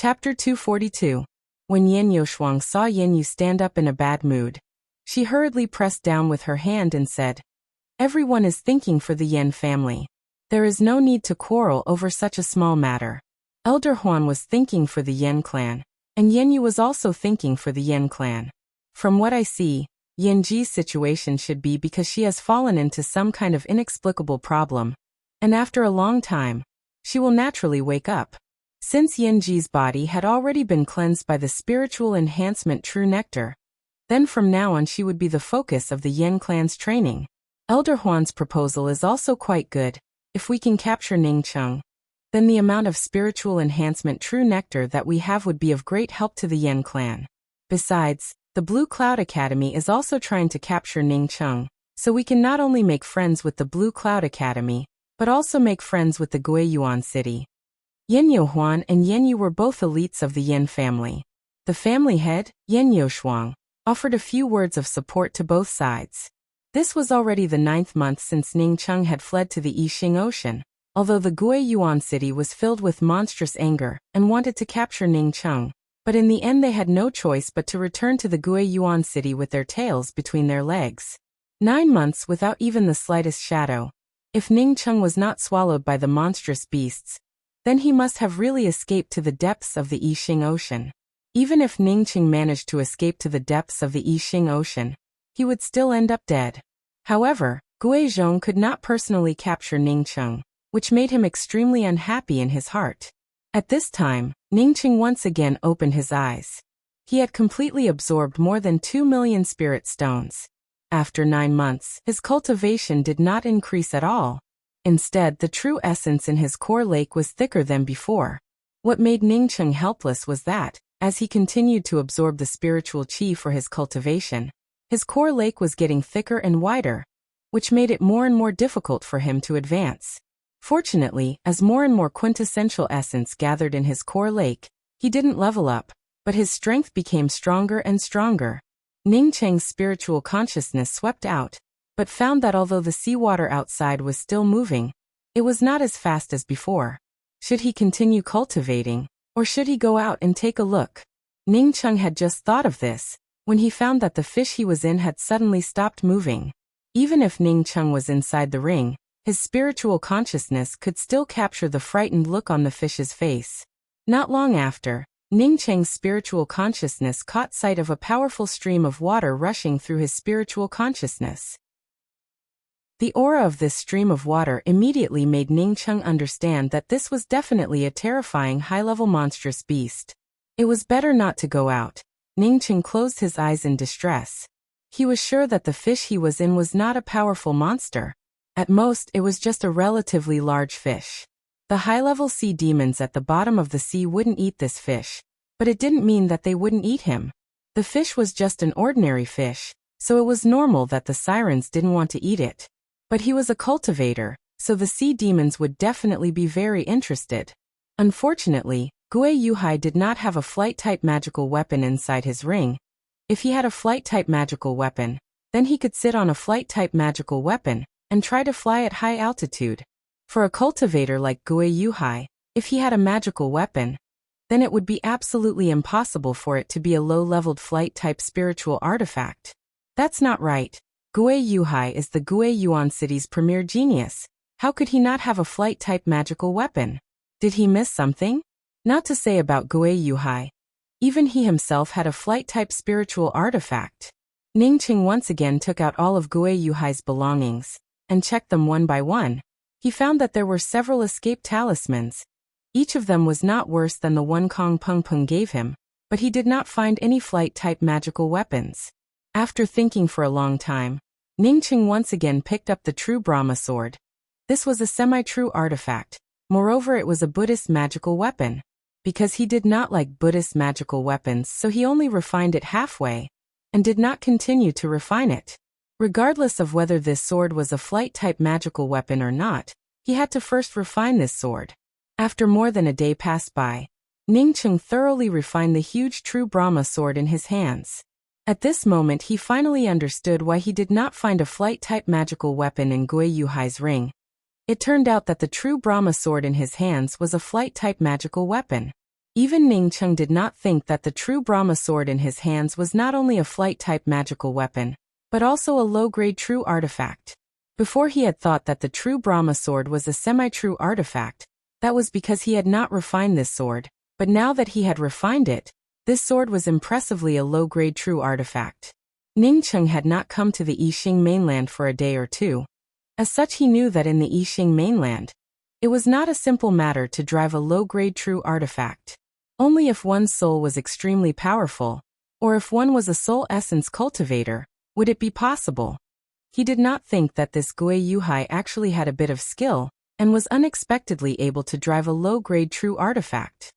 Chapter 242. When Yin Youshuang saw Yin Yu stand up in a bad mood, she hurriedly pressed down with her hand and said, "Everyone is thinking for the Yin family. There is no need to quarrel over such a small matter." Elder Huan was thinking for the Yin clan, and Yin Yu was also thinking for the Yin clan. From what I see, Yin Ji's situation should be because she has fallen into some kind of inexplicable problem, and after a long time, she will naturally wake up. Since Yin Ji's body had already been cleansed by the spiritual enhancement True Nectar, then from now on she would be the focus of the Yin clan's training. Elder Huan's proposal is also quite good. If we can capture Ning Cheng, then the amount of spiritual enhancement True Nectar that we have would be of great help to the Yin clan. Besides, the Blue Cloud Academy is also trying to capture Ning Cheng, so we can not only make friends with the Blue Cloud Academy, but also make friends with the Guiyuan city. Yin Yohuan and Yin Yu were both elites of the Yin family. The family head, Yin Youshuang, offered a few words of support to both sides. This was already the 9th month since Ning Cheng had fled to the Yixing Ocean, although the Guiyuan city was filled with monstrous anger and wanted to capture Ning Cheng, but in the end they had no choice but to return to the Guiyuan city with their tails between their legs. 9 months without even the slightest shadow. If Ning Cheng was not swallowed by the monstrous beasts, then he must have really escaped to the depths of the Yixing Ocean. Even if Ning Cheng managed to escape to the depths of the Yixing Ocean, he would still end up dead. However, Gui Zhong could not personally capture Ning Cheng, which made him extremely unhappy in his heart. At this time, Ning Cheng once again opened his eyes. He had completely absorbed more than 2 million spirit stones. After 9 months, his cultivation did not increase at all. Instead, the true essence in his core lake was thicker than before. What made Ning Cheng helpless was that, as he continued to absorb the spiritual qi for his cultivation, his core lake was getting thicker and wider, which made it more and more difficult for him to advance. Fortunately, as more and more quintessential essence gathered in his core lake, he didn't level up, but his strength became stronger and stronger. Ning Cheng's spiritual consciousness swept out, but found that although the seawater outside was still moving, it was not as fast as before. Should he continue cultivating, or should he go out and take a look? Ning Cheng had just thought of this, when he found that the fish he was in had suddenly stopped moving. Even if Ning Cheng was inside the ring, his spiritual consciousness could still capture the frightened look on the fish's face. Not long after, Ning Cheng's spiritual consciousness caught sight of a powerful stream of water rushing through his spiritual consciousness. The aura of this stream of water immediately made Ning Cheng understand that this was definitely a terrifying high-level monstrous beast. It was better not to go out. Ning Cheng closed his eyes in distress. He was sure that the fish he was in was not a powerful monster. At most, it was just a relatively large fish. The high-level sea demons at the bottom of the sea wouldn't eat this fish, but it didn't mean that they wouldn't eat him. The fish was just an ordinary fish, so it was normal that the sirens didn't want to eat it. But he was a cultivator, so the sea demons would definitely be very interested. Unfortunately, Gui Yuhai did not have a flight-type magical weapon inside his ring. If he had a flight-type magical weapon, then he could sit on a flight-type magical weapon and try to fly at high altitude. For a cultivator like Gui Yuhai, if he had a magical weapon, then it would be absolutely impossible for it to be a low-leveled flight-type spiritual artifact. That's not right. Gui Yuhai is the Guiyuan city's premier genius. How could he not have a flight-type magical weapon? Did he miss something? Not to say about Gui Yuhai. Even he himself had a flight-type spiritual artifact. Ning Cheng once again took out all of Gui Yuhai's belongings and checked them one by one. He found that there were several escape talismans. Each of them was not worse than the one Kong Peng Peng gave him, but he did not find any flight-type magical weapons. After thinking for a long time, Ning Cheng once again picked up the true Brahma sword. This was a semi-true artifact. Moreover, it was a Buddhist magical weapon. Because he did not like Buddhist magical weapons, so he only refined it halfway, and did not continue to refine it. Regardless of whether this sword was a flight-type magical weapon or not, he had to first refine this sword. After more than a day passed by, Ning Cheng thoroughly refined the huge true Brahma sword in his hands. At this moment he finally understood why he did not find a flight-type magical weapon in Gui Yuhai's ring. It turned out that the true Brahma sword in his hands was a flight-type magical weapon. Even Ning Cheng did not think that the true Brahma sword in his hands was not only a flight-type magical weapon, but also a low-grade true artifact. Before he had thought that the true Brahma sword was a semi-true artifact. That was because he had not refined this sword, but now that he had refined it, this sword was impressively a low-grade true artifact. Ning Cheng had not come to the Yixing mainland for a day or two. As such, he knew that in the Yixing mainland, it was not a simple matter to drive a low-grade true artifact. Only if one's soul was extremely powerful, or if one was a soul essence cultivator, would it be possible. He did not think that this Gui Yuhai actually had a bit of skill, and was unexpectedly able to drive a low-grade true artifact.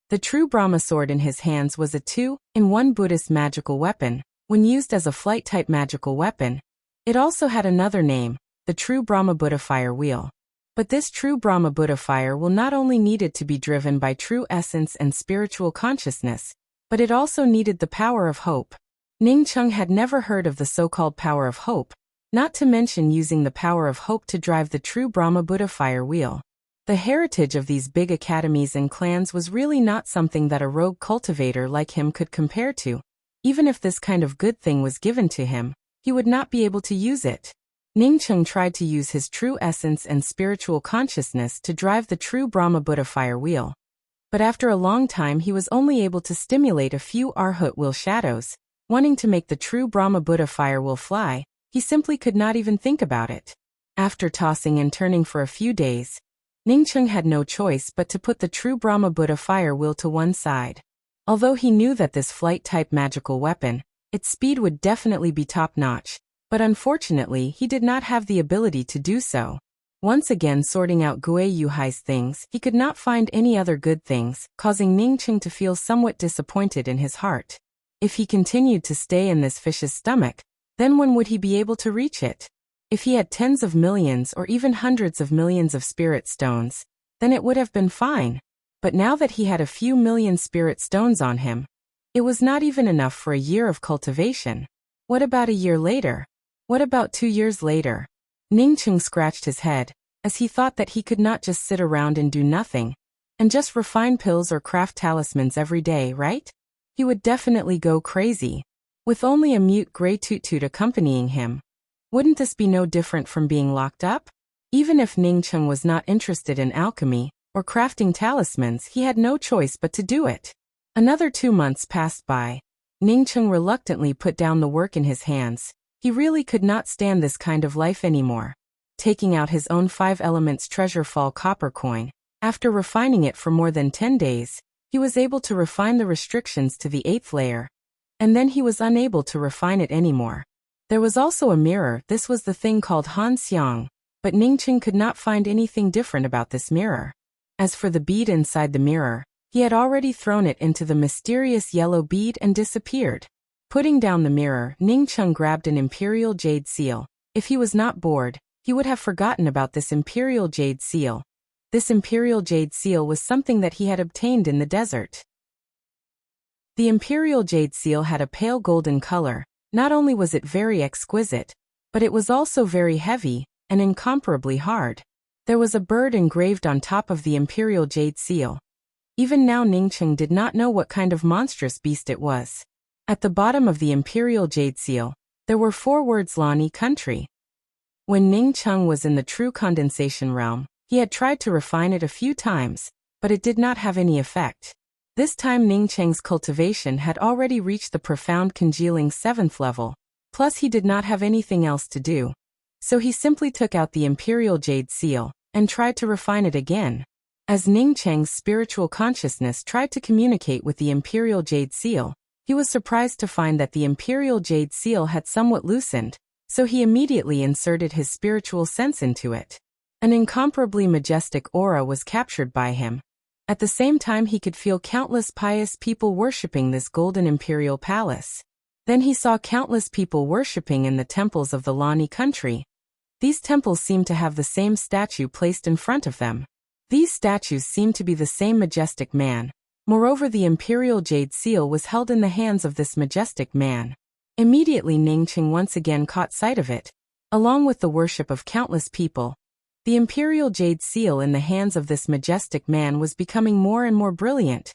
The true Brahma sword in his hands was a 2-in-1 Buddhist magical weapon. When used as a flight-type magical weapon, it also had another name, the true Brahma Buddha fire wheel. But this true Brahma Buddha fire will not only needed to be driven by true essence and spiritual consciousness, but it also needed the power of hope. Ning Cheng had never heard of the so-called power of hope, not to mention using the power of hope to drive the true Brahma Buddha fire wheel. The heritage of these big academies and clans was really not something that a rogue cultivator like him could compare to. Even if this kind of good thing was given to him, he would not be able to use it. Ning Cheng tried to use his true essence and spiritual consciousness to drive the true Brahma Buddha fire wheel. But after a long time he was only able to stimulate a few Arhat wheel shadows. Wanting to make the true Brahma Buddha fire wheel fly, he simply could not even think about it. After tossing and turning for a few days, Ning Cheng had no choice but to put the true Brahma Buddha fire wheel to one side. Although he knew that this flight-type magical weapon, its speed would definitely be top-notch, but unfortunately he did not have the ability to do so. Once again sorting out Gui Yuhai's things, he could not find any other good things, causing Ning Cheng to feel somewhat disappointed in his heart. If he continued to stay in this fish's stomach, then when would he be able to reach it? If he had tens of millions or even hundreds of millions of spirit stones, then it would have been fine. But now that he had a few million spirit stones on him, it was not even enough for a year of cultivation. What about a year later? What about 2 years later? Ning Cheng scratched his head, as he thought that he could not just sit around and do nothing, and just refine pills or craft talismans every day, right? He would definitely go crazy. With only a mute grey toot-toot accompanying him. Wouldn't this be no different from being locked up? Even if Ning Cheng was not interested in alchemy, or crafting talismans, he had no choice but to do it. Another 2 months passed by. Ning Cheng reluctantly put down the work in his hands. He really could not stand this kind of life anymore. Taking out his own 5 elements treasure fall copper coin, after refining it for more than 10 days, he was able to refine the restrictions to the 8th layer. And then he was unable to refine it anymore. There was also a mirror. This was the thing called Han Xiang, but Ning Cheng could not find anything different about this mirror. As for the bead inside the mirror, he had already thrown it into the mysterious yellow bead and disappeared. Putting down the mirror, Ning Cheng grabbed an imperial jade seal. If he was not bored, he would have forgotten about this imperial jade seal. This imperial jade seal was something that he had obtained in the desert. The imperial jade seal had a pale golden color. Not only was it very exquisite, but it was also very heavy and incomparably hard. There was a bird engraved on top of the imperial jade seal. Even now Ning Cheng did not know what kind of monstrous beast it was. At the bottom of the imperial jade seal, there were 4 words Lani country. When Ning Cheng was in the true condensation realm, he had tried to refine it a few times, but it did not have any effect. This time Ning Cheng's cultivation had already reached the profound congealing 7th level, plus he did not have anything else to do. So he simply took out the imperial jade seal, and tried to refine it again. As Ning Cheng's spiritual consciousness tried to communicate with the imperial jade seal, he was surprised to find that the imperial jade seal had somewhat loosened, so he immediately inserted his spiritual sense into it. An incomparably majestic aura was captured by him. At the same time he could feel countless pious people worshipping this golden imperial palace. Then he saw countless people worshipping in the temples of the Lani country. These temples seemed to have the same statue placed in front of them. These statues seemed to be the same majestic man. Moreover, the imperial jade seal was held in the hands of this majestic man. Immediately Ning Cheng once again caught sight of it, along with the worship of countless people. The imperial jade seal in the hands of this majestic man was becoming more and more brilliant,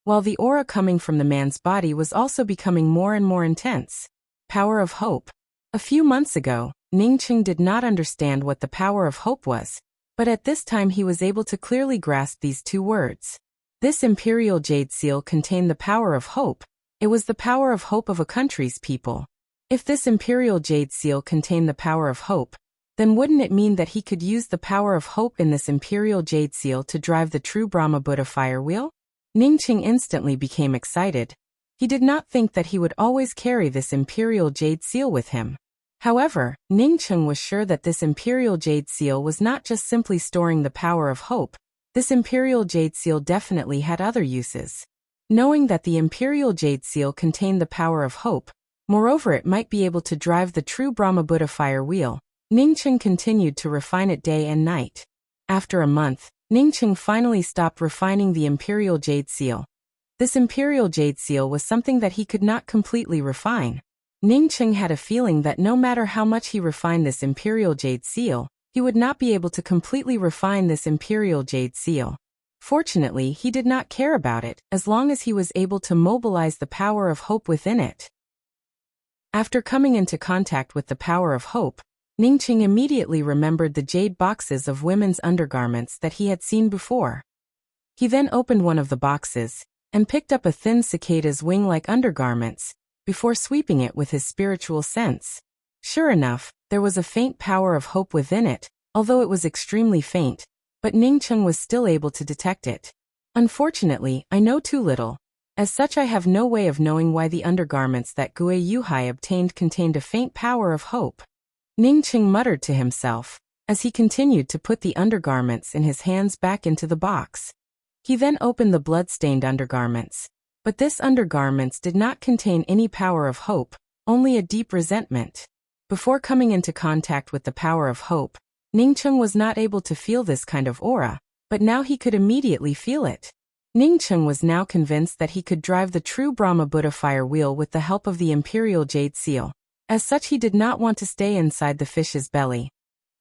while the aura coming from the man's body was also becoming more and more intense. Power of hope. A few months ago, Ningqing did not understand what the power of hope was, but at this time he was able to clearly grasp these two words. This imperial jade seal contained the power of hope. It was the power of hope of a country's people. If this imperial jade seal contained the power of hope, then wouldn't it mean that he could use the power of hope in this imperial jade seal to drive the true Brahma Buddha fire wheel? Ningqing instantly became excited. He did not think that he would always carry this imperial jade seal with him. However, Ningqing was sure that this imperial jade seal was not just simply storing the power of hope. This imperial jade seal definitely had other uses. Knowing that the imperial jade seal contained the power of hope, moreover it might be able to drive the true Brahma Buddha fire wheel, Ningqing continued to refine it day and night. After a month, Ningqing finally stopped refining the imperial jade seal. This imperial jade seal was something that he could not completely refine. Ningqing had a feeling that no matter how much he refined this imperial jade seal, he would not be able to completely refine this imperial jade seal. Fortunately, he did not care about it, as long as he was able to mobilize the power of hope within it. After coming into contact with the power of hope, Ningqing immediately remembered the jade boxes of women's undergarments that he had seen before. He then opened one of the boxes, and picked up a thin cicada's wing-like undergarments, before sweeping it with his spiritual sense. Sure enough, there was a faint power of hope within it, although it was extremely faint, but Ningqing was still able to detect it. Unfortunately, I know too little. As such, I have no way of knowing why the undergarments that Gue Yuhai obtained contained a faint power of hope. Ningqing muttered to himself, as he continued to put the undergarments in his hands back into the box. He then opened the blood-stained undergarments. But this undergarments did not contain any power of hope, only a deep resentment. Before coming into contact with the power of hope, Ningqing was not able to feel this kind of aura, but now he could immediately feel it. Ningqing was now convinced that he could drive the true Brahma Buddha fire wheel with the help of the imperial jade seal. As such, he did not want to stay inside the fish's belly.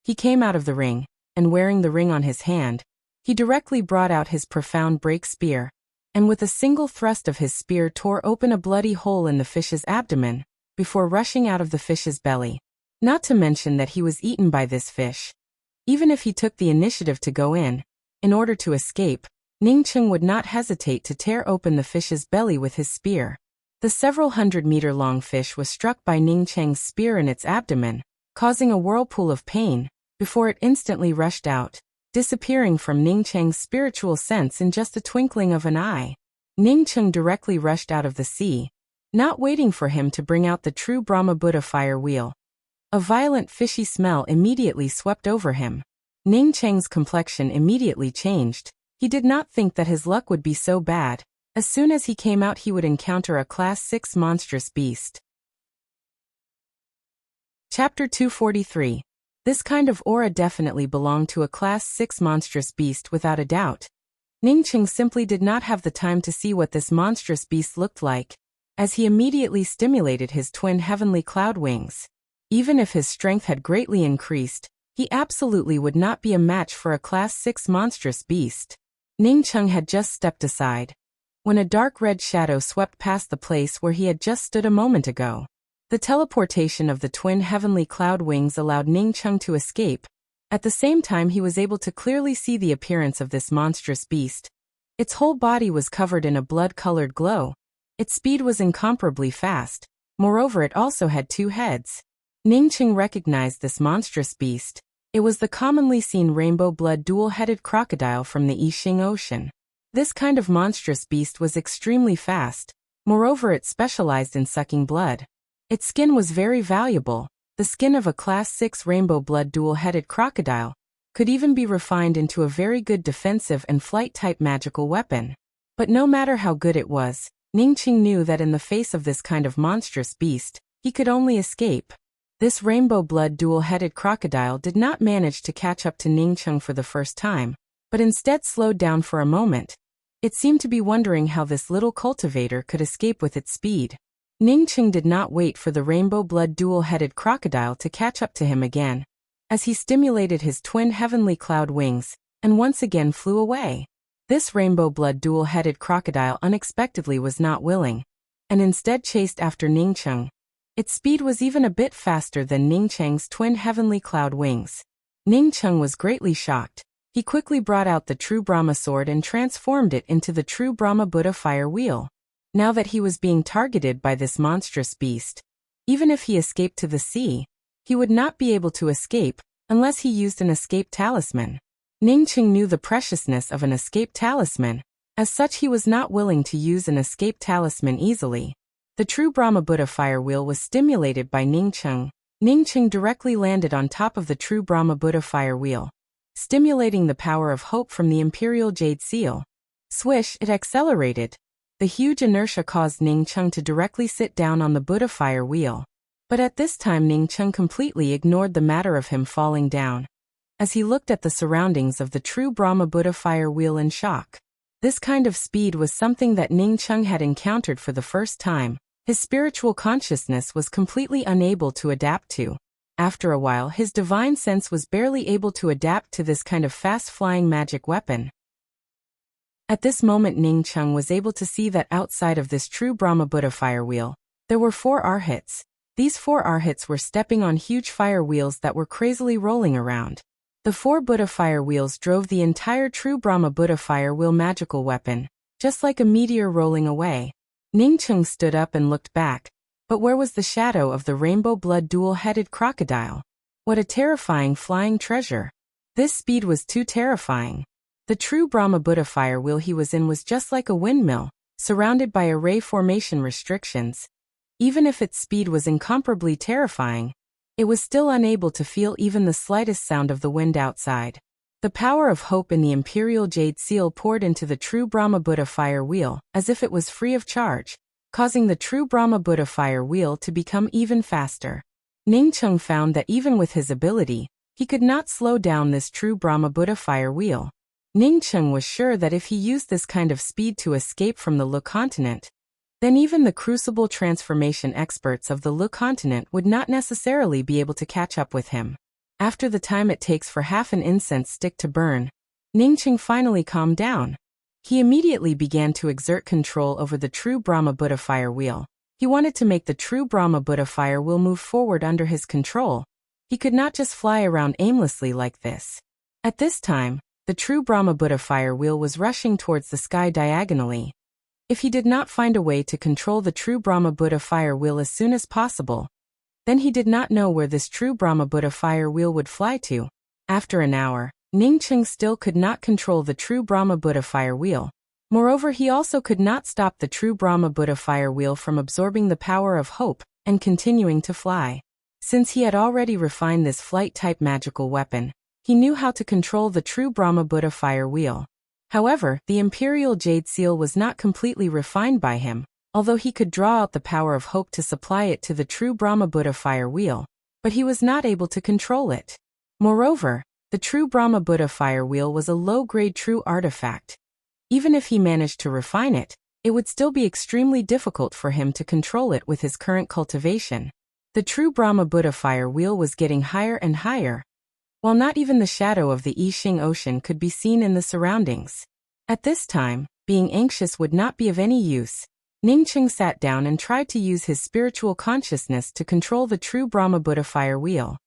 He came out of the ring, and wearing the ring on his hand, he directly brought out his profound break spear, and with a single thrust of his spear tore open a bloody hole in the fish's abdomen, before rushing out of the fish's belly. Not to mention that he was eaten by this fish. Even if he took the initiative to go in order to escape, Ningqing would not hesitate to tear open the fish's belly with his spear. The several hundred-meter-long fish was struck by Ningqing's spear in its abdomen, causing a whirlpool of pain, before it instantly rushed out, disappearing from Ningqing's spiritual sense in just the twinkling of an eye. Ningqing directly rushed out of the sea, not waiting for him to bring out the true Brahma Buddha fire wheel. A violent fishy smell immediately swept over him. Ningqing's complexion immediately changed. He did not think that his luck would be so bad. As soon as he came out, he would encounter a Class 6 monstrous beast. Chapter 243. This kind of aura definitely belonged to a Class 6 monstrous beast without a doubt. Ningqing simply did not have the time to see what this monstrous beast looked like, as he immediately stimulated his twin heavenly cloud wings. Even if his strength had greatly increased, he absolutely would not be a match for a Class 6 monstrous beast. Ningqing had just stepped aside, when a dark red shadow swept past the place where he had just stood a moment ago. The teleportation of the twin heavenly cloud wings allowed Ningqing to escape. At the same time, he was able to clearly see the appearance of this monstrous beast. Its whole body was covered in a blood-colored glow. Its speed was incomparably fast. Moreover, it also had 2 heads. Ningqing recognized this monstrous beast. It was the commonly seen rainbow blood dual-headed crocodile from the Yixing Ocean. This kind of monstrous beast was extremely fast. Moreover, it specialized in sucking blood. Its skin was very valuable. The skin of a Class 6 rainbow blood dual-headed crocodile could even be refined into a very good defensive and flight-type magical weapon. But no matter how good it was, Ningqing knew that in the face of this kind of monstrous beast, he could only escape. This rainbow blood dual-headed crocodile did not manage to catch up to Ningqing for the first time, but instead slowed down for a moment. It seemed to be wondering how this little cultivator could escape with its speed. Ningqing did not wait for the rainbow blood dual-headed crocodile to catch up to him again. as he stimulated his twin heavenly cloud wings, and once again flew away. This rainbow blood dual-headed crocodile unexpectedly was not willing, and instead chased after Ningcheng. Its speed was even a bit faster than Ningcheng's twin heavenly cloud wings. Ningcheng was greatly shocked. He quickly brought out the true Brahma sword and transformed it into the true Brahma Buddha fire wheel. Now that he was being targeted by this monstrous beast, even if he escaped to the sea, he would not be able to escape unless he used an escape talisman. Ningcheng knew the preciousness of an escape talisman. As such, he was not willing to use an escape talisman easily. The true Brahma Buddha fire wheel was stimulated by Ningcheng. Ningcheng directly landed on top of the true Brahma Buddha fire wheel, stimulating the power of hope from the imperial jade seal. Swish, it accelerated. The huge inertia caused Ningcheng to directly sit down on the Buddha fire wheel. But at this time Ningcheng completely ignored the matter of him falling down, as he looked at the surroundings of the true Brahma Buddha fire wheel in shock. This kind of speed was something that Ningcheng had encountered for the first time. His spiritual consciousness was completely unable to adapt to. After a while, his divine sense was barely able to adapt to this kind of fast-flying magic weapon. At this moment Ningcheng was able to see that outside of this true Brahma Buddha fire wheel, there were 4 arhats. These 4 arhats were stepping on huge fire wheels that were crazily rolling around. The 4 Buddha fire wheels drove the entire true Brahma Buddha fire wheel magical weapon, just like a meteor rolling away. Ningcheng stood up and looked back, but where was the shadow of the rainbow blood dual-headed crocodile? What a terrifying flying treasure! This speed was too terrifying. The true Brahma Buddha fire wheel he was in was just like a windmill, surrounded by array formation restrictions. Even if its speed was incomparably terrifying, it was still unable to feel even the slightest sound of the wind outside. The power of hope in the imperial jade seal poured into the true Brahma Buddha fire wheel as if it was free of charge, causing the true Brahma Buddha fire wheel to become even faster. Ningcheng found that even with his ability, he could not slow down this true Brahma Buddha fire wheel. Ningcheng was sure that if he used this kind of speed to escape from the Lu continent, then even the crucible transformation experts of the Lu continent would not necessarily be able to catch up with him. After the time it takes for half an incense stick to burn, Ningcheng finally calmed down. He immediately began to exert control over the true Brahma Buddha fire wheel. He wanted to make the true Brahma Buddha fire wheel move forward under his control. He could not just fly around aimlessly like this. At this time, the true Brahma Buddha fire wheel was rushing towards the sky diagonally. If he did not find a way to control the true Brahma Buddha fire wheel as soon as possible, then he did not know where this true Brahma Buddha fire wheel would fly to. After an hour, Ningcheng still could not control the true Brahma Buddha fire wheel. Moreover, he also could not stop the true Brahma Buddha fire wheel from absorbing the power of hope and continuing to fly. Since he had already refined this flight-type magical weapon, he knew how to control the true Brahma Buddha fire wheel. However, the imperial jade seal was not completely refined by him, although he could draw out the power of hope to supply it to the true Brahma Buddha fire wheel, but he was not able to control it. Moreover, the true Brahma Buddha fire wheel was a low-grade true artifact. Even if he managed to refine it, it would still be extremely difficult for him to control it with his current cultivation. The true Brahma Buddha fire wheel was getting higher and higher, while not even the shadow of the Yixing Ocean could be seen in the surroundings. At this time, being anxious would not be of any use. Ningcheng sat down and tried to use his spiritual consciousness to control the true Brahma Buddha fire wheel.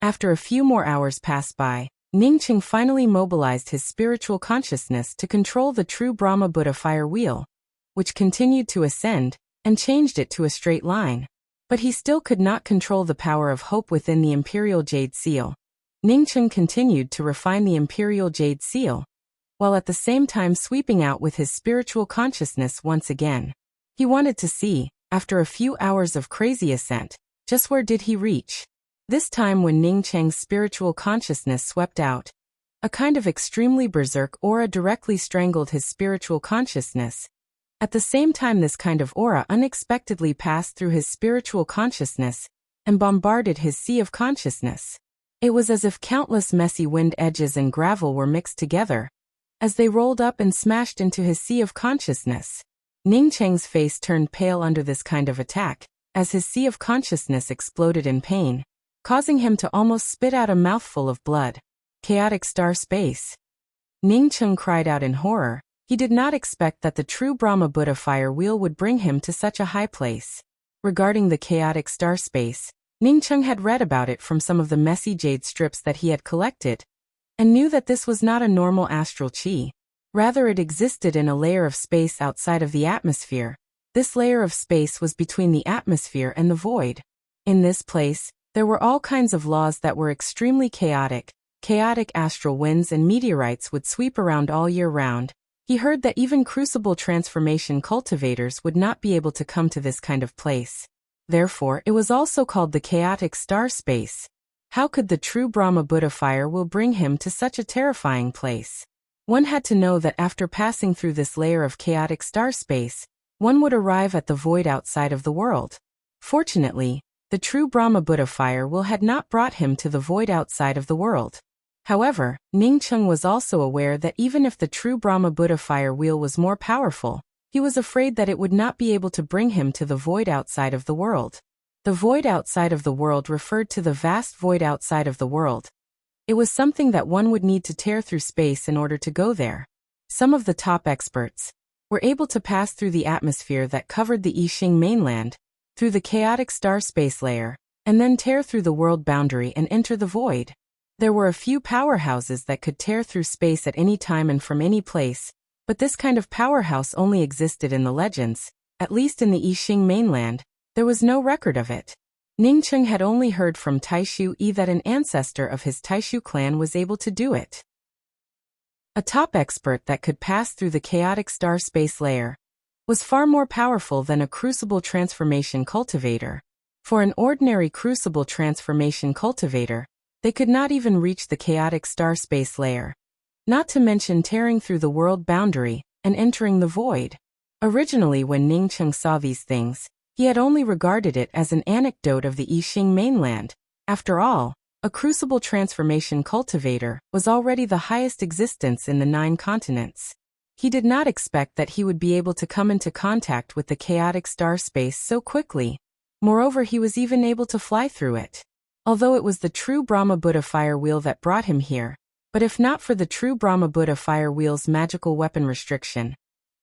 After a few more hours passed by, Ningcheng finally mobilized his spiritual consciousness to control the true Brahma Buddha fire wheel, which continued to ascend, and changed it to a straight line. But he still could not control the power of hope within the imperial jade seal. Ningcheng continued to refine the imperial jade seal, while at the same time sweeping out with his spiritual consciousness once again. He wanted to see, after a few hours of crazy ascent, just where did he reach. This time when Ningcheng's spiritual consciousness swept out, a kind of extremely berserk aura directly strangled his spiritual consciousness. At the same time, this kind of aura unexpectedly passed through his spiritual consciousness and bombarded his sea of consciousness. It was as if countless messy wind edges and gravel were mixed together, as they rolled up and smashed into his sea of consciousness. Ningcheng's face turned pale under this kind of attack, as his sea of consciousness exploded in pain. causing him to almost spit out a mouthful of blood. Chaotic star space. Ningcheng cried out in horror. He did not expect that the true Brahma Buddha fire wheel would bring him to such a high place. Regarding the chaotic star space, Ningcheng had read about it from some of the messy jade strips that he had collected, and knew that this was not a normal astral chi. Rather, it existed in a layer of space outside of the atmosphere. This layer of space was between the atmosphere and the void. In this place, there were all kinds of laws that were extremely chaotic. Chaotic astral winds and meteorites would sweep around all year round. He heard that even crucible transformation cultivators would not be able to come to this kind of place. Therefore, it was also called the chaotic star space. How could the true Brahma Buddha fire will bring him to such a terrifying place? One had to know that after passing through this layer of chaotic star space, one would arrive at the void outside of the world. Fortunately, the true Brahma Buddha fire will had not brought him to the void outside of the world. However, Ningcheng was also aware that even if the true Brahma Buddha fire wheel was more powerful, he was afraid that it would not be able to bring him to the void outside of the world. The void outside of the world referred to the vast void outside of the world. It was something that one would need to tear through space in order to go there. Some of the top experts were able to pass through the atmosphere that covered the Yixing mainland, through the chaotic star space layer, and then tear through the world boundary and enter the void. There were a few powerhouses that could tear through space at any time and from any place, but this kind of powerhouse only existed in the legends. At least in the Yixing mainland, there was no record of it. Ningcheng had only heard from Taishu Yi that an ancestor of his Taishu clan was able to do it. A top expert that could pass through the chaotic star space layer was far more powerful than a crucible transformation cultivator. For an ordinary crucible transformation cultivator, they could not even reach the chaotic star space layer, not to mention tearing through the world boundary and entering the void. Originally, when Ningcheng saw these things, he had only regarded it as an anecdote of the Yixing mainland. After all, a crucible transformation cultivator was already the highest existence in the 9 continents. He did not expect that he would be able to come into contact with the chaotic star space so quickly. Moreover, he was even able to fly through it. Although it was the true Brahma Buddha fire wheel that brought him here, but if not for the true Brahma Buddha fire wheel's magical weapon restriction,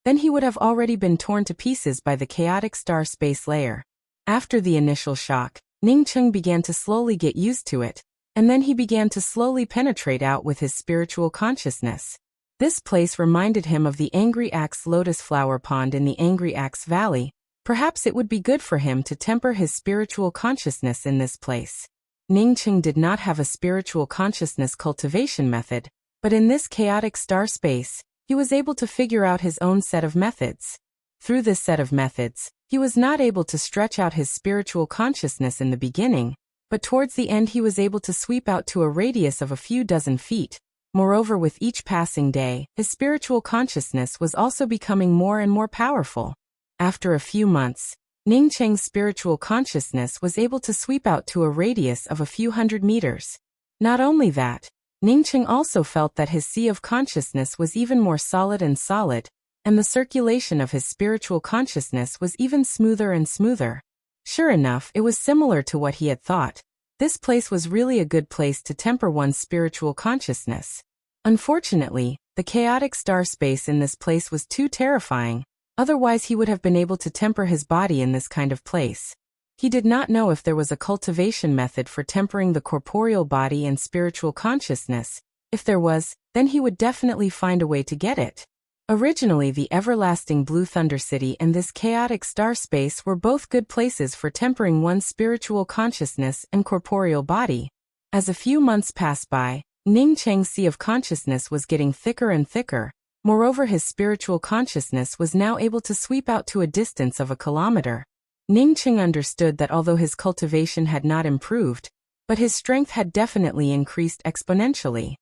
then he would have already been torn to pieces by the chaotic star space layer. After the initial shock, Ningcheng began to slowly get used to it, and then he began to slowly penetrate out with his spiritual consciousness. This place reminded him of the Angry Axe Lotus Flower Pond in the Angry Axe Valley. Perhaps it would be good for him to temper his spiritual consciousness in this place. Ningcheng did not have a spiritual consciousness cultivation method, but in this chaotic star space, he was able to figure out his own set of methods. Through this set of methods, he was not able to stretch out his spiritual consciousness in the beginning, but towards the end he was able to sweep out to a radius of a few dozen feet. Moreover, with each passing day, his spiritual consciousness was also becoming more and more powerful. After a few months, Ningcheng's spiritual consciousness was able to sweep out to a radius of a few hundred meters. Not only that, Ningcheng also felt that his sea of consciousness was even more solid, and the circulation of his spiritual consciousness was even smoother and smoother. Sure enough, it was similar to what he had thought. This place was really a good place to temper one's spiritual consciousness. Unfortunately, the chaotic star space in this place was too terrifying. Otherwise he would have been able to temper his body in this kind of place. He did not know if there was a cultivation method for tempering the corporeal body and spiritual consciousness. If there was, then he would definitely find a way to get it. Originally, the everlasting Blue Thunder City and this chaotic star space were both good places for tempering one's spiritual consciousness and corporeal body. As a few months passed by, Ningcheng's sea of consciousness was getting thicker and thicker. Moreover, his spiritual consciousness was now able to sweep out to a distance of a kilometer. Ningcheng understood that although his cultivation had not improved, but his strength had definitely increased exponentially.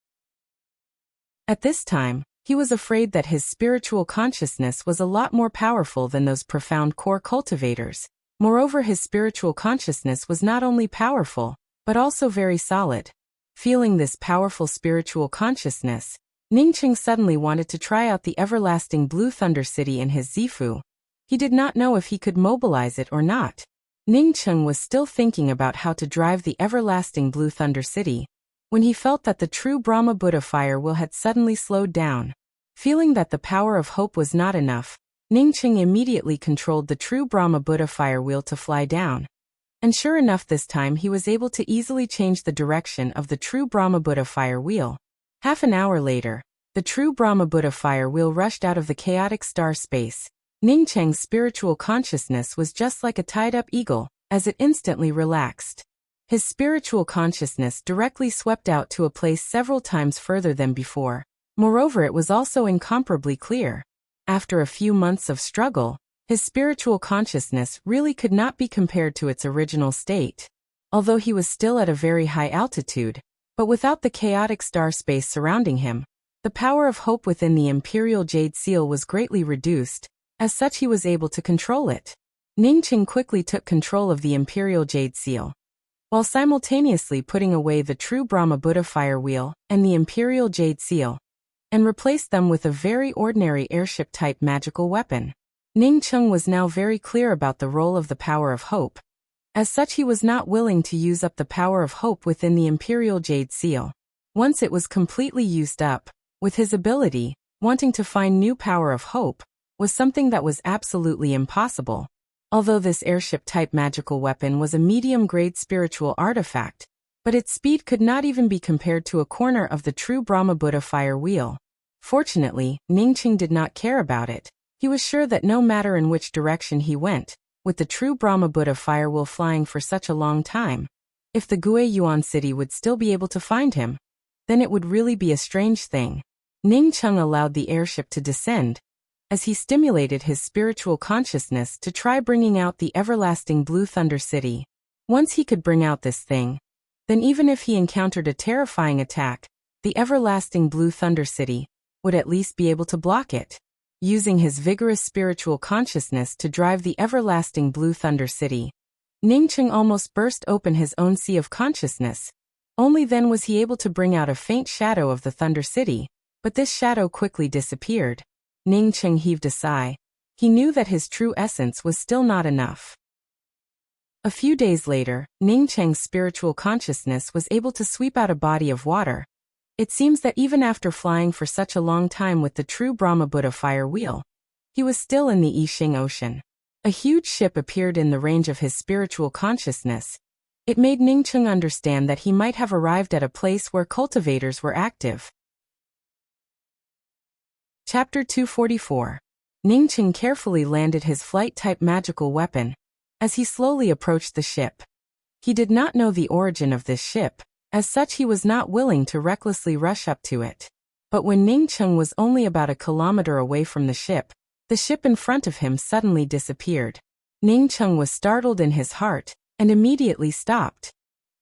At this time, he was afraid that his spiritual consciousness was a lot more powerful than those profound core cultivators. Moreover, his spiritual consciousness was not only powerful, but also very solid. Feeling this powerful spiritual consciousness, Ningcheng suddenly wanted to try out the everlasting Blue Thunder City in his Zifu. He did not know if he could mobilize it or not. Ning Cheng was still thinking about how to drive the everlasting Blue Thunder City, when he felt that the true Brahma Buddha fire wheel had suddenly slowed down. Feeling that the power of hope was not enough, Ning Cheng immediately controlled the true Brahma Buddha fire wheel to fly down. And sure enough, this time he was able to easily change the direction of the true Brahma Buddha fire wheel. Half an hour later, the true Brahma Buddha fire wheel rushed out of the chaotic star space. Ning Cheng's spiritual consciousness was just like a tied-up eagle, as it instantly relaxed. His spiritual consciousness directly swept out to a place several times further than before. Moreover, it was also incomparably clear. After a few months of struggle, his spiritual consciousness really could not be compared to its original state. Although he was still at a very high altitude, but without the chaotic star space surrounding him, the power of hope within the Imperial Jade Seal was greatly reduced. As such, he was able to control it. Ning Cheng quickly took control of the Imperial Jade Seal, while simultaneously putting away the true Brahma Buddha fire wheel and the Imperial Jade Seal, and replaced them with a very ordinary airship-type magical weapon. Ning Cheng was now very clear about the role of the power of hope. As such, he was not willing to use up the power of hope within the Imperial Jade Seal. Once it was completely used up, with his ability, wanting to find new power of hope was something that was absolutely impossible. Although this airship-type magical weapon was a medium-grade spiritual artifact, but its speed could not even be compared to a corner of the true Brahma Buddha fire wheel. Fortunately, Ning Cheng did not care about it. He was sure that no matter in which direction he went, with the true Brahma Buddha fire wheel flying for such a long time, if the Gue Yuan city would still be able to find him, then it would really be a strange thing. Ning Cheng allowed the airship to descend, as he stimulated his spiritual consciousness to try bringing out the everlasting Blue Thunder City. Once he could bring out this thing, then even if he encountered a terrifying attack, the everlasting Blue Thunder City would at least be able to block it. Using his vigorous spiritual consciousness to drive the everlasting Blue Thunder City, Ning Cheng almost burst open his own sea of consciousness. Only then was he able to bring out a faint shadow of the Thunder City, but this shadow quickly disappeared. Ning Cheng heaved a sigh. He knew that his true essence was still not enough. A few days later, Ning Cheng's spiritual consciousness was able to sweep out a body of water. It seems that even after flying for such a long time with the true Brahma Buddha fire wheel, he was still in the Yixing Ocean. A huge ship appeared in the range of his spiritual consciousness. It made Ning Cheng understand that he might have arrived at a place where cultivators were active. Chapter 244. Ning Cheng carefully landed his flight-type magical weapon as he slowly approached the ship. He did not know the origin of this ship, as such he was not willing to recklessly rush up to it. But when Ning Cheng was only about a kilometer away from the ship in front of him suddenly disappeared. Ning Cheng was startled in his heart and immediately stopped.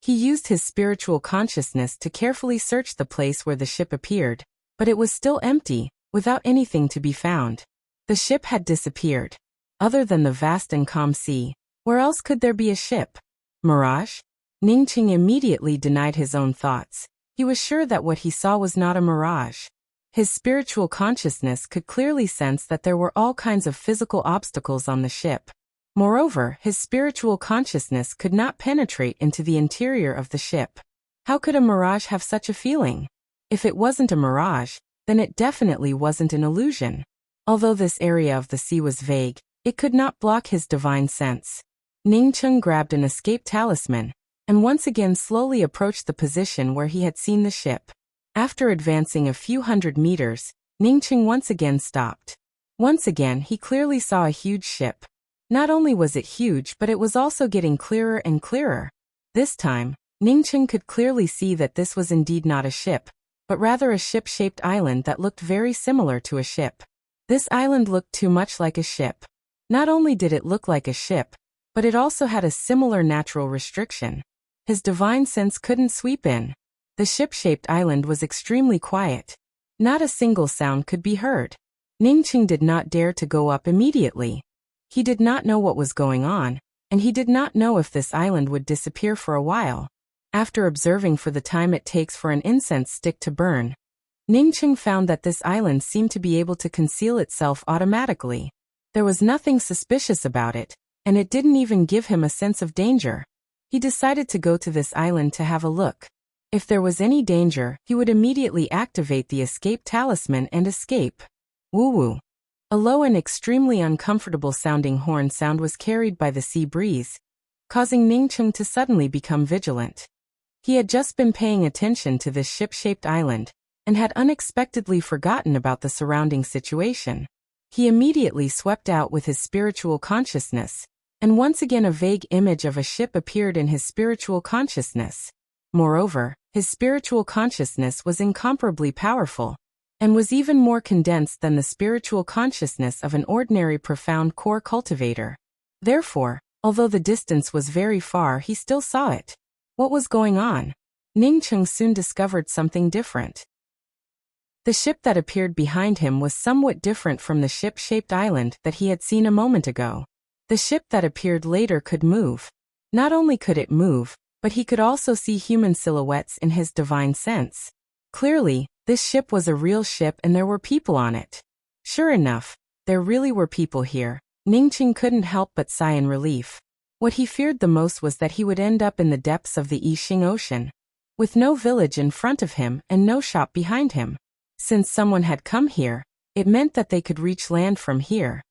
He used his spiritual consciousness to carefully search the place where the ship appeared, but it was still empty, without anything to be found. The ship had disappeared. Other than the vast and calm sea, where else could there be a ship? Mirage? Ning Cheng immediately denied his own thoughts. He was sure that what he saw was not a mirage. His spiritual consciousness could clearly sense that there were all kinds of physical obstacles on the ship. Moreover, his spiritual consciousness could not penetrate into the interior of the ship. How could a mirage have such a feeling? If it wasn't a mirage, then it definitely wasn't an illusion. Although this area of the sea was vague, it could not block his divine sense. Ning Cheng grabbed an escape talisman, and once again slowly approached the position where he had seen the ship. After advancing a few hundred meters, Ning Cheng once again stopped. Once again he clearly saw a huge ship. Not only was it huge, but it was also getting clearer and clearer. This time, Ning Cheng could clearly see that this was indeed not a ship, but rather a ship-shaped island that looked very similar to a ship. This island looked too much like a ship. Not only did it look like a ship, but it also had a similar natural restriction. His divine sense couldn't sweep in. The ship-shaped island was extremely quiet. Not a single sound could be heard. Ning Cheng did not dare to go up immediately. He did not know what was going on, and he did not know if this island would disappear for a while. After observing for the time it takes for an incense stick to burn, Ning Cheng found that this island seemed to be able to conceal itself automatically. There was nothing suspicious about it. and it didn't even give him a sense of danger. He decided to go to this island to have a look. If there was any danger, he would immediately activate the escape talisman and escape. Woo-woo. A low and extremely uncomfortable sounding horn sound was carried by the sea breeze, causing Ningcheng to suddenly become vigilant. He had just been paying attention to this ship-shaped island, and had unexpectedly forgotten about the surrounding situation. He immediately swept out with his spiritual consciousness, and once again a vague image of a ship appeared in his spiritual consciousness. Moreover, his spiritual consciousness was incomparably powerful, and was even more condensed than the spiritual consciousness of an ordinary profound core cultivator. Therefore, although the distance was very far, he still saw it. What was going on? Ningcheng soon discovered something different. The ship that appeared behind him was somewhat different from the ship-shaped island that he had seen a moment ago. The ship that appeared later could move. Not only could it move, but he could also see human silhouettes in his divine sense. Clearly, this ship was a real ship and there were people on it. Sure enough, there really were people here. Ningcheng couldn't help but sigh in relief. What he feared the most was that he would end up in the depths of the Yixing Ocean, with no village in front of him and no shop behind him. Since someone had come here, it meant that they could reach land from here.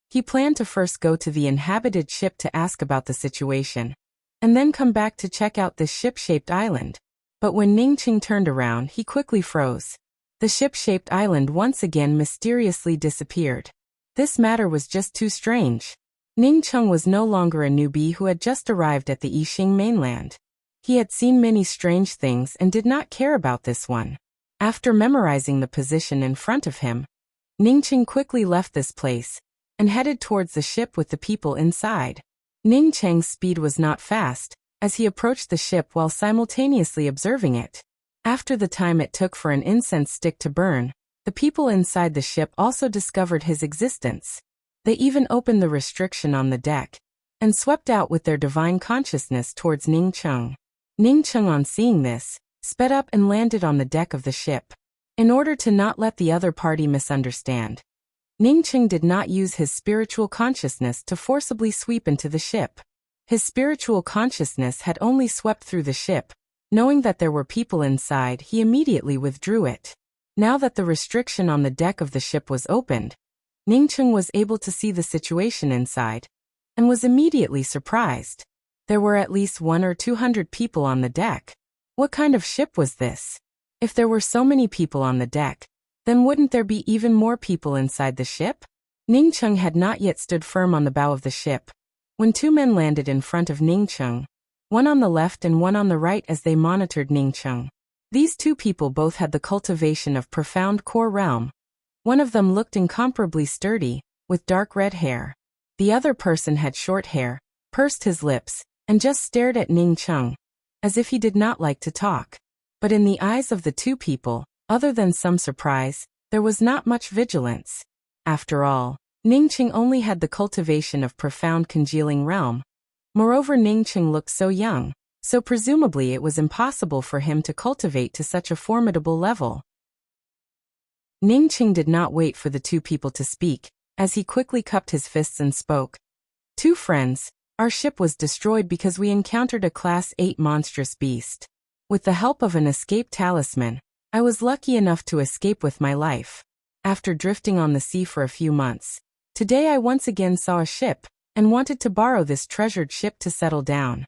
He planned to first go to the inhabited ship to ask about the situation, and then come back to check out this ship-shaped island. But when Ningcheng turned around, he quickly froze. The ship-shaped island once again mysteriously disappeared. This matter was just too strange. Ningcheng was no longer a newbie who had just arrived at the Yixing mainland. He had seen many strange things and did not care about this one. After memorizing the position in front of him, Ningcheng quickly left this place and headed towards the ship with the people inside. Ningcheng's speed was not fast, as he approached the ship while simultaneously observing it. After the time it took for an incense stick to burn, the people inside the ship also discovered his existence. They even opened the restriction on the deck and swept out with their divine consciousness towards Ningcheng. Ningcheng, on seeing this, sped up and landed on the deck of the ship. In order to not let the other party misunderstand, Ningcheng did not use his spiritual consciousness to forcibly sweep into the ship. His spiritual consciousness had only swept through the ship. Knowing that there were people inside, he immediately withdrew it. Now that the restriction on the deck of the ship was opened, Ningcheng was able to see the situation inside, and was immediately surprised. There were at least 100 or 200 people on the deck. What kind of ship was this? If there were so many people on the deck, then wouldn't there be even more people inside the ship? Ningcheng had not yet stood firm on the bow of the ship when two men landed in front of Ningcheng, one on the left and one on the right as they monitored Ningcheng. These two people both had the cultivation of profound core realm. One of them looked incomparably sturdy, with dark red hair. The other person had short hair, pursed his lips, and just stared at Ningcheng, as if he did not like to talk. But in the eyes of the two people, other than some surprise, there was not much vigilance. After all, Ningcheng only had the cultivation of profound congealing realm. Moreover, Ningcheng looked so young, so presumably it was impossible for him to cultivate to such a formidable level. Ningcheng did not wait for the two people to speak, as he quickly cupped his fists and spoke. "Two friends, our ship was destroyed because we encountered a Class 8 monstrous beast. With the help of an escape talisman, I was lucky enough to escape with my life. After drifting on the sea for a few months, today I once again saw a ship, and wanted to borrow this treasured ship to settle down."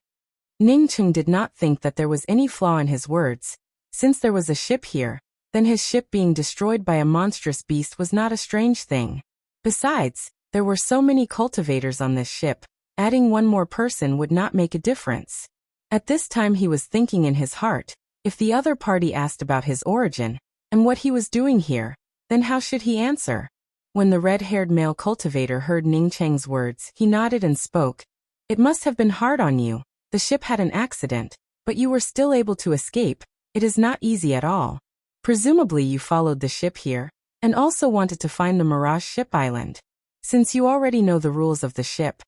Ningcheng did not think that there was any flaw in his words. Since there was a ship here, then his ship being destroyed by a monstrous beast was not a strange thing. Besides, there were so many cultivators on this ship, adding one more person would not make a difference. At this time he was thinking in his heart, if the other party asked about his origin, and what he was doing here, then how should he answer? When the red-haired male cultivator heard Ningcheng's words, he nodded and spoke. "It must have been hard on you. The ship had an accident, but you were still able to escape. It is not easy at all. Presumably you followed the ship here, and also wanted to find the Mirage Ship Island. Since you already know the rules of the ship,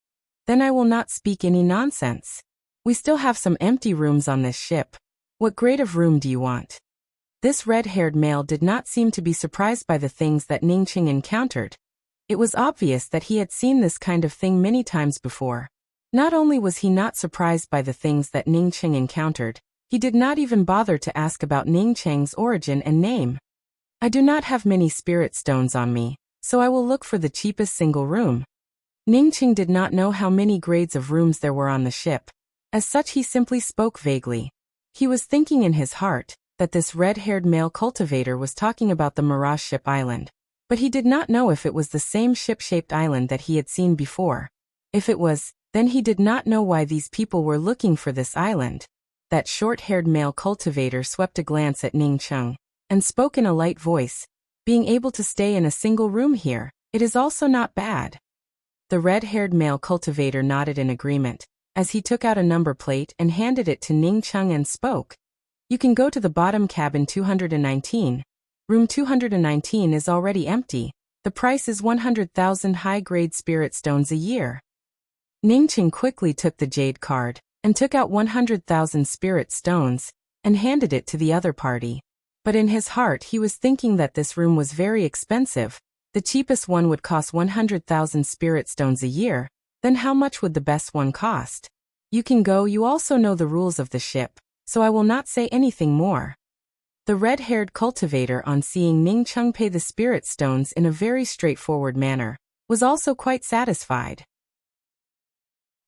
then I will not speak any nonsense. We still have some empty rooms on this ship. What grade of room do you want?" This red-haired male did not seem to be surprised by the things that Ningcheng encountered. It was obvious that he had seen this kind of thing many times before. Not only was he not surprised by the things that Ning Cheng encountered, he did not even bother to ask about Ning Cheng's origin and name. I do not have many spirit stones on me, so I will look for the cheapest single room. Ning Cheng did not know how many grades of rooms there were on the ship. As such, he simply spoke vaguely. He was thinking in his heart that this red-haired male cultivator was talking about the Mirage Ship Island. But he did not know if it was the same ship-shaped island that he had seen before. If it was, then he did not know why these people were looking for this island. That short-haired male cultivator swept a glance at Ning Cheng and spoke in a light voice. Being able to stay in a single room here, it is also not bad. The red-haired male cultivator nodded in agreement as he took out a number plate and handed it to Ning Cheng and spoke. You can go to the bottom cabin 219. Room 219 is already empty. The price is 100,000 high-grade spirit stones a year. Ning Cheng quickly took the jade card and took out 100,000 spirit stones and handed it to the other party. But in his heart he was thinking that this room was very expensive. The cheapest one would cost 100,000 spirit stones a year. Then how much would the best one cost? You can go. You also know the rules of the ship, so I will not say anything more. The red-haired cultivator, on seeing Ning Cheng pay the spirit stones in a very straightforward manner, was also quite satisfied.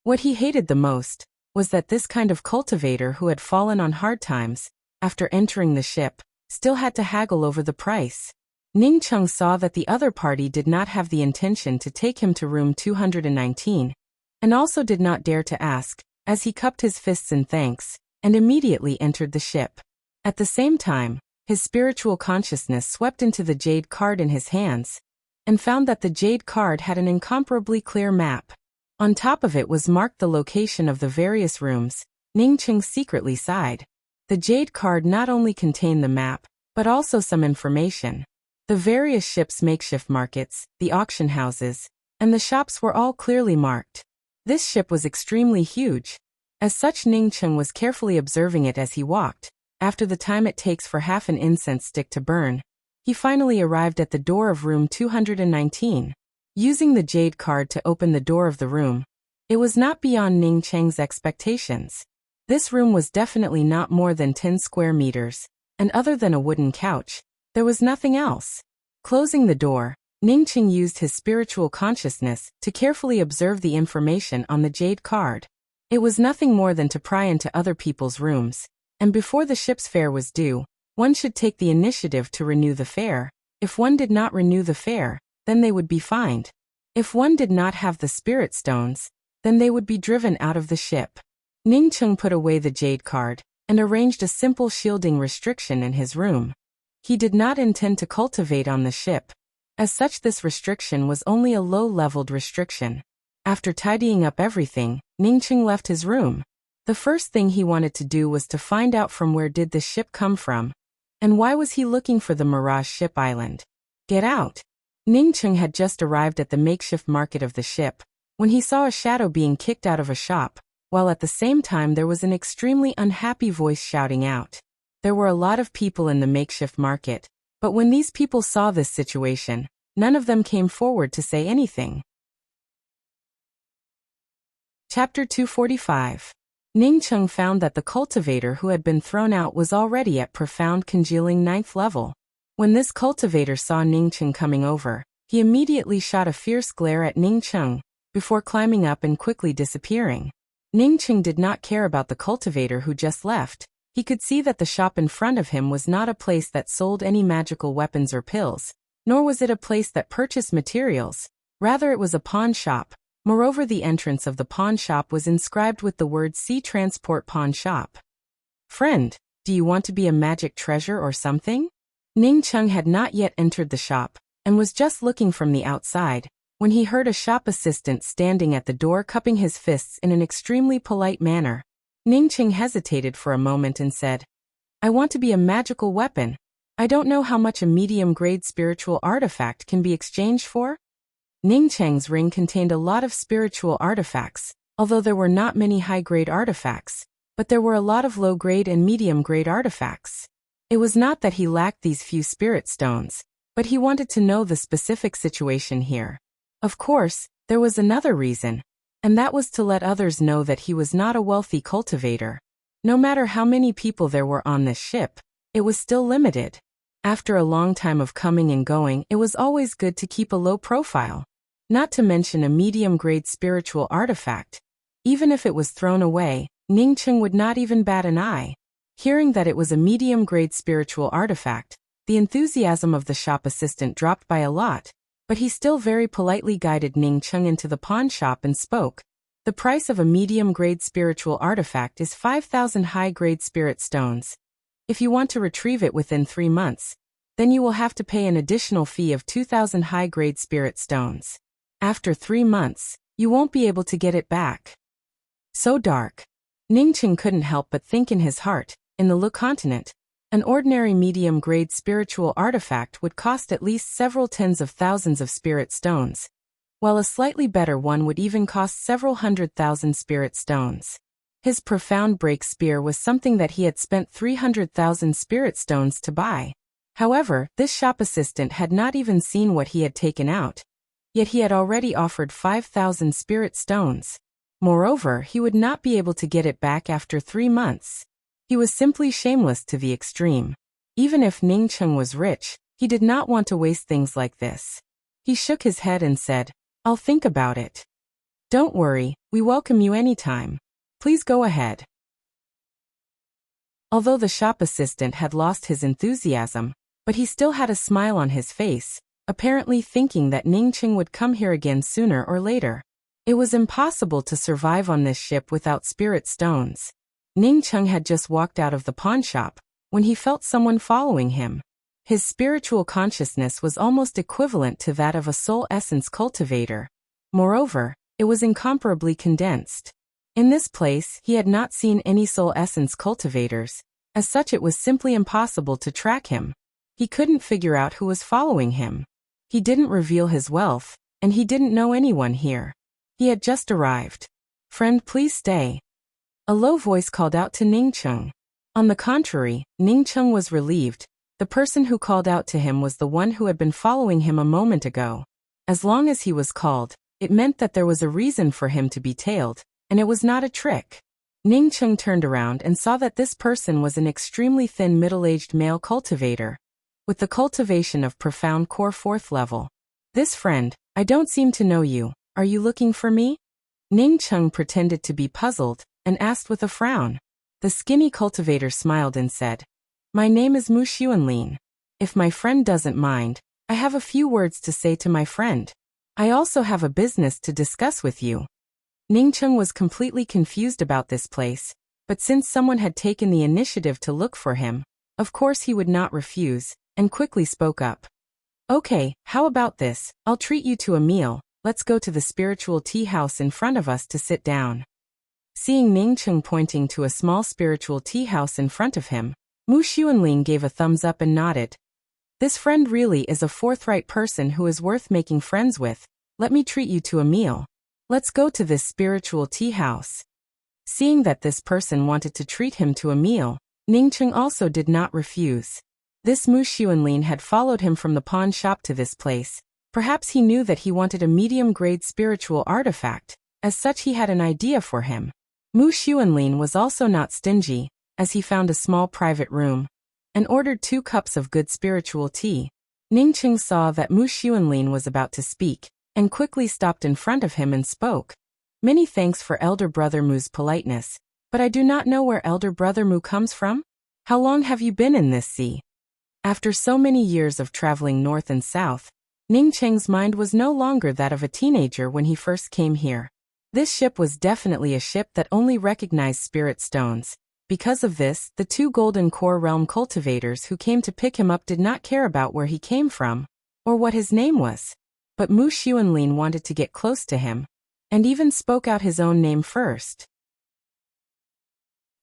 What he hated the most was that this kind of cultivator who had fallen on hard times, after entering the ship, still had to haggle over the price. Ning Cheng saw that the other party did not have the intention to take him to room 219, and also did not dare to ask, as he cupped his fists in thanks, and immediately entered the ship. At the same time, his spiritual consciousness swept into the jade card in his hands, and found that the jade card had an incomparably clear map. On top of it was marked the location of the various rooms. Ning Cheng secretly sighed. The jade card not only contained the map, but also some information. The various ships' makeshift markets, the auction houses, and the shops were all clearly marked. This ship was extremely huge. As such, Ning Cheng was carefully observing it as he walked. After the time it takes for half an incense stick to burn, he finally arrived at the door of room 219. Using the jade card to open the door of the room, it was not beyond Ning Cheng's expectations. This room was definitely not more than 10 square meters, and other than a wooden couch, there was nothing else. Closing the door, Ning Cheng used his spiritual consciousness to carefully observe the information on the jade card. It was nothing more than to pry into other people's rooms, and before the ship's fare was due, one should take the initiative to renew the fare. If one did not renew the fare, then they would be fined. If one did not have the spirit stones, then they would be driven out of the ship. Ning Cheng put away the jade card and arranged a simple shielding restriction in his room. He did not intend to cultivate on the ship. As such, this restriction was only a low-leveled restriction. After tidying up everything, Ning Cheng left his room. The first thing he wanted to do was to find out from where did the ship come from, and why was he looking for the Mirage Ship Island. Get out! Ning Cheng had just arrived at the makeshift market of the ship, when he saw a shadow being kicked out of a shop, while at the same time there was an extremely unhappy voice shouting out. There were a lot of people in the makeshift market, but when these people saw this situation, none of them came forward to say anything. Chapter 245. Ning Cheng found that the cultivator who had been thrown out was already at profound congealing 9th level. When this cultivator saw Ning Cheng coming over, he immediately shot a fierce glare at Ning Cheng, before climbing up and quickly disappearing. Ning Cheng did not care about the cultivator who just left. He could see that the shop in front of him was not a place that sold any magical weapons or pills, nor was it a place that purchased materials. Rather, it was a pawn shop. Moreover, the entrance of the pawn shop was inscribed with the word Sea Transport Pawn Shop. Friend, do you want to be a magic treasure or something? Ning Cheng had not yet entered the shop, and was just looking from the outside, when he heard a shop assistant standing at the door cupping his fists in an extremely polite manner. Ning Cheng hesitated for a moment and said, I want to be a magical weapon. I don't know how much a medium-grade spiritual artifact can be exchanged for. Ning Cheng's ring contained a lot of spiritual artifacts, although there were not many high-grade artifacts, but there were a lot of low-grade and medium-grade artifacts. It was not that he lacked these few spirit stones, but he wanted to know the specific situation here. Of course, there was another reason. and that was to let others know that he was not a wealthy cultivator. No matter how many people there were on this ship, it was still limited. After a long time of coming and going, it was always good to keep a low profile. Not to mention a medium-grade spiritual artifact. Even if it was thrown away, Ning Cheng would not even bat an eye. Hearing that it was a medium-grade spiritual artifact, the enthusiasm of the shop assistant dropped by a lot, but he still very politely guided Ning Cheng into the pawn shop and spoke. The price of a medium-grade spiritual artifact is 5,000 high-grade spirit stones. If you want to retrieve it within 3 months, then you will have to pay an additional fee of 2,000 high-grade spirit stones. After 3 months, you won't be able to get it back. So dark. Ning Cheng couldn't help but think in his heart, in the Lu continent, an ordinary medium-grade spiritual artifact would cost at least several tens of thousands of spirit stones, while a slightly better one would even cost several 100,000 spirit stones. His profound break spear was something that he had spent 300,000 spirit stones to buy. However, this shop assistant had not even seen what he had taken out, yet he had already offered 5,000 spirit stones. Moreover, he would not be able to get it back after 3 months. He was simply shameless to the extreme. Even if Ning Cheng was rich, he did not want to waste things like this. He shook his head and said, "I'll think about it." "Don't worry, we welcome you anytime. Please go ahead." Although the shop assistant had lost his enthusiasm, but he still had a smile on his face, apparently thinking that Ning Cheng would come here again sooner or later. It was impossible to survive on this ship without spirit stones. Ning Cheng had just walked out of the pawn shop when he felt someone following him. His spiritual consciousness was almost equivalent to that of a soul essence cultivator. Moreover, it was incomparably condensed. In this place, he had not seen any soul essence cultivators. As such, it was simply impossible to track him. He couldn't figure out who was following him. He didn't reveal his wealth, and he didn't know anyone here. He had just arrived. "Friend, please stay." A low voice called out to Ning Cheng. On the contrary, Ning Cheng was relieved. The person who called out to him was the one who had been following him a moment ago. As long as he was called, it meant that there was a reason for him to be tailed, and it was not a trick. Ning Cheng turned around and saw that this person was an extremely thin middle-aged male cultivator, with the cultivation of profound core 4th level. "This friend, I don't seem to know you. Are you looking for me?" Ning Cheng pretended to be puzzled, and asked with a frown. The skinny cultivator smiled and said, "My name is Mu Xuanlin. If my friend doesn't mind, I have a few words to say to my friend. I also have a business to discuss with you." Ning Cheng was completely confused about this place, but since someone had taken the initiative to look for him, of course he would not refuse, and quickly spoke up. "Okay, how about this? I'll treat you to a meal. Let's go to the spiritual tea house in front of us to sit down." Seeing Ning Cheng pointing to a small spiritual tea house in front of him, Mu Xuanling gave a thumbs up and nodded. "This friend really is a forthright person who is worth making friends with. Let me treat you to a meal. Let's go to this spiritual tea house." Seeing that this person wanted to treat him to a meal, Ning Cheng also did not refuse. This Mu Xuanlin had followed him from the pawn shop to this place. Perhaps he knew that he wanted a medium-grade spiritual artifact. As such, he had an idea for him. Mu Xuanlin was also not stingy, as he found a small private room, and ordered 2 cups of good spiritual tea. Ning Cheng saw that Mu Xuanlin was about to speak, and quickly stopped in front of him and spoke. "Many thanks for Elder Brother Mu's politeness, but I do not know where Elder Brother Mu comes from. How long have you been in this sea?" After so many years of traveling north and south, Ning Cheng's mind was no longer that of a teenager when he first came here. This ship was definitely a ship that only recognized spirit stones. Because of this, the 2 golden core realm cultivators who came to pick him up did not care about where he came from, or what his name was. But Mu Xuanlin wanted to get close to him, and even spoke out his own name first.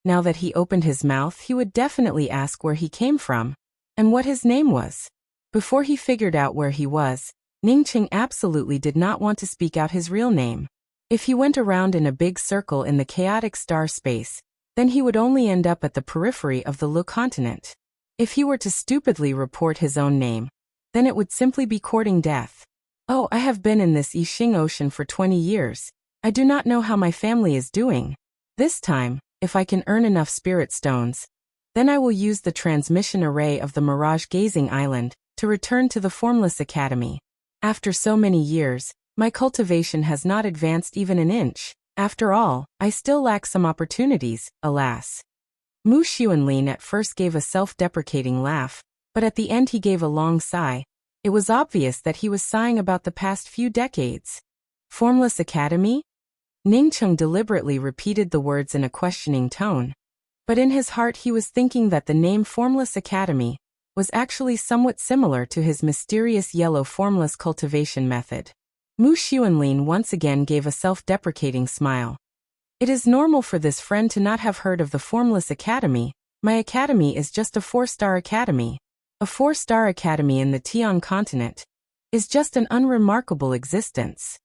Now that he opened his mouth, he would definitely ask where he came from, and what his name was. Before he figured out where he was, Ning Cheng absolutely did not want to speak out his real name. If he went around in a big circle in the chaotic star space, then he would only end up at the periphery of the Lu continent. If he were to stupidly report his own name, then it would simply be courting death. "Oh, I have been in this Yixing Ocean for 20 years. I do not know how my family is doing. This time, if I can earn enough spirit stones, then I will use the transmission array of the Mirage Gazing Island to return to the Formless Academy. After so many years, my cultivation has not advanced even an inch. After all, I still lack some opportunities, alas. Mu Xuanlin at first gave a self-deprecating laugh, but at the end he gave a long sigh. It was obvious that he was sighing about the past few decades. Formless Academy? Ningcheng deliberately repeated the words in a questioning tone. But in his heart he was thinking that the name Formless Academy was actually somewhat similar to his mysterious yellow formless cultivation method. Mu Xuanlin once again gave a self-deprecating smile. It is normal for this friend to not have heard of the Formless Academy. My academy is just a 4-star academy. A 4-star academy in the Tian continent is just an unremarkable existence.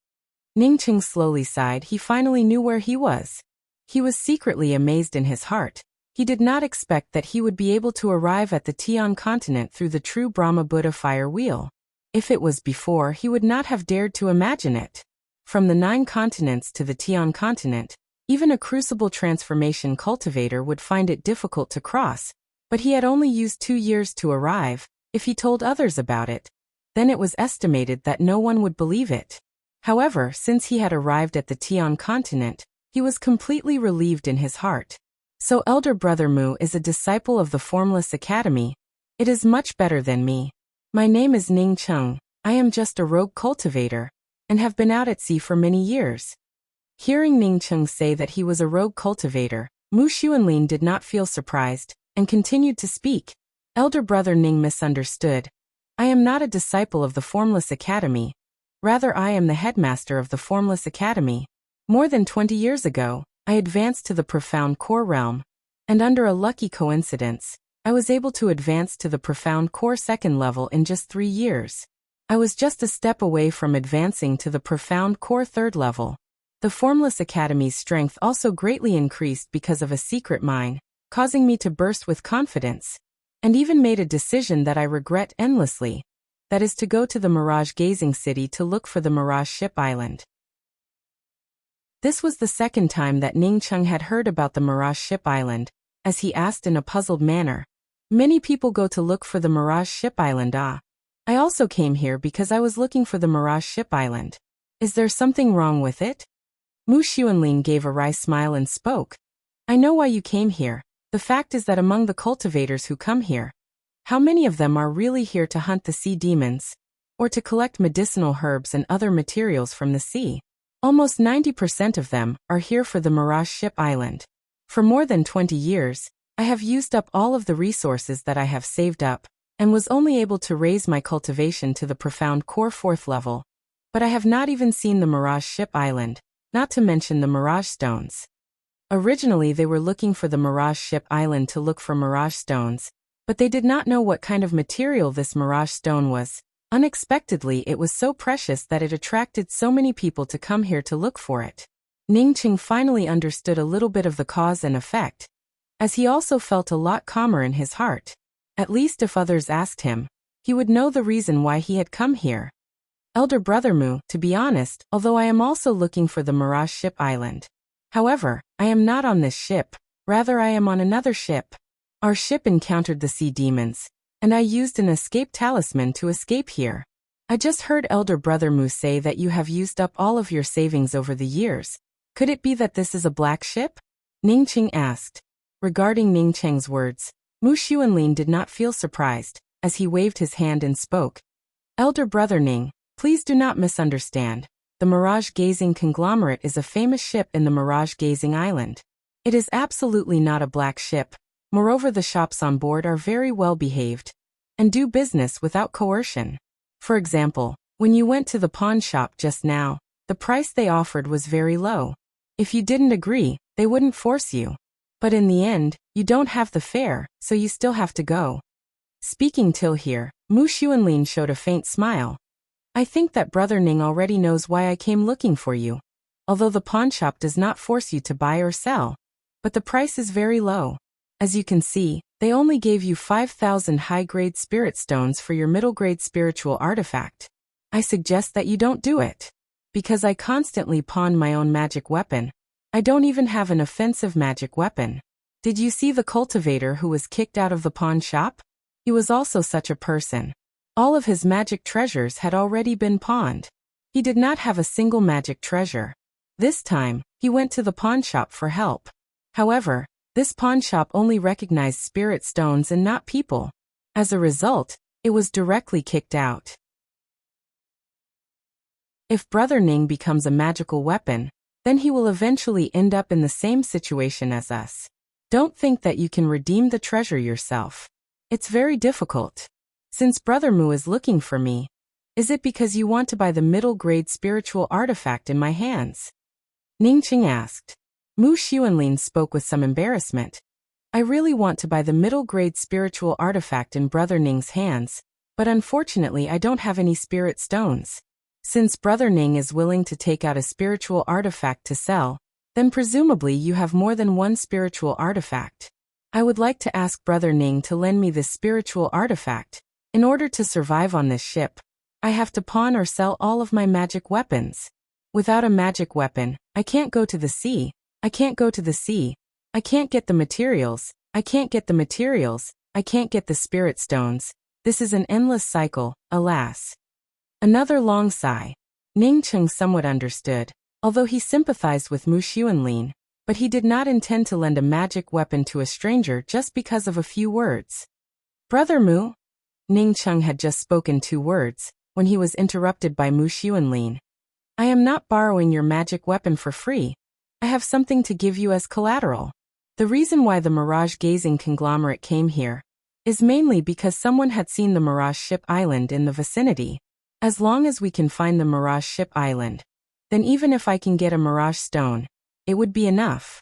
Ningcheng slowly sighed. He finally knew where he was. He was secretly amazed in his heart. He did not expect that he would be able to arrive at the Tian continent through the true Brahma Buddha fire wheel. If it was before, he would not have dared to imagine it. From the 9 continents to the Tian continent, even a crucible transformation cultivator would find it difficult to cross, but he had only used 2 years to arrive. If he told others about it, then it was estimated that no one would believe it. However, since he had arrived at the Tian continent, he was completely relieved in his heart. So elder brother Mu is a disciple of the Formless Academy. It is much better than me. My name is Ningcheng. I am just a rogue cultivator, and have been out at sea for many years. Hearing Ningcheng say that he was a rogue cultivator, Mu Xuanlin did not feel surprised, and continued to speak. Elder brother Ning misunderstood. I am not a disciple of the Formless Academy. Rather, I am the headmaster of the Formless Academy. More than 20 years ago, I advanced to the Profound Core realm, and under a lucky coincidence, I was able to advance to the Profound Core 2nd level in just 3 years. I was just a step away from advancing to the Profound Core 3rd level. The Formless Academy's strength also greatly increased because of a secret mine, causing me to burst with confidence, and even made a decision that I regret endlessly. That is to go to the Mirage Gazing City to look for the Mirage Ship Island. This was the second time that Ningcheng had heard about the Mirage Ship Island, as he asked in a puzzled manner. Many people go to look for the Mirage Ship Island. I also came here because I was looking for the Mirage Ship Island. Is there something wrong with it? Mu Xuanlin gave a wry smile and spoke. I know why you came here. The fact is that among the cultivators who come here, how many of them are really here to hunt the sea demons, or to collect medicinal herbs and other materials from the sea? Almost 90% of them are here for the Mirage Ship Island. For more than 20 years, I have used up all of the resources that I have saved up, and was only able to raise my cultivation to the Profound Core 4th level. But I have not even seen the Mirage Ship Island, not to mention the Mirage Stones. Originally they were looking for the Mirage Ship Island to look for Mirage Stones, but they did not know what kind of material this Mirage Stone was. Unexpectedly, it was so precious that it attracted so many people to come here to look for it. Ningcheng finally understood a little bit of the cause and effect, as he also felt a lot calmer in his heart. At least if others asked him, he would know the reason why he had come here. Elder brother Mu, to be honest, although I am also looking for the Mirage Ship Island. However, I am not on this ship, rather I am on another ship. Our ship encountered the sea demons, and I used an escape talisman to escape here. I just heard Elder brother Mu say that you have used up all of your savings over the years. Could it be that this is a black ship? Ningcheng asked. Regarding Ningcheng's words, Mu Xuanlin did not feel surprised, as he waved his hand and spoke. Elder brother Ning, please do not misunderstand. The Mirage Gazing Conglomerate is a famous ship in the Mirage Gazing Island. It is absolutely not a black ship. Moreover, the shops on board are very well behaved, and do business without coercion. For example, when you went to the pawn shop just now, the price they offered was very low. If you didn't agree, they wouldn't force you. But in the end, you don't have the fare, so you still have to go. Speaking till here, Mu Xuanlin showed a faint smile. I think that brother Ning already knows why I came looking for you. Although the pawn shop does not force you to buy or sell, but the price is very low. As you can see, they only gave you 5,000 high-grade spirit stones for your middle-grade spiritual artifact. I suggest that you don't do it. Because I constantly pawn my own magic weapon. I don't even have an offensive magic weapon. Did you see the cultivator who was kicked out of the pawn shop? He was also such a person. All of his magic treasures had already been pawned. He did not have a single magic treasure. This time, he went to the pawn shop for help. However, this pawn shop only recognized spirit stones and not people. As a result, it was directly kicked out. If Brother Ning becomes a magical weapon, then he will eventually end up in the same situation as us. Don't think that you can redeem the treasure yourself. It's very difficult. Since Brother Mu is looking for me, is it because you want to buy the middle-grade spiritual artifact in my hands? Ning Qing asked. Mu Xuanlin spoke with some embarrassment. I really want to buy the middle-grade spiritual artifact in Brother Ning's hands, but unfortunately I don't have any spirit stones. Since Brother Ning is willing to take out a spiritual artifact to sell, then presumably you have more than one spiritual artifact. I would like to ask Brother Ning to lend me this spiritual artifact. In order to survive on this ship, I have to pawn or sell all of my magic weapons. Without a magic weapon, I can't go to the sea. I can't go to the sea. I can't get the materials. I can't get the materials. I can't get the spirit stones. This is an endless cycle, alas. Another long sigh. Ning Qing somewhat understood, although he sympathized with Mu Xuanlin, but he did not intend to lend a magic weapon to a stranger just because of a few words. Brother Mu? Ning Qing had just spoken 2 words, when he was interrupted by Mu Xuanlin. I am not borrowing your magic weapon for free. I have something to give you as collateral. The reason why the Mirage Gazing Conglomerate came here is mainly because someone had seen the Mirage Ship Island in the vicinity. As long as we can find the Mirage Ship Island, then even if I can get a Mirage Stone, it would be enough.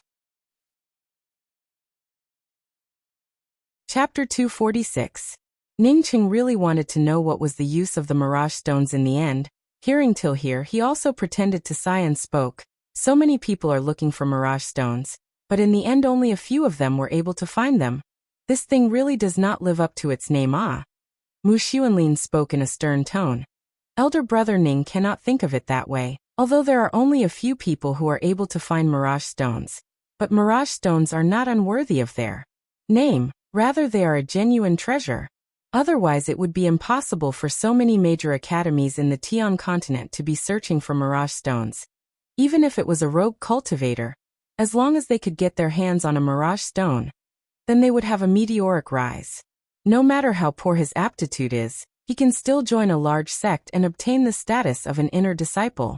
Chapter 246. Ning Qing really wanted to know what was the use of the Mirage Stones in the end. Hearing till here, he also pretended to sigh and spoke. So many people are looking for Mirage Stones, but in the end only a few of them were able to find them. This thing really does not live up to its name. Mu Xuanlin spoke in a stern tone. Elder Brother Ning cannot think of it that way, although there are only a few people who are able to find Mirage Stones. But Mirage Stones are not unworthy of their name, rather they are a genuine treasure. Otherwise it would be impossible for so many major academies in the Tian continent to be searching for Mirage Stones. Even if it was a rogue cultivator, as long as they could get their hands on a Mirage Stone, then they would have a meteoric rise. No matter how poor his aptitude is, he can still join a large sect and obtain the status of an inner disciple.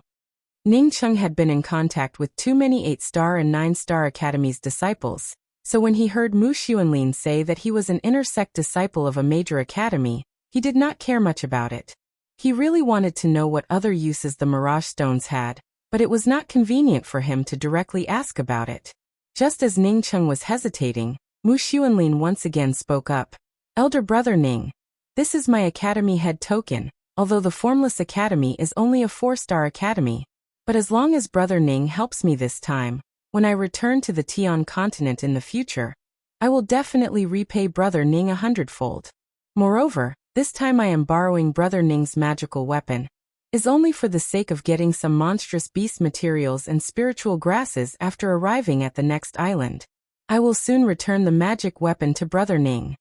Ning Qing had been in contact with too many 8-star and 9-star academies' disciples, so when he heard Mu Xuanlin say that he was an inner sect disciple of a major academy, he did not care much about it. He really wanted to know what other uses the Mirage Stones had, but it was not convenient for him to directly ask about it. Just as Ning Qing was hesitating, Mu Xuanlin once again spoke up. Elder Brother Ning, this is my academy head token, although the Formless Academy is only a 4-star academy. But as long as Brother Ning helps me this time, when I return to the Tian continent in the future, I will definitely repay Brother Ning 100-fold. Moreover, this time I am borrowing Brother Ning's magical weapon, is only for the sake of getting some monstrous beast materials and spiritual grasses after arriving at the next island. I will soon return the magic weapon to Brother Ning.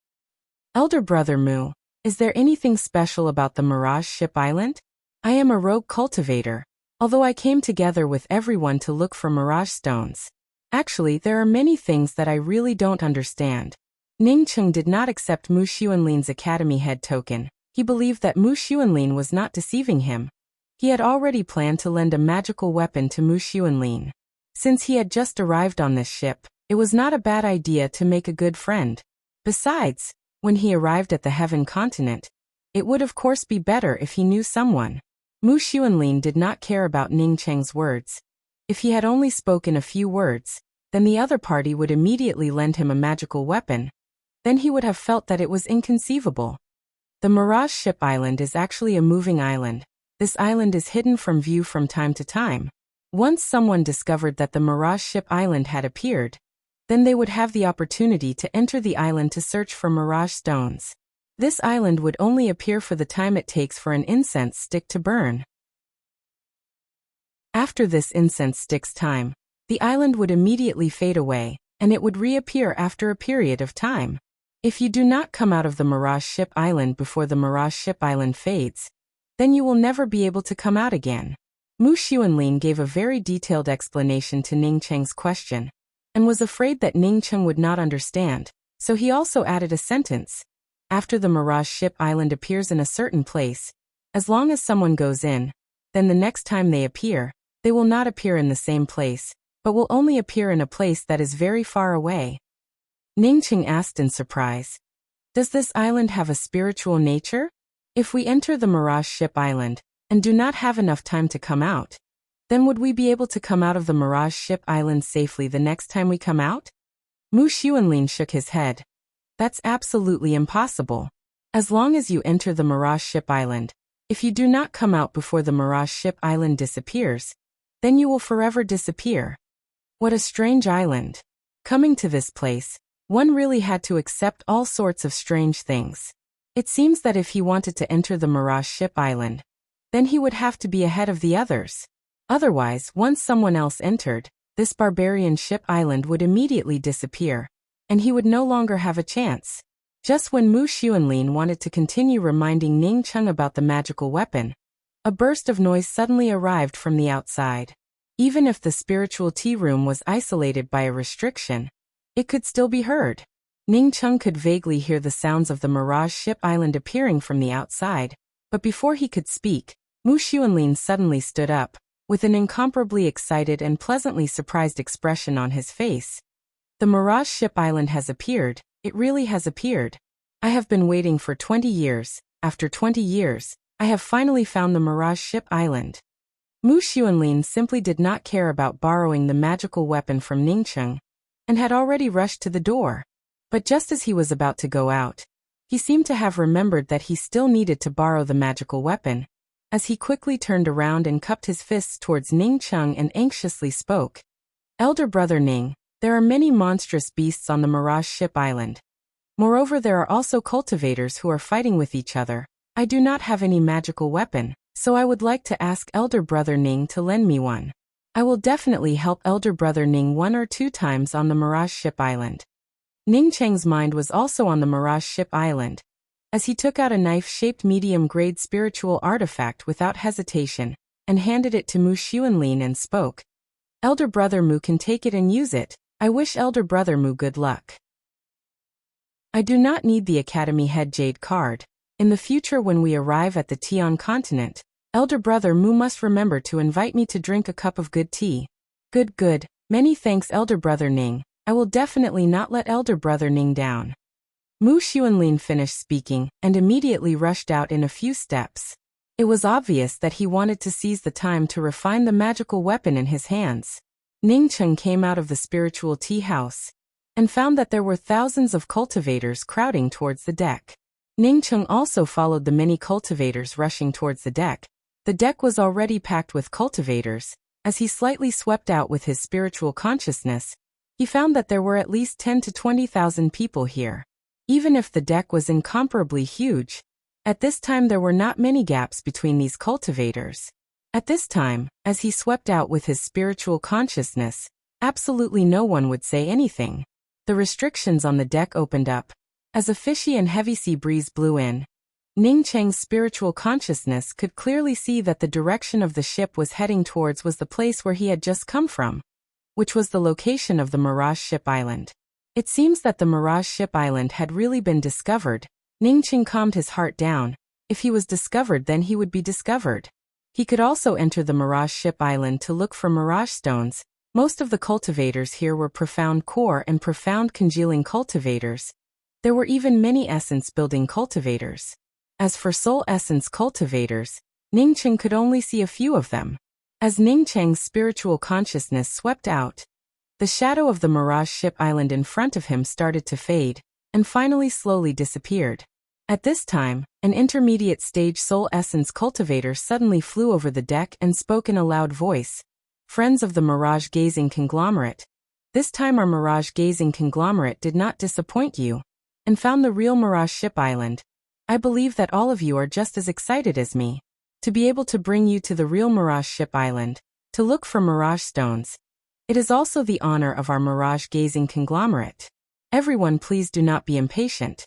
Elder Brother Mu, is there anything special about the Mirage Ship Island? I am a rogue cultivator, although I came together with everyone to look for Mirage Stones. Actually, there are many things that I really don't understand. Ning Qing did not accept Mu Xuanlin's academy head token. He believed that Mu Xuanlin was not deceiving him. He had already planned to lend a magical weapon to Mu Xuanlin. Since he had just arrived on this ship, it was not a bad idea to make a good friend. Besides, when he arrived at the Heaven continent, it would of course be better if he knew someone. Mu Xuanlin did not care about Ning Qing's words. If he had only spoken a few words, then the other party would immediately lend him a magical weapon. Then he would have felt that it was inconceivable. The Mirage Ship Island is actually a moving island. This island is hidden from view from time to time. Once someone discovered that the Mirage Ship Island had appeared, then they would have the opportunity to enter the island to search for Mirage Stones. This island would only appear for the time it takes for an incense stick to burn. After this incense stick's time, the island would immediately fade away, and it would reappear after a period of time. If you do not come out of the Mirage Ship Island before the Mirage Ship Island fades, then you will never be able to come out again. Mu Xuanlin gave a very detailed explanation to Ning Cheng's question, and was afraid that Ning Cheng would not understand, so he also added a sentence. After the Mirage Ship Island appears in a certain place, as long as someone goes in, then the next time they appear, they will not appear in the same place, but will only appear in a place that is very far away. Ning Cheng asked in surprise, "Does this island have a spiritual nature? If we enter the Mirage Ship Island, and do not have enough time to come out, then would we be able to come out of the Mirage Ship Island safely the next time we come out?" Mu Xuanlin shook his head. "That's absolutely impossible. As long as you enter the Mirage Ship Island, if you do not come out before the Mirage Ship Island disappears, then you will forever disappear." What a strange island. Coming to this place, one really had to accept all sorts of strange things. It seems that if he wanted to enter the Mirage Ship Island, then he would have to be ahead of the others. Otherwise, once someone else entered, this barbarian ship island would immediately disappear, and he would no longer have a chance. Just when Mu Xuanlin wanted to continue reminding Ning Cheng about the magical weapon, a burst of noise suddenly arrived from the outside. Even if the spiritual tea room was isolated by a restriction, it could still be heard. Ning Cheng could vaguely hear the sounds of the Mirage Ship Island appearing from the outside, but before he could speak, Mu Xuanlin suddenly stood up, with an incomparably excited and pleasantly surprised expression on his face. "The Mirage Ship Island has appeared, it really has appeared. I have been waiting for 20 years, after 20 years, I have finally found the Mirage Ship Island." Mu Xuanlin simply did not care about borrowing the magical weapon from Ning Cheng, and had already rushed to the door. But just as he was about to go out, he seemed to have remembered that he still needed to borrow the magical weapon, as he quickly turned around and cupped his fists towards Ning Cheng and anxiously spoke. "Elder brother Ning, there are many monstrous beasts on the Mirage Ship Island. Moreover, there are also cultivators who are fighting with each other. I do not have any magical weapon, so I would like to ask Elder brother Ning to lend me one. I will definitely help Elder brother Ning 1 or 2 times on the Mirage Ship Island." Ning Cheng's mind was also on the Mirage Ship Island, as he took out a knife-shaped medium-grade spiritual artifact without hesitation, and handed it to Mu Xuanlin and spoke. "Elder brother Mu can take it and use it. I wish Elder brother Mu good luck. I do not need the Academy Head Jade card. In the future when we arrive at the Tian continent, Elder brother Mu must remember to invite me to drink a cup of good tea." Good. Many thanks Elder brother Ning. I will definitely not let Elder brother Ning down." Mu Xuanlin finished speaking, and immediately rushed out in a few steps. It was obvious that he wanted to seize the time to refine the magical weapon in his hands. Ning Cheng came out of the spiritual tea house, and found that there were thousands of cultivators crowding towards the deck. Ning Cheng also followed the many cultivators rushing towards the deck. The deck was already packed with cultivators. As he slightly swept out with his spiritual consciousness, he found that there were at least 10 to 20,000 people here. Even if the deck was incomparably huge, at this time there were not many gaps between these cultivators. At this time, as he swept out with his spiritual consciousness, absolutely no one would say anything. The restrictions on the deck opened up. As a fishy and heavy sea breeze blew in, Ning Cheng's spiritual consciousness could clearly see that the direction of the ship was heading towards was the place where he had just come from, which was the location of the Mirage Ship Island. It seems that the Mirage Ship Island had really been discovered. Ning Cheng calmed his heart down. If he was discovered, then he would be discovered. He could also enter the Mirage Ship Island to look for mirage stones. Most of the cultivators here were profound core and profound congealing cultivators. There were even many essence building cultivators. As for soul essence cultivators, Ning Cheng could only see a few of them. As Ning Cheng's spiritual consciousness swept out, the shadow of the Mirage Ship Island in front of him started to fade, and finally slowly disappeared. At this time, an intermediate stage soul essence cultivator suddenly flew over the deck and spoke in a loud voice. "Friends of the mirage-gazing conglomerate, this time our mirage-gazing conglomerate did not disappoint you, and found the real Mirage Ship Island. I believe that all of you are just as excited as me to be able to bring you to the real Mirage Ship Island, to look for mirage stones. It is also the honor of our mirage-gazing conglomerate. Everyone, please do not be impatient.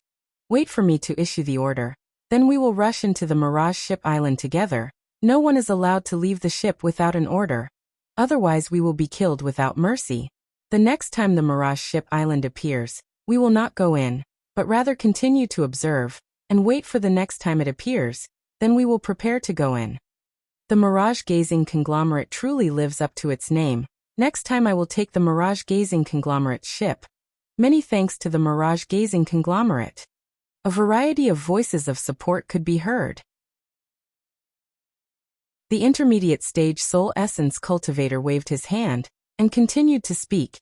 Wait for me to issue the order. Then we will rush into the Mirage Ship Island together. No one is allowed to leave the ship without an order. Otherwise we will be killed without mercy. The next time the Mirage Ship Island appears, we will not go in, but rather continue to observe, and wait for the next time it appears, then we will prepare to go in. The mirage-gazing conglomerate truly lives up to its name. Next time I will take the mirage-gazing conglomerate ship. Many thanks to the mirage-gazing conglomerate. A variety of voices of support could be heard. The intermediate stage soul essence cultivator waved his hand, and continued to speak.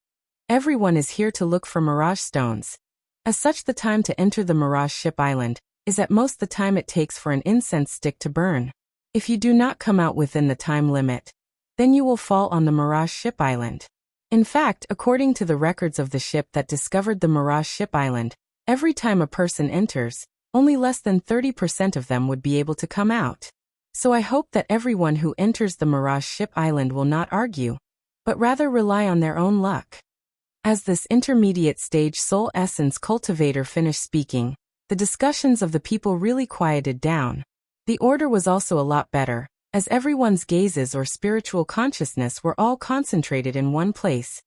Everyone is here to look for mirage stones. As such, the time to enter the Mirage Ship Island is at most the time it takes for an incense stick to burn. If you do not come out within the time limit, then you will fall on the Mirage Ship Island. In fact, according to the records of the ship that discovered the Mirage Ship Island, every time a person enters, only less than 30% of them would be able to come out. So I hope that everyone who enters the Mirage Ship Island will not argue, but rather rely on their own luck. As this intermediate stage soul essence cultivator finished speaking, the discussions of the people really quieted down. The order was also a lot better, as everyone's gazes or spiritual consciousness were all concentrated in one place.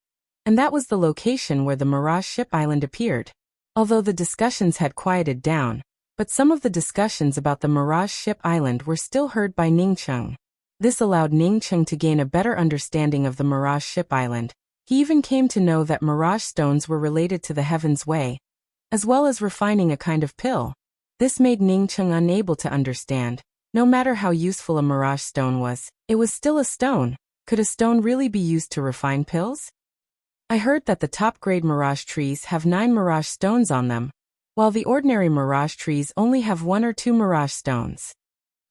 And that was the location where the Mirage Ship Island appeared. Although the discussions had quieted down, but some of the discussions about the Mirage Ship Island were still heard by Ningcheng. This allowed Ningcheng to gain a better understanding of the Mirage Ship Island. He even came to know that mirage stones were related to the Heaven's Way, as well as refining a kind of pill. This made Ningcheng unable to understand. No matter how useful a mirage stone was, it was still a stone. Could a stone really be used to refine pills? I heard that the top-grade mirage trees have 9 mirage stones on them, while the ordinary mirage trees only have 1 or 2 mirage stones.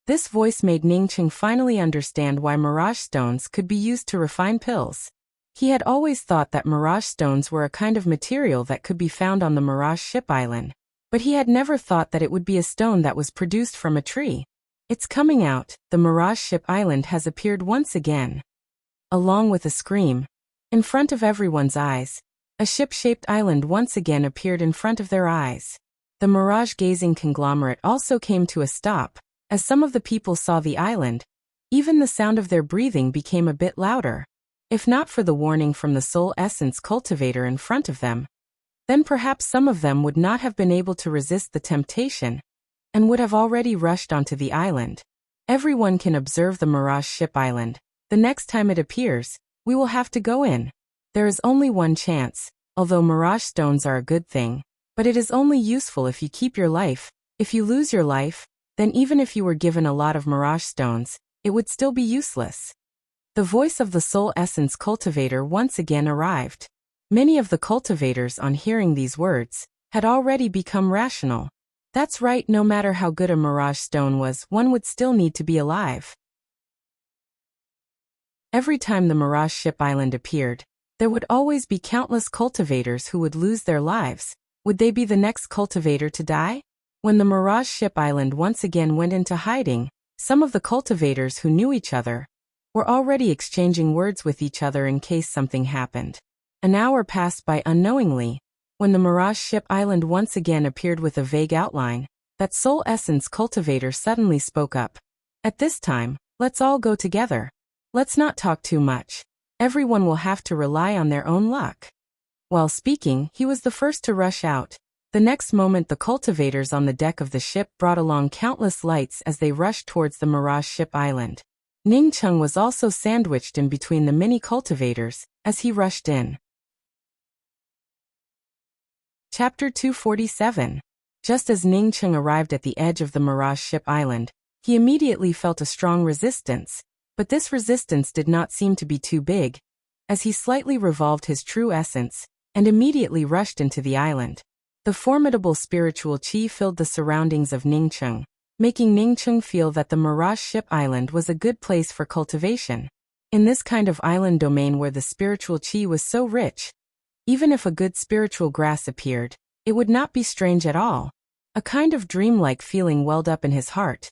This voice made Ningcheng finally understand why mirage stones could be used to refine pills. He had always thought that mirage stones were a kind of material that could be found on the Mirage Ship Island, but he had never thought that it would be a stone that was produced from a tree. It's coming out. The Mirage Ship Island has appeared once again. Along with a scream, in front of everyone's eyes, a ship-shaped island once again appeared in front of their eyes. The mirage-gazing conglomerate also came to a stop, as some of the people saw the island. Even the sound of their breathing became a bit louder. If not for the warning from the soul essence cultivator in front of them, then perhaps some of them would not have been able to resist the temptation, and would have already rushed onto the island. Everyone can observe the Mirage Ship Island. The next time it appears, we will have to go in. There is only one chance, although mirage stones are a good thing, but it is only useful if you keep your life. If you lose your life, then even if you were given a lot of mirage stones, it would still be useless. The voice of the soul essence cultivator once again arrived. Many of the cultivators, on hearing these words, had already become rational. That's right, no matter how good a mirage stone was, one would still need to be alive. Every time the Mirage Ship Island appeared, there would always be countless cultivators who would lose their lives. Would they be the next cultivator to die? When the Mirage Ship Island once again went into hiding, some of the cultivators who knew each other were already exchanging words with each other in case something happened. An hour passed by unknowingly. When the Mirage Ship Island once again appeared with a vague outline, that soul essence cultivator suddenly spoke up. At this time, let's all go together. Let's not talk too much. Everyone will have to rely on their own luck. While speaking, he was the first to rush out. The next moment, the cultivators on the deck of the ship brought along countless lights as they rushed towards the Mirage Ship Island. Ningcheng was also sandwiched in between the many cultivators as he rushed in. Chapter 247. Just as Ningcheng arrived at the edge of the Mirage Ship Island, he immediately felt a strong resistance, but this resistance did not seem to be too big, as he slightly revolved his true essence, and immediately rushed into the island. The formidable spiritual qi filled the surroundings of Ningcheng, making Ningcheng feel that the Mirage Ship Island was a good place for cultivation. In this kind of island domain where the spiritual qi was so rich, even if a good spiritual grass appeared, it would not be strange at all. A kind of dreamlike feeling welled up in his heart.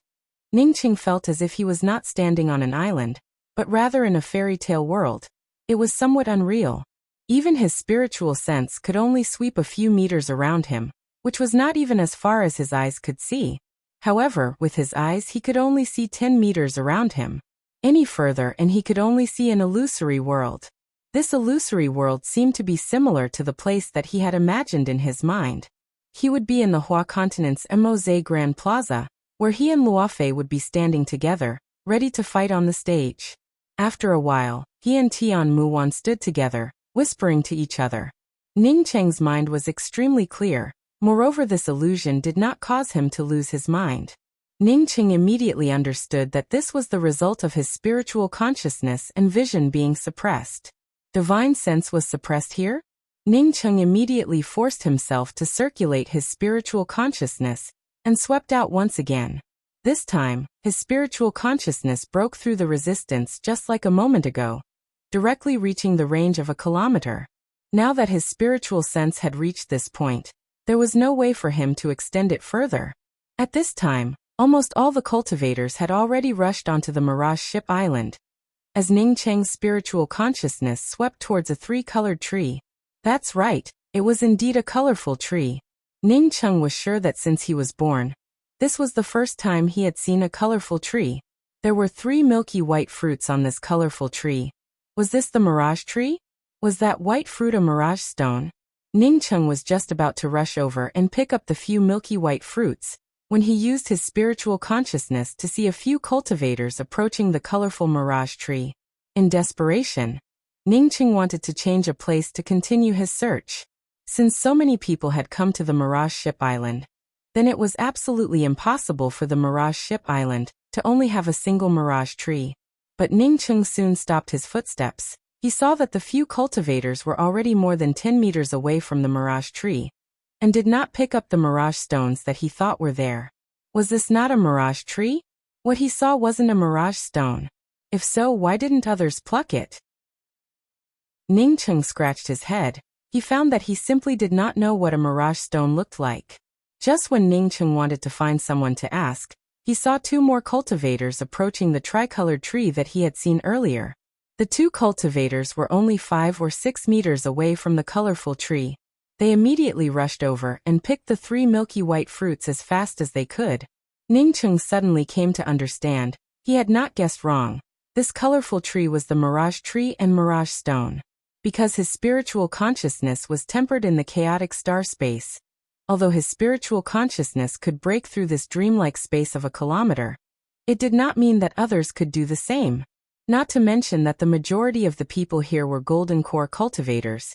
Ningcheng felt as if he was not standing on an island, but rather in a fairy tale world. It was somewhat unreal. Even his spiritual sense could only sweep a few meters around him, which was not even as far as his eyes could see. However, with his eyes he could only see 10 meters around him. Any further and he could only see an illusory world. This illusory world seemed to be similar to the place that he had imagined in his mind. He would be in the Hua Continent's Mose Grand Plaza, where he and Luofei would be standing together, ready to fight on the stage. After a while, he and Tian Muwan stood together, whispering to each other. Ning Cheng's mind was extremely clear. Moreover, this illusion did not cause him to lose his mind. Ning Cheng immediately understood that this was the result of his spiritual consciousness and vision being suppressed. Divine sense was suppressed here? Ning Cheng immediately forced himself to circulate his spiritual consciousness and swept out once again. This time, his spiritual consciousness broke through the resistance just like a moment ago, directly reaching the range of a kilometer. Now that his spiritual sense had reached this point, there was no way for him to extend it further. At this time, almost all the cultivators had already rushed onto the Mirage Ship Island. As Ning Cheng's spiritual consciousness swept towards a three-colored tree. That's right, it was indeed a colorful tree. Ning Cheng was sure that since he was born, this was the first time he had seen a colorful tree. There were 3 milky white fruits on this colorful tree. Was this the mirage tree? Was that white fruit a mirage stone? Ning Cheng was just about to rush over and pick up the few milky white fruits, when he used his spiritual consciousness to see a few cultivators approaching the colorful mirage tree. In desperation, Ning Cheng wanted to change a place to continue his search. Since so many people had come to the Mirage Ship Island, then it was absolutely impossible for the Mirage Ship Island to only have a single mirage tree. But Ning Cheng soon stopped his footsteps. He saw that the few cultivators were already more than 10 meters away from the mirage tree, and did not pick up the mirage stones that he thought were there. Was this not a mirage tree? What he saw wasn't a mirage stone. If so, why didn't others pluck it? Ning Cheng scratched his head. He found that he simply did not know what a mirage stone looked like. Just when Ning Cheng wanted to find someone to ask, he saw 2 more cultivators approaching the tricolored tree that he had seen earlier. The 2 cultivators were only 5 or 6 meters away from the colorful tree. They immediately rushed over and picked the 3 milky white fruits as fast as they could. Ning Cheng suddenly came to understand. He had not guessed wrong. This colorful tree was the mirage tree and mirage stone. Because his spiritual consciousness was tempered in the chaotic star space. Although his spiritual consciousness could break through this dreamlike space of a kilometer, it did not mean that others could do the same. Not to mention that the majority of the people here were golden core cultivators.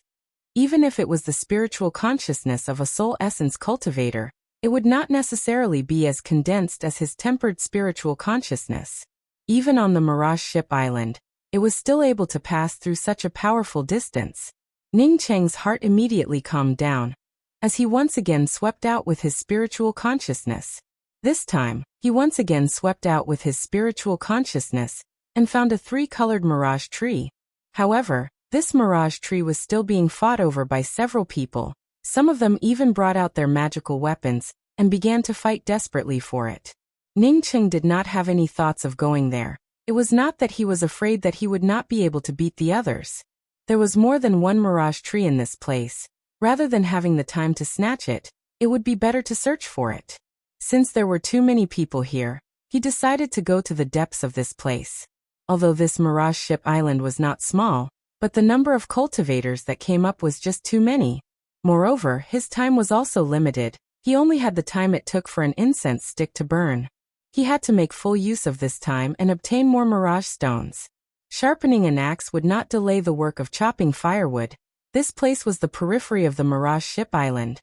Even if it was the spiritual consciousness of a soul essence cultivator, it would not necessarily be as condensed as his tempered spiritual consciousness. Even on the Mirage Ship Island, it was still able to pass through such a powerful distance. Ning Cheng's heart immediately calmed down, as he once again swept out with his spiritual consciousness. This time, he once again swept out with his spiritual consciousness, and found a 3-colored mirage tree. However, this mirage tree was still being fought over by several people. Some of them even brought out their magical weapons, and began to fight desperately for it. Ning Cheng did not have any thoughts of going there. It was not that he was afraid that he would not be able to beat the others. There was more than one mirage tree in this place. Rather than having the time to snatch it, it would be better to search for it. Since there were too many people here, he decided to go to the depths of this place. Although this Mirage Ship Island was not small, but the number of cultivators that came up was just too many. Moreover, his time was also limited. He only had the time it took for an incense stick to burn. He had to make full use of this time and obtain more mirage stones. Sharpening an axe would not delay the work of chopping firewood. This place was the periphery of the Mirage Ship Island.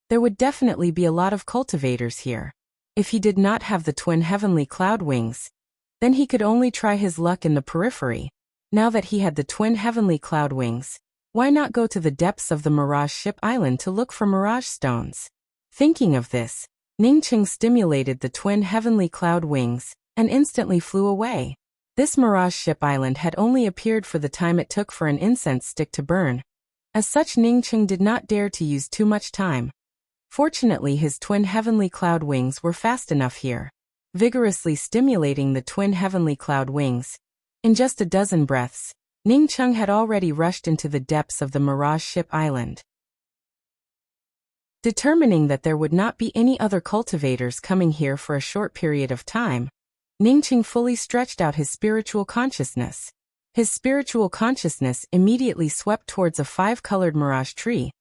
There would definitely be a lot of cultivators here. If he did not have the twin heavenly cloud wings, then he could only try his luck in the periphery. Now that he had the twin heavenly cloud wings, why not go to the depths of the Mirage Ship Island to look for mirage stones? Thinking of this, Ning Cheng stimulated the twin heavenly cloud wings, and instantly flew away. This Mirage Ship Island had only appeared for the time it took for an incense stick to burn. As such, Ning Cheng did not dare to use too much time. Fortunately, his twin heavenly cloud wings were fast enough here. Vigorously stimulating the twin heavenly cloud wings, In just a dozen breaths, Ning Cheng had already rushed into the depths of the Mirage Ship Island. Determining that there would not be any other cultivators coming here for a short period of time, Ning Cheng fully stretched out his spiritual consciousness. His spiritual consciousness immediately swept towards a 5-colored mirage tree.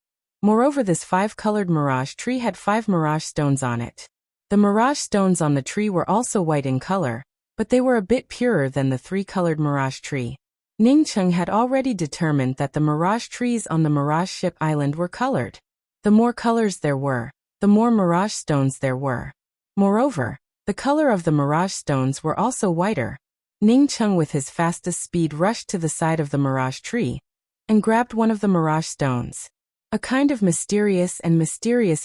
Moreover, this 5-colored mirage tree had 5 mirage stones on it. The mirage stones on the tree were also white in color, but they were a bit purer than the 3-colored mirage tree. Ning Cheng had already determined that the mirage trees on the Mirage Ship Island were colored. The more colors there were, the more mirage stones there were. Moreover, the color of the mirage stones were also whiter. Ning Cheng with his fastest speed rushed to the side of the mirage tree and grabbed one of the mirage stones. A kind of mysterious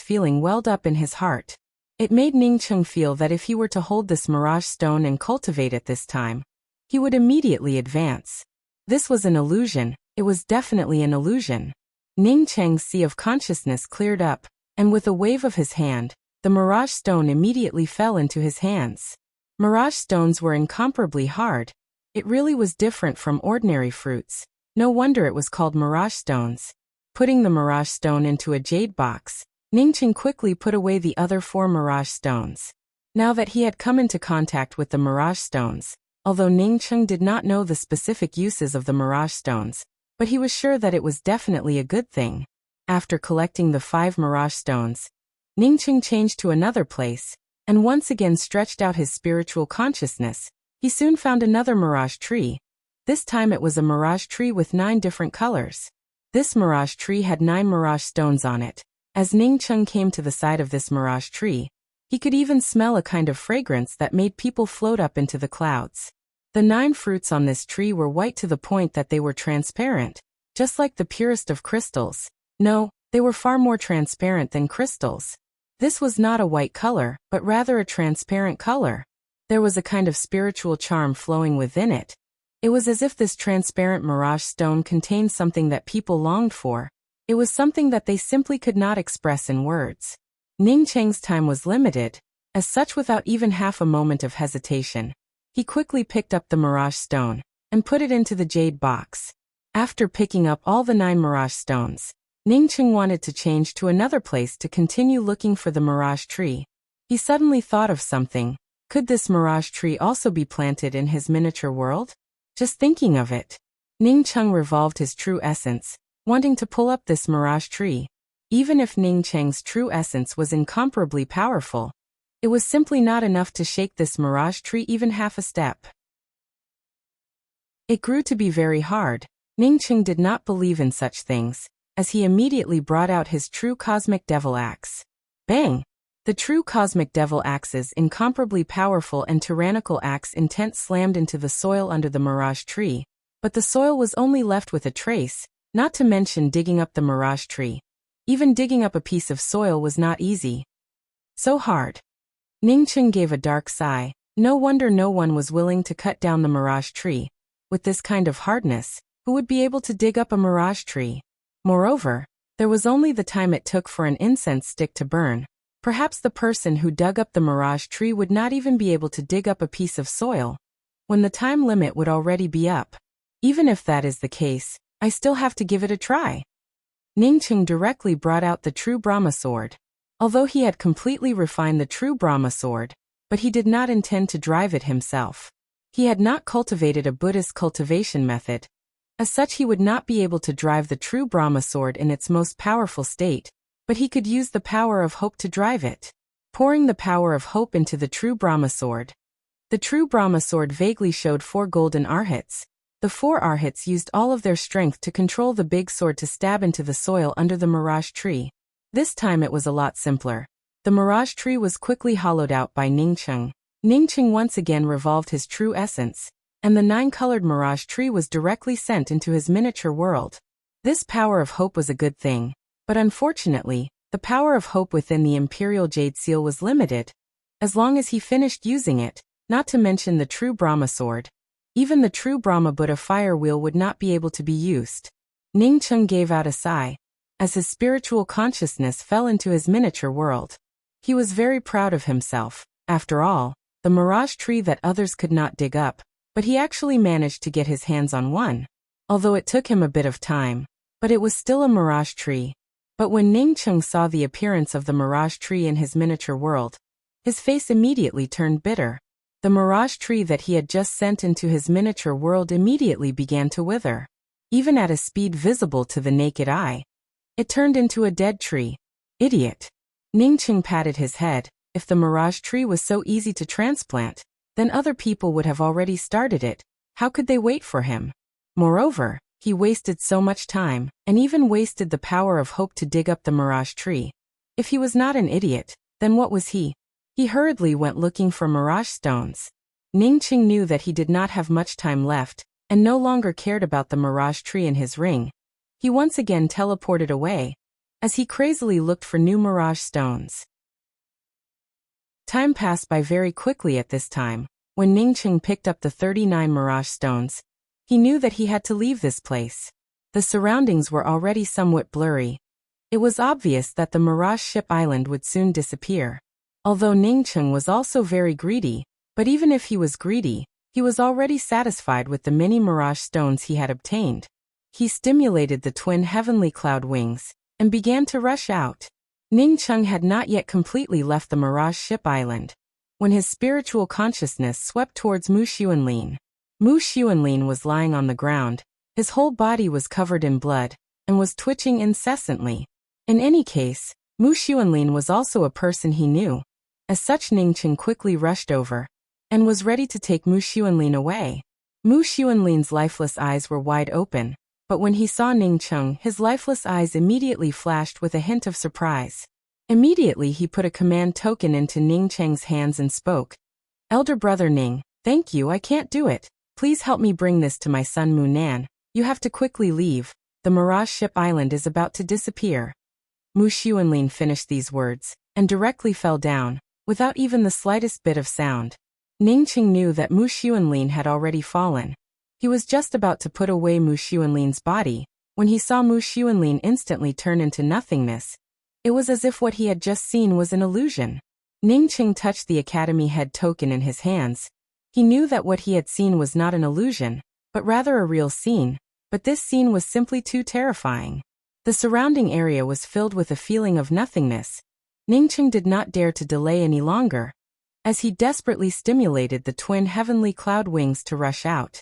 feeling welled up in his heart. It made Ning Cheng feel that if he were to hold this mirage stone and cultivate it this time, he would immediately advance. This was an illusion, it was definitely an illusion. Ning Cheng's sea of consciousness cleared up, and with a wave of his hand, the mirage stone immediately fell into his hands. Mirage stones were incomparably hard. It really was different from ordinary fruits. No wonder it was called mirage stones. Putting the mirage stone into a jade box, Ning Cheng quickly put away the other 4 mirage stones. Now that he had come into contact with the mirage stones, although Ning Cheng did not know the specific uses of the mirage stones, but he was sure that it was definitely a good thing. After collecting the 5 mirage stones, Ning Cheng changed to another place, and once again stretched out his spiritual consciousness. He soon found another mirage tree. This time it was a mirage tree with 9 different colors. This mirage tree had 9 mirage stones on it. As Ning Cheng came to the side of this mirage tree, he could even smell a kind of fragrance that made people float up into the clouds. The 9 fruits on this tree were white to the point that they were transparent, just like the purest of crystals. No, they were far more transparent than crystals. This was not a white color, but rather a transparent color. There was a kind of spiritual charm flowing within it. It was as if this transparent mirage stone contained something that people longed for. It was something that they simply could not express in words. Ning Cheng's time was limited. As such, without even half a moment of hesitation, he quickly picked up the mirage stone and put it into the jade box. After picking up all the 9 mirage stones, Ning Cheng wanted to change to another place to continue looking for the mirage tree. He suddenly thought of something. Could this mirage tree also be planted in his miniature world? Just thinking of it, Ning Cheng revolved his true essence, wanting to pull up this mirage tree. Even if Ning Cheng's true essence was incomparably powerful, it was simply not enough to shake this mirage tree even half a step. It grew to be very hard. Ning Cheng did not believe in such things, as he immediately brought out his true cosmic devil axe. Bang! The true cosmic devil axe's incomparably powerful and tyrannical axe intent slammed into the soil under the mirage tree, but the soil was only left with a trace, not to mention digging up the mirage tree. Even digging up a piece of soil was not easy. So hard. Ning Cheng gave a dark sigh. No wonder no one was willing to cut down the mirage tree. With this kind of hardness, who would be able to dig up a mirage tree? Moreover, there was only the time it took for an incense stick to burn. Perhaps the person who dug up the mirage tree would not even be able to dig up a piece of soil, when the time limit would already be up. Even if that is the case, I still have to give it a try. Ning Cheng directly brought out the true Brahma sword. Although he had completely refined the true Brahma sword, but he did not intend to drive it himself. He had not cultivated a Buddhist cultivation method. As such, he would not be able to drive the true Brahma sword in its most powerful state, but he could use the power of hope to drive it. Pouring the power of hope into the true Brahma sword. The true Brahma sword vaguely showed 4 golden arhats. The 4 arhats used all of their strength to control the big sword to stab into the soil under the mirage tree. This time it was a lot simpler. The mirage tree was quickly hollowed out by Ning Cheng. Ning Cheng once again revolved his true essence, and the 9-colored mirage tree was directly sent into his miniature world. This power of hope was a good thing, but unfortunately, the power of hope within the Imperial Jade Seal was limited. As long as he finished using it, not to mention the true Brahma sword, even the true Brahma Buddha fire wheel would not be able to be used. Ning Cheng gave out a sigh, as his spiritual consciousness fell into his miniature world. He was very proud of himself. After all, the mirage tree that others could not dig up, but he actually managed to get his hands on one. Although it took him a bit of time, but it was still a mirage tree. But when Ning Cheng saw the appearance of the mirage tree in his miniature world, his face immediately turned bitter. The mirage tree that he had just sent into his miniature world immediately began to wither. Even at a speed visible to the naked eye, it turned into a dead tree. Idiot. Ning Cheng patted his head. If the mirage tree was so easy to transplant, then other people would have already started it. How could they wait for him? Moreover, he wasted so much time, and even wasted the power of hope to dig up the mirage tree. If he was not an idiot, then what was he? He hurriedly went looking for mirage stones. Ning Cheng knew that he did not have much time left, and no longer cared about the mirage tree in his ring. He once again teleported away, as he crazily looked for new mirage stones. Time passed by very quickly at this time. When Ning Cheng picked up the 39 mirage stones, he knew that he had to leave this place. The surroundings were already somewhat blurry. It was obvious that the mirage ship island would soon disappear. Although Ning Cheng was also very greedy, but even if he was greedy, he was already satisfied with the many mirage stones he had obtained. He stimulated the twin heavenly cloud wings, and began to rush out. Ning Cheng had not yet completely left the mirage ship island, when his spiritual consciousness swept towards Mu Xuanlin. Mu Xuanlin was lying on the ground, his whole body was covered in blood, and was twitching incessantly. In any case, Mu Xuanlin was also a person he knew. As such, Ning Cheng quickly rushed over, and was ready to take Mu Xuanlin away. Mu Xuanlin's lifeless eyes were wide open, but when he saw Ning Cheng, his lifeless eyes immediately flashed with a hint of surprise. Immediately he put a command token into Ning Cheng's hands and spoke. Elder brother Ning, thank you, I can't do it. Please help me bring this to my son Mu Nan. You have to quickly leave. The mirage ship island is about to disappear. Mu Xuanlin finished these words, and directly fell down, without even the slightest bit of sound. Ning Cheng knew that Mu Xuanlin had already fallen. He was just about to put away Mu Xuanlin's body, when he saw Mu Xuanlin instantly turn into nothingness. It was as if what he had just seen was an illusion. Ning Cheng touched the Academy head token in his hands. He knew that what he had seen was not an illusion, but rather a real scene, but this scene was simply too terrifying. The surrounding area was filled with a feeling of nothingness. Ning Cheng did not dare to delay any longer, as he desperately stimulated the twin heavenly cloud wings to rush out.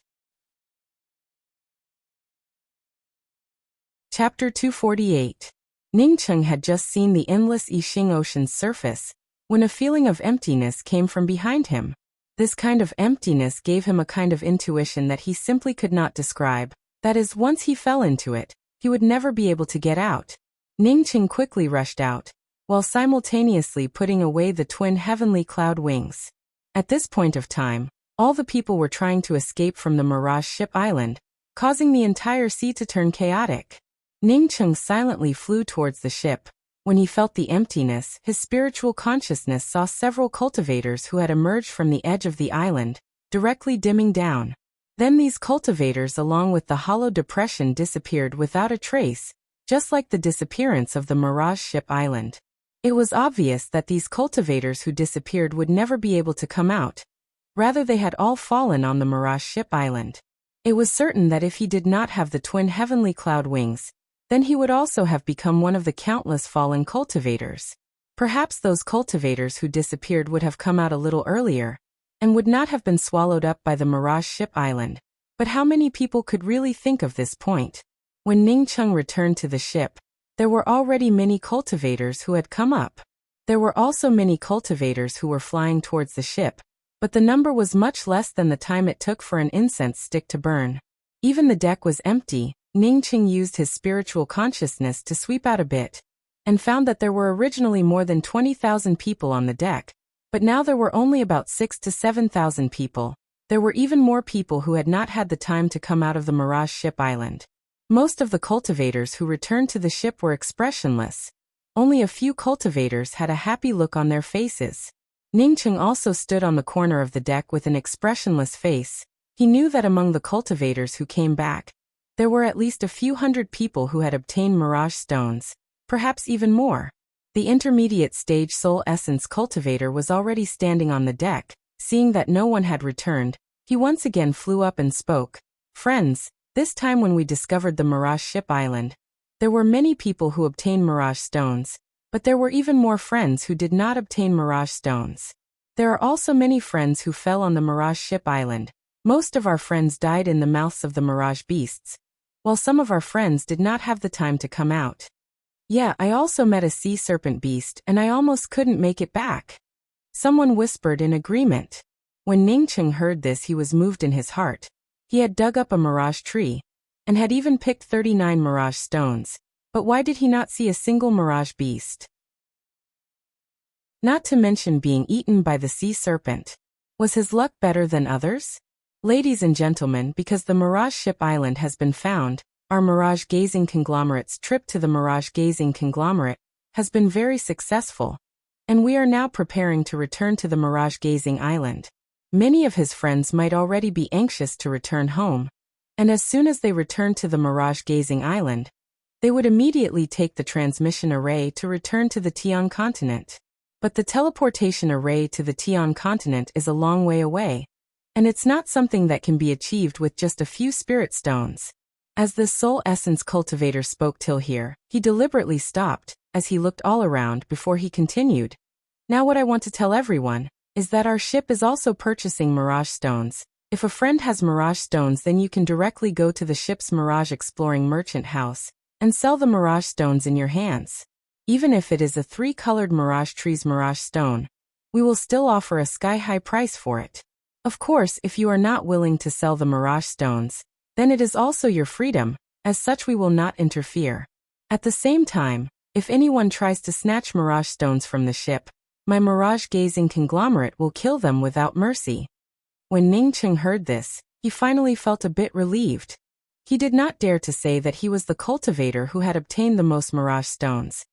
Chapter 248. Ning Cheng had just seen the endless Yixing Ocean's surface, when a feeling of emptiness came from behind him. This kind of emptiness gave him a kind of intuition that he simply could not describe. That is, once he fell into it, he would never be able to get out. Ning Cheng quickly rushed out, while simultaneously putting away the twin heavenly cloud wings. At this point of time, all the people were trying to escape from the mirage ship island, causing the entire sea to turn chaotic. Ning Cheng silently flew towards the ship. When he felt the emptiness, his spiritual consciousness saw several cultivators who had emerged from the edge of the island, directly dimming down. Then these cultivators along with the hollow depression disappeared without a trace, just like the disappearance of the mirage ship island. It was obvious that these cultivators who disappeared would never be able to come out. Rather, they had all fallen on the mirage ship island. It was certain that if he did not have the twin heavenly cloud wings, then he would also have become one of the countless fallen cultivators. Perhaps those cultivators who disappeared would have come out a little earlier, and would not have been swallowed up by the mirage ship island. But how many people could really think of this point? When Ning Cheng returned to the ship, there were already many cultivators who had come up. There were also many cultivators who were flying towards the ship, but the number was much less than the time it took for an incense stick to burn. Even the deck was empty. Ning Cheng used his spiritual consciousness to sweep out a bit, and found that there were originally more than 20,000 people on the deck, but now there were only about 6,000 to 7,000 people. There were even more people who had not had the time to come out of the mirage ship island. Most of the cultivators who returned to the ship were expressionless. Only a few cultivators had a happy look on their faces. Ning Cheng also stood on the corner of the deck with an expressionless face. He knew that among the cultivators who came back, there were at least a few hundred people who had obtained mirage stones, perhaps even more. The intermediate stage soul essence cultivator was already standing on the deck. Seeing that no one had returned, He once again flew up and spoke. Friends, this time when we discovered the Mirage Ship Island, there were many people who obtained Mirage Stones, but there were even more friends who did not obtain Mirage Stones. There are also many friends who fell on the Mirage Ship Island. Most of our friends died in the mouths of the Mirage Beasts, while some of our friends did not have the time to come out. Yeah, I also met a sea serpent beast and I almost couldn't make it back. Someone whispered in agreement. When Ningcheng heard this, he was moved in his heart. He had dug up a mirage tree, and had even picked 39 mirage stones, but why did he not see a single mirage beast? Not to mention being eaten by the sea serpent. Was his luck better than others? Ladies and gentlemen, because the Mirage Ship Island has been found, our Mirage Gazing Conglomerate's trip to the Mirage Gazing Conglomerate has been very successful, and we are now preparing to return to the Mirage Gazing Island. Many of his friends might already be anxious to return home, and as soon as they returned to the Mirage Gazing Island, they would immediately take the transmission array to return to the Tian continent. But the teleportation array to the Tian continent is a long way away, and it's not something that can be achieved with just a few spirit stones. As the soul essence cultivator spoke till here, he deliberately stopped, as he looked all around before he continued. Now what I want to tell everyone is that our ship is also purchasing Mirage Stones. If a friend has Mirage Stones, then you can directly go to the ship's Mirage Exploring Merchant House and sell the Mirage Stones in your hands. Even if it is a 3-colored Mirage Trees Mirage Stone, we will still offer a sky-high price for it. Of course, if you are not willing to sell the Mirage Stones, then it is also your freedom, as such we will not interfere. At the same time, if anyone tries to snatch Mirage Stones from the ship, my Mirage Gazing Conglomerate will kill them without mercy. When Ningcheng heard this, he finally felt a bit relieved. He did not dare to say that he was the cultivator who had obtained the most Mirage Stones,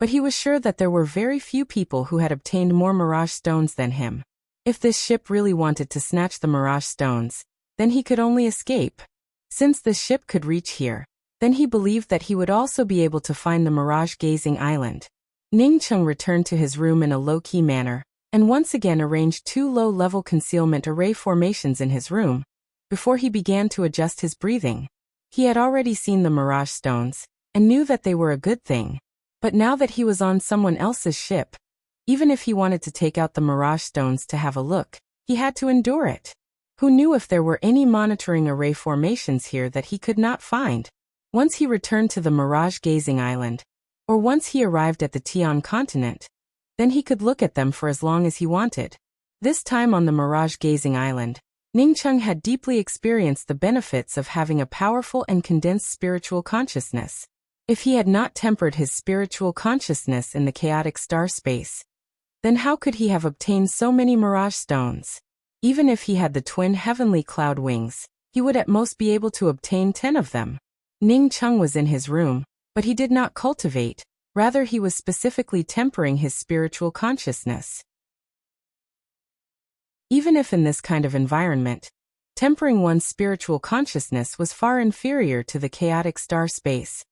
but he was sure that there were very few people who had obtained more Mirage Stones than him. If this ship really wanted to snatch the Mirage Stones, then he could only escape. Since the ship could reach here, then he believed that he would also be able to find the Mirage Gazing Island. Ningcheng returned to his room in a low-key manner, and once again arranged 2 low-level concealment array formations in his room, before he began to adjust his breathing. He had already seen the Mirage Stones, and knew that they were a good thing. But now that he was on someone else's ship, even if he wanted to take out the Mirage Stones to have a look, he had to endure it. Who knew if there were any monitoring array formations here that he could not find? Once he returned to the Mirage Gazing Island, or once he arrived at the Tian continent, then he could look at them for as long as he wanted. This time on the Mirage Gazing Island, Ningcheng had deeply experienced the benefits of having a powerful and condensed spiritual consciousness. If he had not tempered his spiritual consciousness in the chaotic star space, then how could he have obtained so many Mirage Stones? Even if he had the twin heavenly cloud wings, he would at most be able to obtain 10 of them. Ningcheng was in his room, but he did not cultivate, rather he was specifically tempering his spiritual consciousness. Even if in this kind of environment, tempering one's spiritual consciousness was far inferior to the chaotic star space,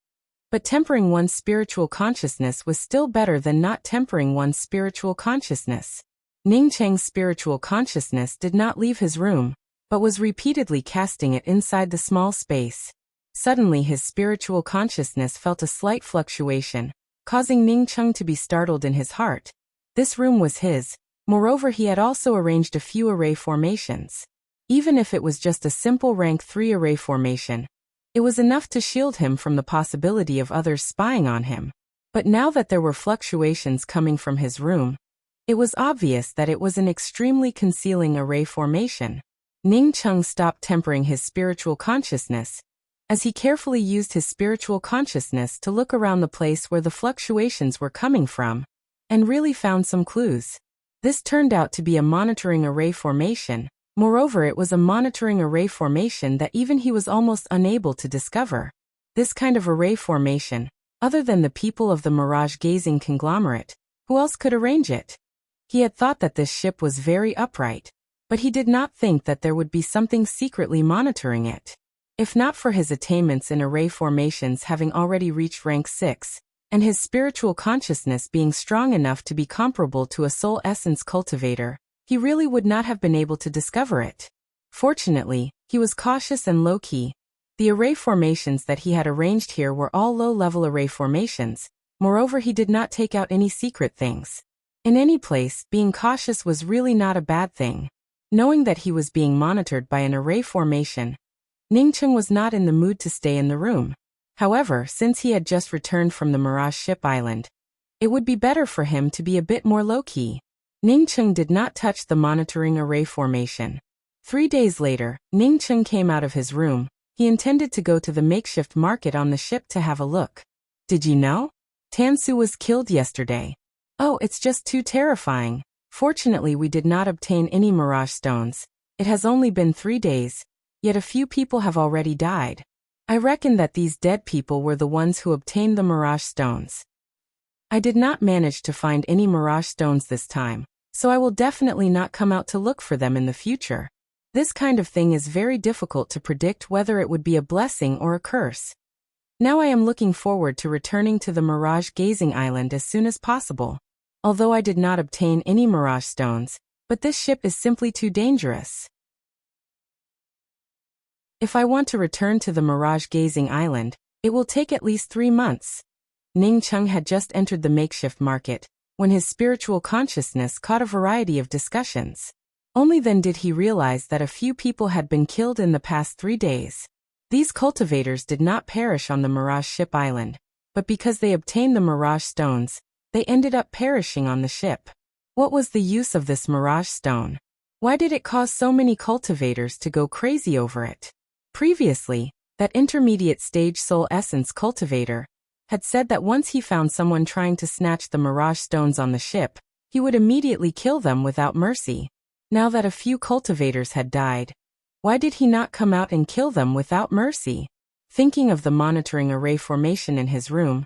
but tempering one's spiritual consciousness was still better than not tempering one's spiritual consciousness. Ningcheng's spiritual consciousness did not leave his room, but was repeatedly casting it inside the small space. Suddenly his spiritual consciousness felt a slight fluctuation, causing Ningcheng to be startled in his heart. This room was his. Moreover, he had also arranged a few array formations. Even if it was just a simple rank 3 array formation, it was enough to shield him from the possibility of others spying on him. But now that there were fluctuations coming from his room, it was obvious that it was an extremely concealing array formation. Ningcheng stopped tempering his spiritual consciousness, as he carefully used his spiritual consciousness to look around the place where the fluctuations were coming from, and really found some clues. This turned out to be a monitoring array formation. Moreover, it was a monitoring array formation that even he was almost unable to discover. This kind of array formation, other than the people of the Mirage Gazing Conglomerate, who else could arrange it? He had thought that this ship was very upright, but he did not think that there would be something secretly monitoring it. If not for his attainments in array formations having already reached rank 6, and his spiritual consciousness being strong enough to be comparable to a soul essence cultivator, he really would not have been able to discover it. Fortunately, he was cautious and low-key. The array formations that he had arranged here were all low-level array formations. Moreover, he did not take out any secret things. In any place, being cautious was really not a bad thing. Knowing that he was being monitored by an array formation, Ningcheng was not in the mood to stay in the room. However, since he had just returned from the Mirage Ship Island, it would be better for him to be a bit more low-key. Ningcheng did not touch the monitoring array formation. 3 days later, Ningcheng came out of his room. He intended to go to the makeshift market on the ship to have a look. Did you know? Tansu was killed yesterday. Oh, it's just too terrifying. Fortunately, we did not obtain any mirage stones. It has only been 3 days, yet a few people have already died. I reckon that these dead people were the ones who obtained the mirage stones. I did not manage to find any mirage stones this time, so I will definitely not come out to look for them in the future. This kind of thing is very difficult to predict whether it would be a blessing or a curse. Now I am looking forward to returning to the Mirage Gazing Island as soon as possible. Although I did not obtain any mirage stones, but this ship is simply too dangerous. If I want to return to the Mirage Gazing Island, it will take at least 3 months. Ningcheng had just entered the makeshift market, when his spiritual consciousness caught a variety of discussions. Only then did he realize that a few people had been killed in the past 3 days. These cultivators did not perish on the Mirage Ship Island, but because they obtained the Mirage Stones, they ended up perishing on the ship. What was the use of this Mirage Stone? Why did it cause so many cultivators to go crazy over it? Previously, that intermediate stage soul essence cultivator had said that once he found someone trying to snatch the Mirage Stones on the ship, he would immediately kill them without mercy. Now that a few cultivators had died, why did he not come out and kill them without mercy? Thinking of the monitoring array formation in his room,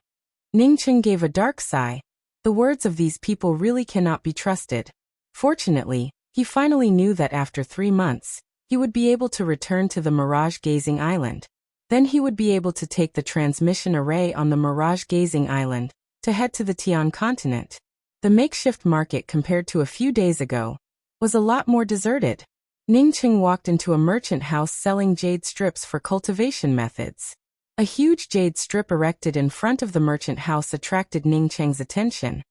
Ningcheng gave a dark sigh. The words of these people really cannot be trusted. Fortunately, he finally knew that after 3 months, he would be able to return to the Mirage Gazing Island. Then he would be able to take the transmission array on the Mirage Gazing Island to head to the Tian continent. The makeshift market compared to a few days ago was a lot more deserted. Ningcheng walked into a merchant house selling jade strips for cultivation methods. A huge jade strip erected in front of the merchant house attracted Ningcheng's attention.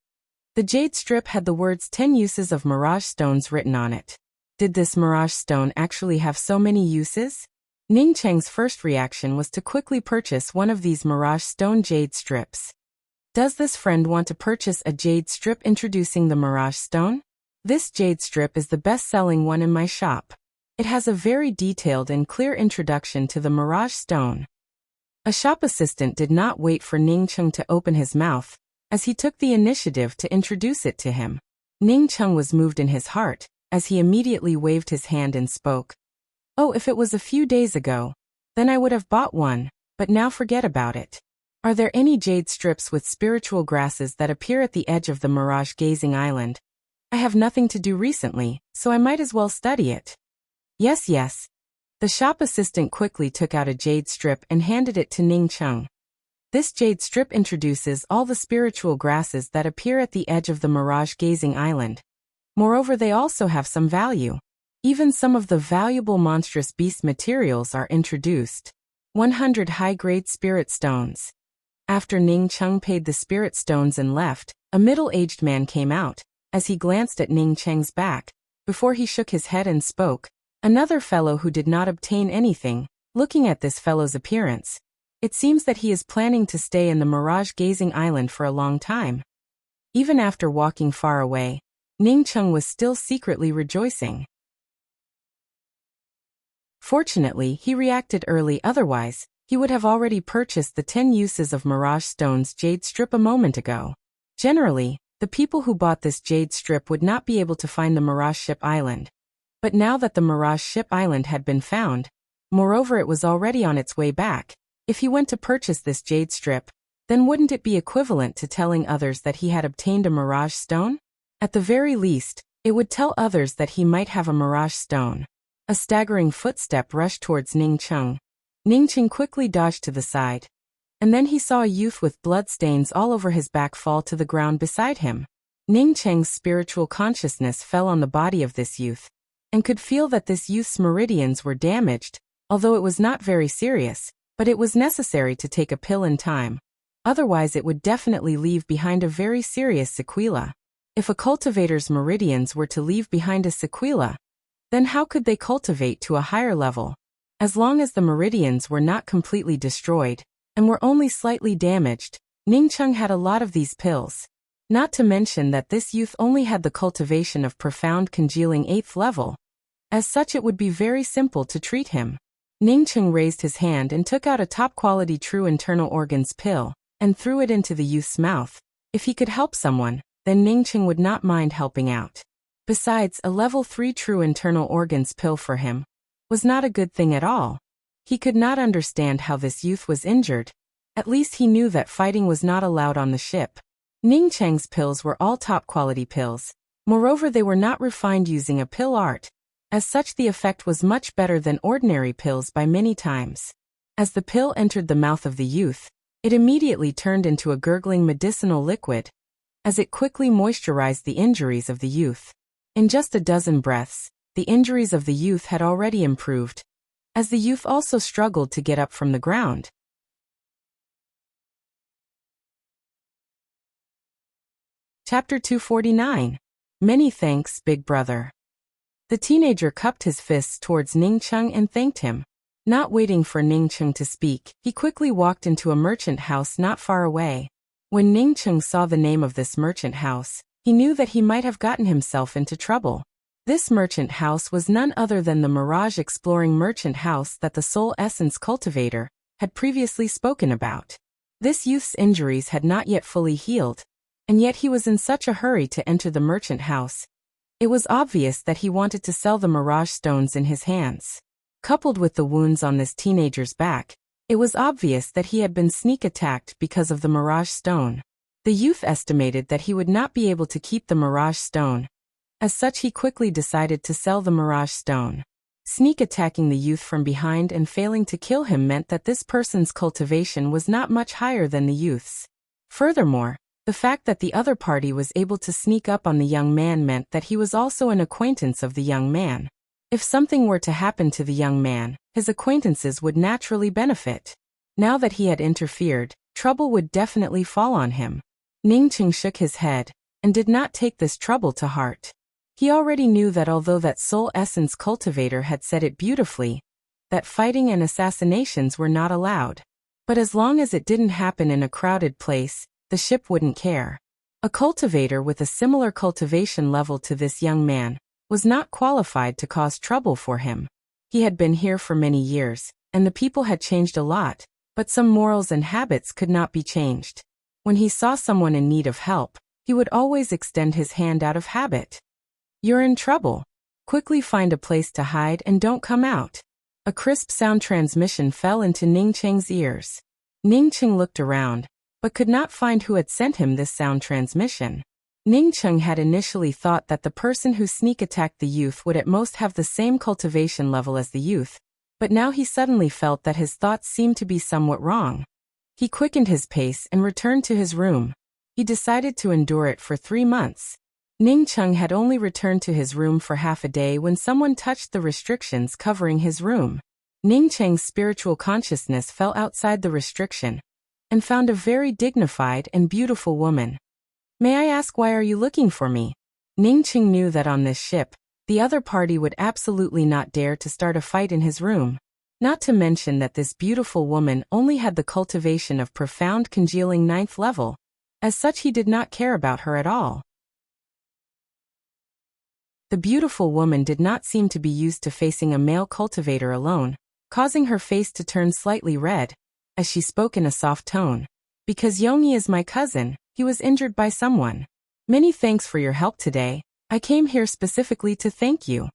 The jade strip had the words 10 uses of mirage stones written on it. Did this mirage stone actually have so many uses? Ningcheng's first reaction was to quickly purchase one of these mirage stone jade strips. Does this friend want to purchase a jade strip introducing the mirage stone? This jade strip is the best-selling one in my shop. It has a very detailed and clear introduction to the mirage stone. A shop assistant did not wait for Ningcheng to open his mouth, as he took the initiative to introduce it to him. Ningcheng was moved in his heart, as he immediately waved his hand and spoke. Oh, if it was a few days ago, then I would have bought one, but now forget about it. Are there any jade strips with spiritual grasses that appear at the edge of the Mirage Gazing Island? I have nothing to do recently, so I might as well study it. Yes. The shop assistant quickly took out a jade strip and handed it to Ningcheng. This jade strip introduces all the spiritual grasses that appear at the edge of the Mirage Gazing Island. Moreover, they also have some value. Even some of the valuable monstrous beast materials are introduced. 100 high-grade spirit stones. After Ningcheng paid the spirit stones and left, a middle-aged man came out. As he glanced at Ningcheng's back, before he shook his head and spoke, another fellow who did not obtain anything, looking at this fellow's appearance, it seems that he is planning to stay in the Mirage Gazing Island for a long time. Even after walking far away, Ningcheng was still secretly rejoicing. Fortunately, he reacted early, otherwise, he would have already purchased the 10 uses of Mirage Stone's jade strip a moment ago. Generally, the people who bought this jade strip would not be able to find the Mirage Ship Island. But now that the Mirage Ship Island had been found, moreover it was already on its way back, if he went to purchase this jade strip, then wouldn't it be equivalent to telling others that he had obtained a Mirage Stone? At the very least, it would tell others that he might have a Mirage Stone. A staggering footstep rushed towards Ningcheng. Ningcheng quickly dodged to the side. And then he saw a youth with blood stains all over his back fall to the ground beside him. Ningcheng's spiritual consciousness fell on the body of this youth. and could feel that this youth's meridians were damaged, although it was not very serious, but it was necessary to take a pill in time. Otherwise it would definitely leave behind a very serious sequela. If a cultivator's meridians were to leave behind a sequela, then how could they cultivate to a higher level? As long as the meridians were not completely destroyed, and were only slightly damaged, Ningcheng had a lot of these pills. Not to mention that this youth only had the cultivation of profound congealing 8th level. As such it would be very simple to treat him. Ningcheng raised his hand and took out a top-quality true internal organs pill, and threw it into the youth's mouth. If he could help someone, then Ningcheng would not mind helping out. Besides, a level 3 true internal organs pill for him was not a good thing at all. He could not understand how this youth was injured. At least he knew that fighting was not allowed on the ship. Ningcheng's pills were all top-quality pills. Moreover, they were not refined using a pill art. As such, the effect was much better than ordinary pills by many times. As the pill entered the mouth of the youth, it immediately turned into a gurgling medicinal liquid, as it quickly moisturized the injuries of the youth. In just a dozen breaths, the injuries of the youth had already improved, as the youth also struggled to get up from the ground. Chapter 249. Many thanks, Big Brother. The teenager cupped his fists towards Ningcheng and thanked him. Not waiting for Ningcheng to speak, he quickly walked into a merchant house not far away. When Ningcheng saw the name of this merchant house, he knew that he might have gotten himself into trouble. This merchant house was none other than the Mirage Exploring Merchant House that the Soul Essence Cultivator had previously spoken about. This youth's injuries had not yet fully healed, and yet he was in such a hurry to enter the merchant house. It was obvious that he wanted to sell the Mirage stones in his hands. Coupled with the wounds on this teenager's back, it was obvious that he had been sneak attacked because of the Mirage stone. The youth estimated that he would not be able to keep the Mirage stone. As such, he quickly decided to sell the Mirage stone. Sneak attacking the youth from behind and failing to kill him meant that this person's cultivation was not much higher than the youth's. Furthermore, the fact that the other party was able to sneak up on the young man meant that he was also an acquaintance of the young man. If something were to happen to the young man, his acquaintances would naturally benefit. Now that he had interfered, trouble would definitely fall on him. Ningcheng shook his head, and did not take this trouble to heart. He already knew that although that Soul Essence Cultivator had said it beautifully, that fighting and assassinations were not allowed. But as long as it didn't happen in a crowded place, the ship wouldn't care. A cultivator with a similar cultivation level to this young man was not qualified to cause trouble for him. He had been here for many years, and the people had changed a lot, but some morals and habits could not be changed. When he saw someone in need of help, he would always extend his hand out of habit. You're in trouble. Quickly find a place to hide and don't come out. A crisp sound transmission fell into Ningcheng's ears. Ningcheng looked around, but could not find who had sent him this sound transmission. Ningcheng had initially thought that the person who sneak attacked the youth would at most have the same cultivation level as the youth, but now he suddenly felt that his thoughts seemed to be somewhat wrong. He quickened his pace and returned to his room. He decided to endure it for 3 months. Ningcheng had only returned to his room for half a day when someone touched the restrictions covering his room. Ningcheng's spiritual consciousness fell outside the restriction, and found a very dignified and beautiful woman. May I ask, why are you looking for me? Ningcheng knew that on this ship, the other party would absolutely not dare to start a fight in his room. Not to mention that this beautiful woman only had the cultivation of profound congealing 9th level. As such, he did not care about her at all. The beautiful woman did not seem to be used to facing a male cultivator alone, causing her face to turn slightly red, as she spoke in a soft tone. Because Yongyi is my cousin, he was injured by someone. Many thanks for your help today. I came here specifically to thank you.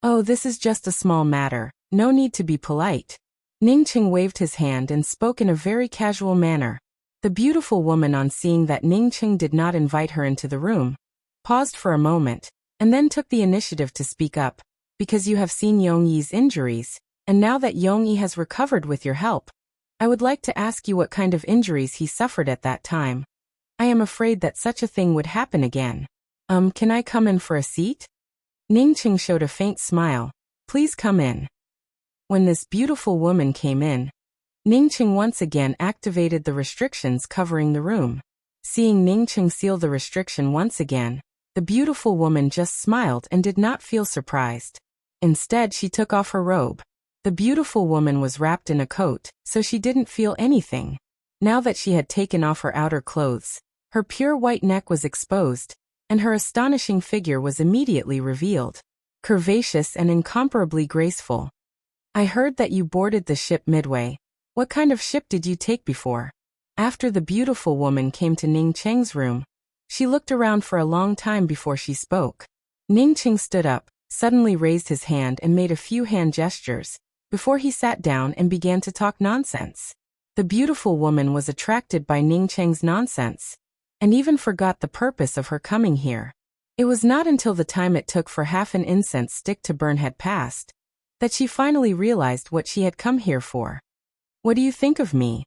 Oh, this is just a small matter. No need to be polite. Ningcheng waved his hand and spoke in a very casual manner. The beautiful woman, on seeing that Ningcheng did not invite her into the room, paused for a moment, and then took the initiative to speak up. Because you have seen Yongyi's injuries, and now that Yongyi has recovered with your help, I would like to ask you what kind of injuries he suffered at that time. I am afraid that such a thing would happen again. Can I come in for a seat? Ningqing showed a faint smile. Please come in. When this beautiful woman came in, Ningqing once again activated the restrictions covering the room. Seeing Ningqing seal the restriction once again, the beautiful woman just smiled and did not feel surprised. Instead, she took off her robe. The beautiful woman was wrapped in a coat, so she didn't feel anything. Now that she had taken off her outer clothes, her pure white neck was exposed, and her astonishing figure was immediately revealed. Curvaceous and incomparably graceful. I heard that you boarded the ship midway. What kind of ship did you take before? After the beautiful woman came to Ningqing's room, she looked around for a long time before she spoke. Ningqing stood up, suddenly raised his hand and made a few hand gestures, before he sat down and began to talk nonsense. The beautiful woman was attracted by Ningqing's nonsense, and even forgot the purpose of her coming here. It was not until the time it took for half an incense stick to burn had passed, that she finally realized what she had come here for. What do you think of me?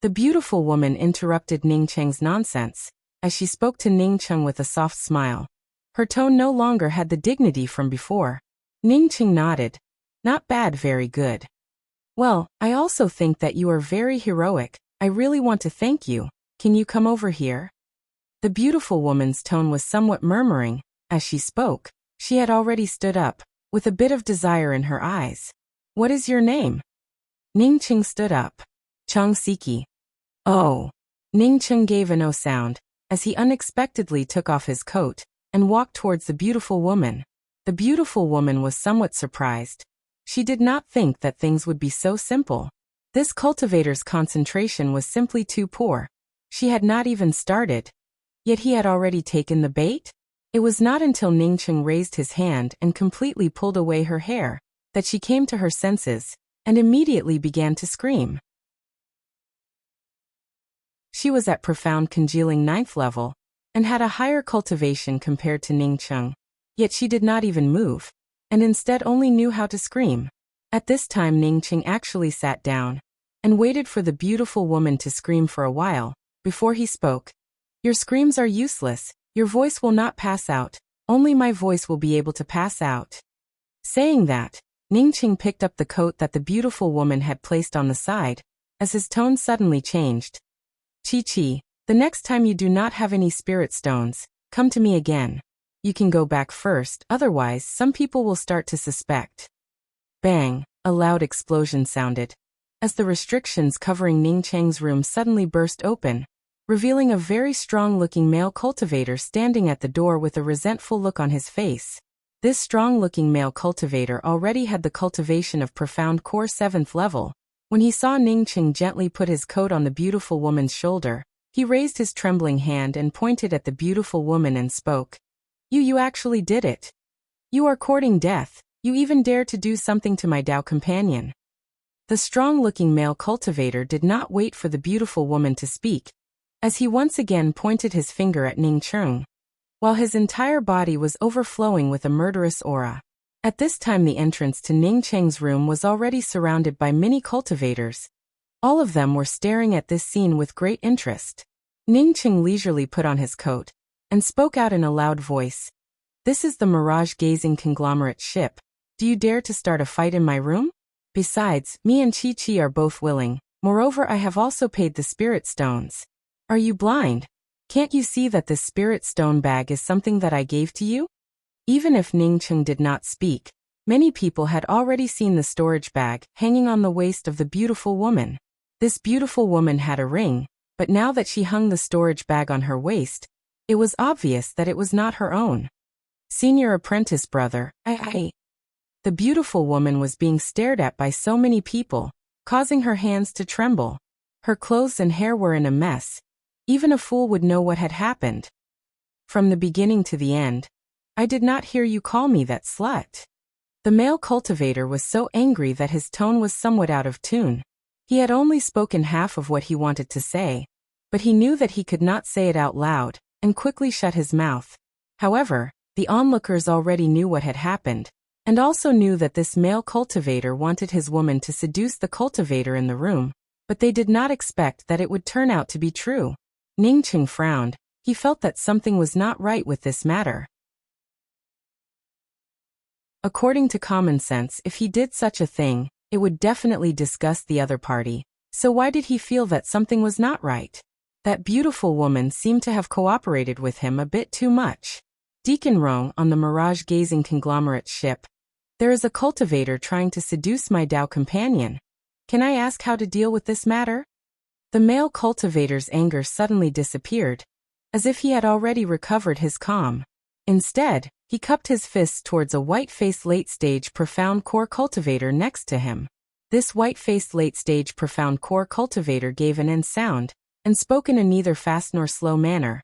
The beautiful woman interrupted Ningqing's nonsense, as she spoke to Ningqing with a soft smile. Her tone no longer had the dignity from before. Ningqing nodded. Not bad, very good. Well, I also think that you are very heroic. I really want to thank you. Can you come over here? The beautiful woman's tone was somewhat murmuring. As she spoke, she had already stood up, with a bit of desire in her eyes. What is your name? Ningqing stood up. Cheng Siki. Oh. Ningqing gave a no sound, as he unexpectedly took off his coat, and walked towards the beautiful woman. The beautiful woman was somewhat surprised. She did not think that things would be so simple. This cultivator's concentration was simply too poor. She had not even started. Yet he had already taken the bait? It was not until Ningqing raised his hand and completely pulled away her hair, that she came to her senses, and immediately began to scream. She was at profound congealing 9th level, and had a higher cultivation compared to Ningqing. Yet she did not even move, and instead only knew how to scream. At this time Ningqing actually sat down, and waited for the beautiful woman to scream for a while, before he spoke. Your screams are useless, your voice will not pass out, only my voice will be able to pass out. Saying that, Ningqing picked up the coat that the beautiful woman had placed on the side, as his tone suddenly changed. Chi-Chi, the next time you do not have any spirit stones, come to me again. You can go back first, otherwise some people will start to suspect. Bang, a loud explosion sounded, as the restrictions covering Ningqing's room suddenly burst open, revealing a very strong-looking male cultivator standing at the door with a resentful look on his face. This strong-looking male cultivator already had the cultivation of profound core 7th level. When he saw Ningqing gently put his coat on the beautiful woman's shoulder, he raised his trembling hand and pointed at the beautiful woman and spoke. You actually did it. You are courting death. You even dare to do something to my Dao companion. The strong-looking male cultivator did not wait for the beautiful woman to speak, as he once again pointed his finger at Ningqing, while his entire body was overflowing with a murderous aura. At this time the entrance to Ningqing's room was already surrounded by many cultivators. All of them were staring at this scene with great interest. Ningqing leisurely put on his coat, and spoke out in a loud voice. This is the mirage-gazing conglomerate ship. Do you dare to start a fight in my room? Besides, me and Chi-Chi are both willing. Moreover, I have also paid the spirit stones. Are you blind? Can't you see that this spirit stone bag is something that I gave to you? Even if Ningqing did not speak, many people had already seen the storage bag hanging on the waist of the beautiful woman. This beautiful woman had a ring, but now that she hung the storage bag on her waist, it was obvious that it was not her own. Senior apprentice brother, The beautiful woman was being stared at by so many people, causing her hands to tremble. Her clothes and hair were in a mess. Even a fool would know what had happened. From the beginning to the end, I did not hear you call me that slut. The male cultivator was so angry that his tone was somewhat out of tune. He had only spoken half of what he wanted to say, but he knew that he could not say it out loud, and quickly shut his mouth. However, the onlookers already knew what had happened, and also knew that this male cultivator wanted his woman to seduce the cultivator in the room, but they did not expect that it would turn out to be true. Ningqing frowned. He felt that something was not right with this matter. According to common sense, if he did such a thing, it would definitely disgust the other party. So why did he feel that something was not right? That beautiful woman seemed to have cooperated with him a bit too much. Deacon Rong on the mirage-gazing conglomerate's ship. There is a cultivator trying to seduce my Dao companion. Can I ask how to deal with this matter? The male cultivator's anger suddenly disappeared, as if he had already recovered his calm. Instead, he cupped his fists towards a white-faced late-stage profound core cultivator next to him. This white-faced late-stage profound core cultivator gave an N sound, and spoke in a neither fast nor slow manner.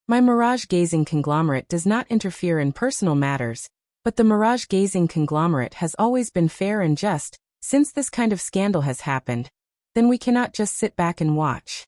My mirage-gazing conglomerate does not interfere in personal matters, but the mirage-gazing conglomerate has always been fair and just. Since this kind of scandal has happened, then we cannot just sit back and watch.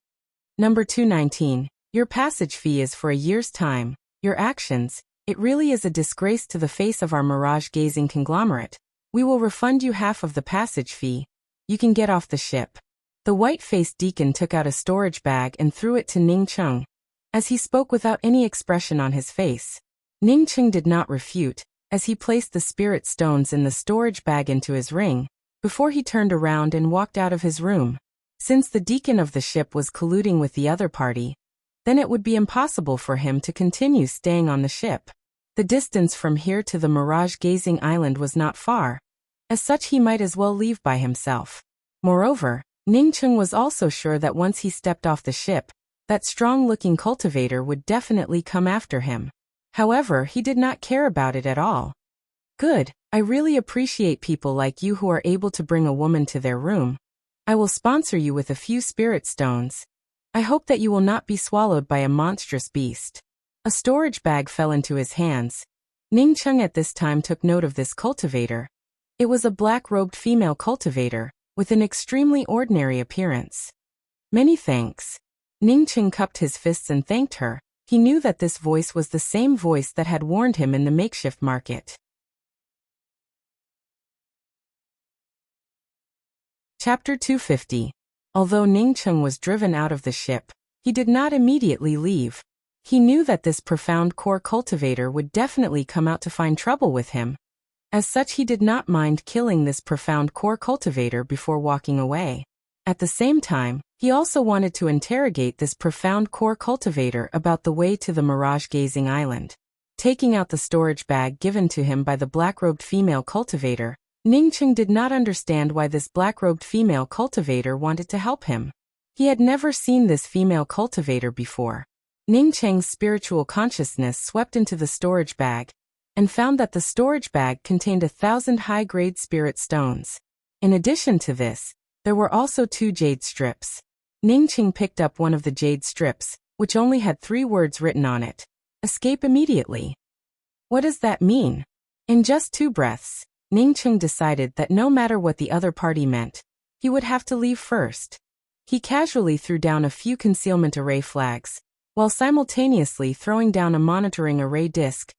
Number 219. Your passage fee is for a year's time. Your actions, it really is a disgrace to the face of our mirage-gazing conglomerate. We will refund you half of the passage fee. You can get off the ship. The white-faced deacon took out a storage bag and threw it to Ning Cheng, as he spoke without any expression on his face. Ning Cheng did not refute, as he placed the spirit stones in the storage bag into his ring, before he turned around and walked out of his room. Since the deacon of the ship was colluding with the other party, then it would be impossible for him to continue staying on the ship. The distance from here to the mirage-gazing island was not far. As such, he might as well leave by himself. Moreover, Ning Cheng was also sure that once he stepped off the ship, that strong-looking cultivator would definitely come after him. However, he did not care about it at all. Good, I really appreciate people like you who are able to bring a woman to their room. I will sponsor you with a few spirit stones. I hope that you will not be swallowed by a monstrous beast. A storage bag fell into his hands. Ning Cheng at this time took note of this cultivator. It was a black-robed female cultivator, with an extremely ordinary appearance. Many thanks. Ning Cheng cupped his fists and thanked her. He knew that this voice was the same voice that had warned him in the makeshift market. Chapter 250. Although Ning Cheng was driven out of the ship, he did not immediately leave. He knew that this profound core cultivator would definitely come out to find trouble with him. As such, he did not mind killing this profound core cultivator before walking away. At the same time, he also wanted to interrogate this profound core cultivator about the way to the mirage-gazing island. Taking out the storage bag given to him by the black-robed female cultivator, Ning Cheng did not understand why this black-robed female cultivator wanted to help him. He had never seen this female cultivator before. Ning Cheng's spiritual consciousness swept into the storage bag, and found that the storage bag contained 1,000 high-grade spirit stones. In addition to this, there were also 2 jade strips. Ning Cheng picked up one of the jade strips, which only had 3 words written on it. Escape immediately. What does that mean? In just 2 breaths, Ning Cheng decided that no matter what the other party meant, he would have to leave first. He casually threw down a few concealment array flags, while simultaneously throwing down a monitoring array disk,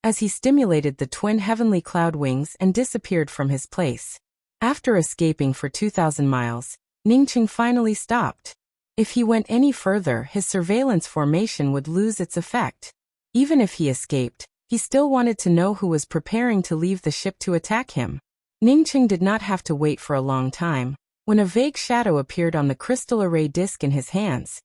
as he stimulated the twin heavenly cloud wings and disappeared from his place. After escaping for 2,000 miles, Ning Cheng finally stopped. If he went any further, his surveillance formation would lose its effect. Even if he escaped, he still wanted to know who was preparing to leave the ship to attack him. Ning Cheng did not have to wait for a long time. When a vague shadow appeared on the crystal array disk in his hands,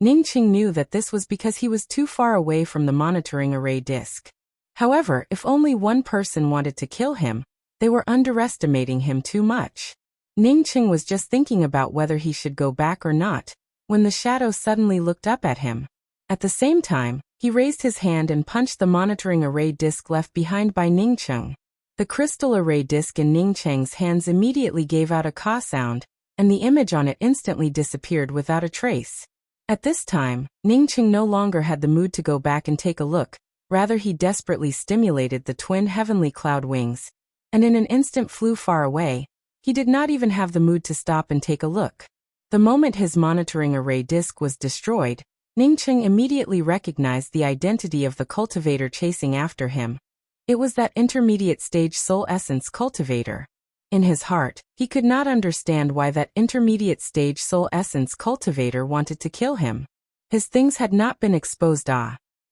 Ning Cheng knew that this was because he was too far away from the monitoring array disk. However, if only one person wanted to kill him, they were underestimating him too much. Ning Cheng was just thinking about whether he should go back or not, when the shadow suddenly looked up at him. At the same time, he raised his hand and punched the monitoring array disk left behind by Ning Cheng. The crystal array disk in Ning Cheng's hands immediately gave out a caw sound, and the image on it instantly disappeared without a trace. At this time, Ning Cheng no longer had the mood to go back and take a look. Rather, he desperately stimulated the twin heavenly cloud wings, and in an instant flew far away. He did not even have the mood to stop and take a look. The moment his monitoring array disk was destroyed, Ning Cheng immediately recognized the identity of the cultivator chasing after him. It was that intermediate stage soul essence cultivator. In his heart, he could not understand why that intermediate stage soul essence cultivator wanted to kill him. His things had not been exposed.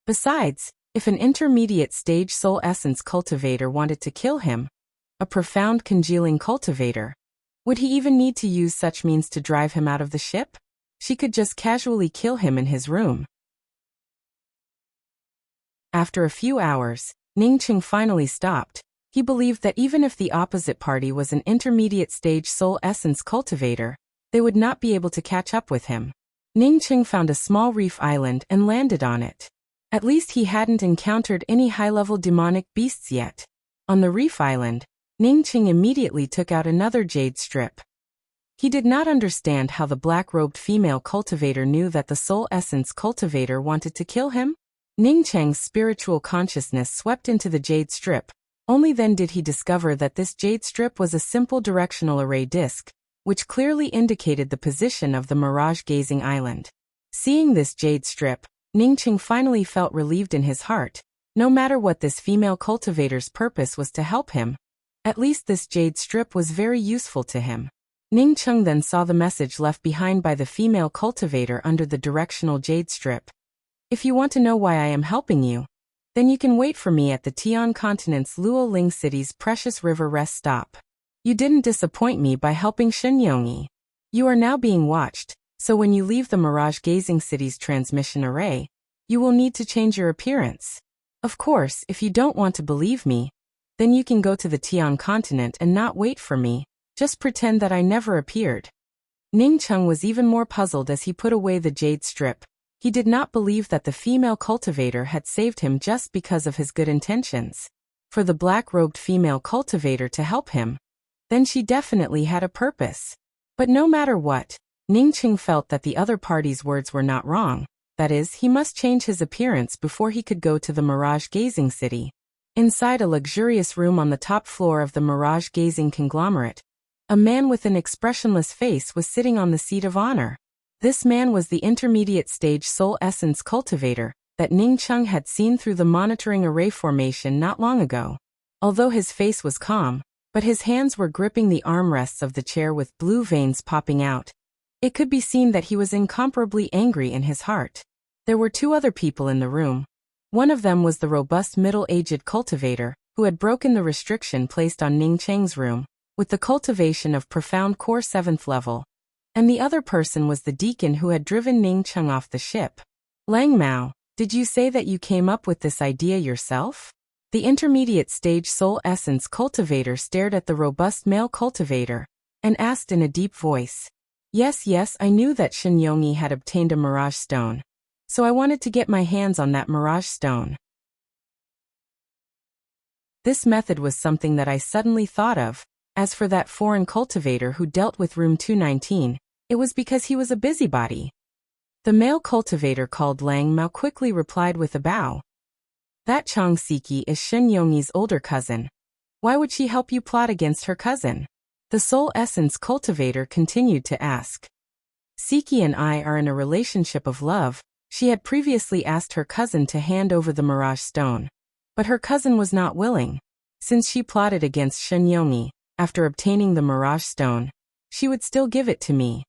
Besides, if an intermediate stage soul essence cultivator wanted to kill him, A profound congealing cultivator. Would he even need to use such means to drive him out of the ship? She could just casually kill him in his room. After a few hours, Ningqing finally stopped. He believed that even if the opposite party was an intermediate stage soul essence cultivator, they would not be able to catch up with him. Ningqing found a small reef island and landed on it. At least he hadn't encountered any high-level demonic beasts yet. On the reef island, Ningqing immediately took out another jade strip. He did not understand how the black-robed female cultivator knew that the soul essence cultivator wanted to kill him. Ningqing's spiritual consciousness swept into the jade strip. Only then did he discover that this jade strip was a simple directional array disc, which clearly indicated the position of the mirage-gazing island. Seeing this jade strip, Ningqing finally felt relieved in his heart. No matter what this female cultivator's purpose was to help him, at least this jade strip was very useful to him. Ningqing then saw the message left behind by the female cultivator under the directional jade strip. If you want to know why I am helping you, then you can wait for me at the Tian continent's Luoling city's precious river rest stop. You didn't disappoint me by helping Shenyongyi. You are now being watched, so when you leave the mirage-gazing city's transmission array, you will need to change your appearance. Of course, if you don't want to believe me, then you can go to the Tian continent and not wait for me. Just pretend that I never appeared. Ningqing was even more puzzled as he put away the jade strip. He did not believe that the female cultivator had saved him just because of his good intentions. For the black-robed female cultivator to help him, then she definitely had a purpose. But no matter what, Ningqing felt that the other party's words were not wrong. That is, he must change his appearance before he could go to the mirage-gazing city. Inside a luxurious room on the top floor of the mirage-gazing conglomerate, a man with an expressionless face was sitting on the seat of honor. This man was the intermediate stage soul essence cultivator that Ningqing had seen through the monitoring array formation not long ago. Although his face was calm, but his hands were gripping the armrests of the chair with blue veins popping out. It could be seen that he was incomparably angry in his heart. There were two other people in the room. One of them was the robust middle-aged cultivator, who had broken the restriction placed on Ningqing's room, with the cultivation of profound core 7th level. And the other person was the deacon who had driven Ningqing off the ship. Lang Mao, did you say that you came up with this idea yourself? The intermediate stage soul essence cultivator stared at the robust male cultivator, and asked in a deep voice. Yes, I knew that Shenyongyi had obtained a mirage stone. So I wanted to get my hands on that mirage stone. This method was something that I suddenly thought of. As for that foreign cultivator who dealt with room 219, it was because he was a busybody. The male cultivator called Lang Mao quickly replied with a bow. That Chang Siki is Shenyongyi's older cousin. Why would she help you plot against her cousin? The soul essence cultivator continued to ask. Siki and I are in a relationship of love. She had previously asked her cousin to hand over the mirage stone, but her cousin was not willing. Since she plotted against Shenyongyi, after obtaining the mirage stone, she would still give it to me.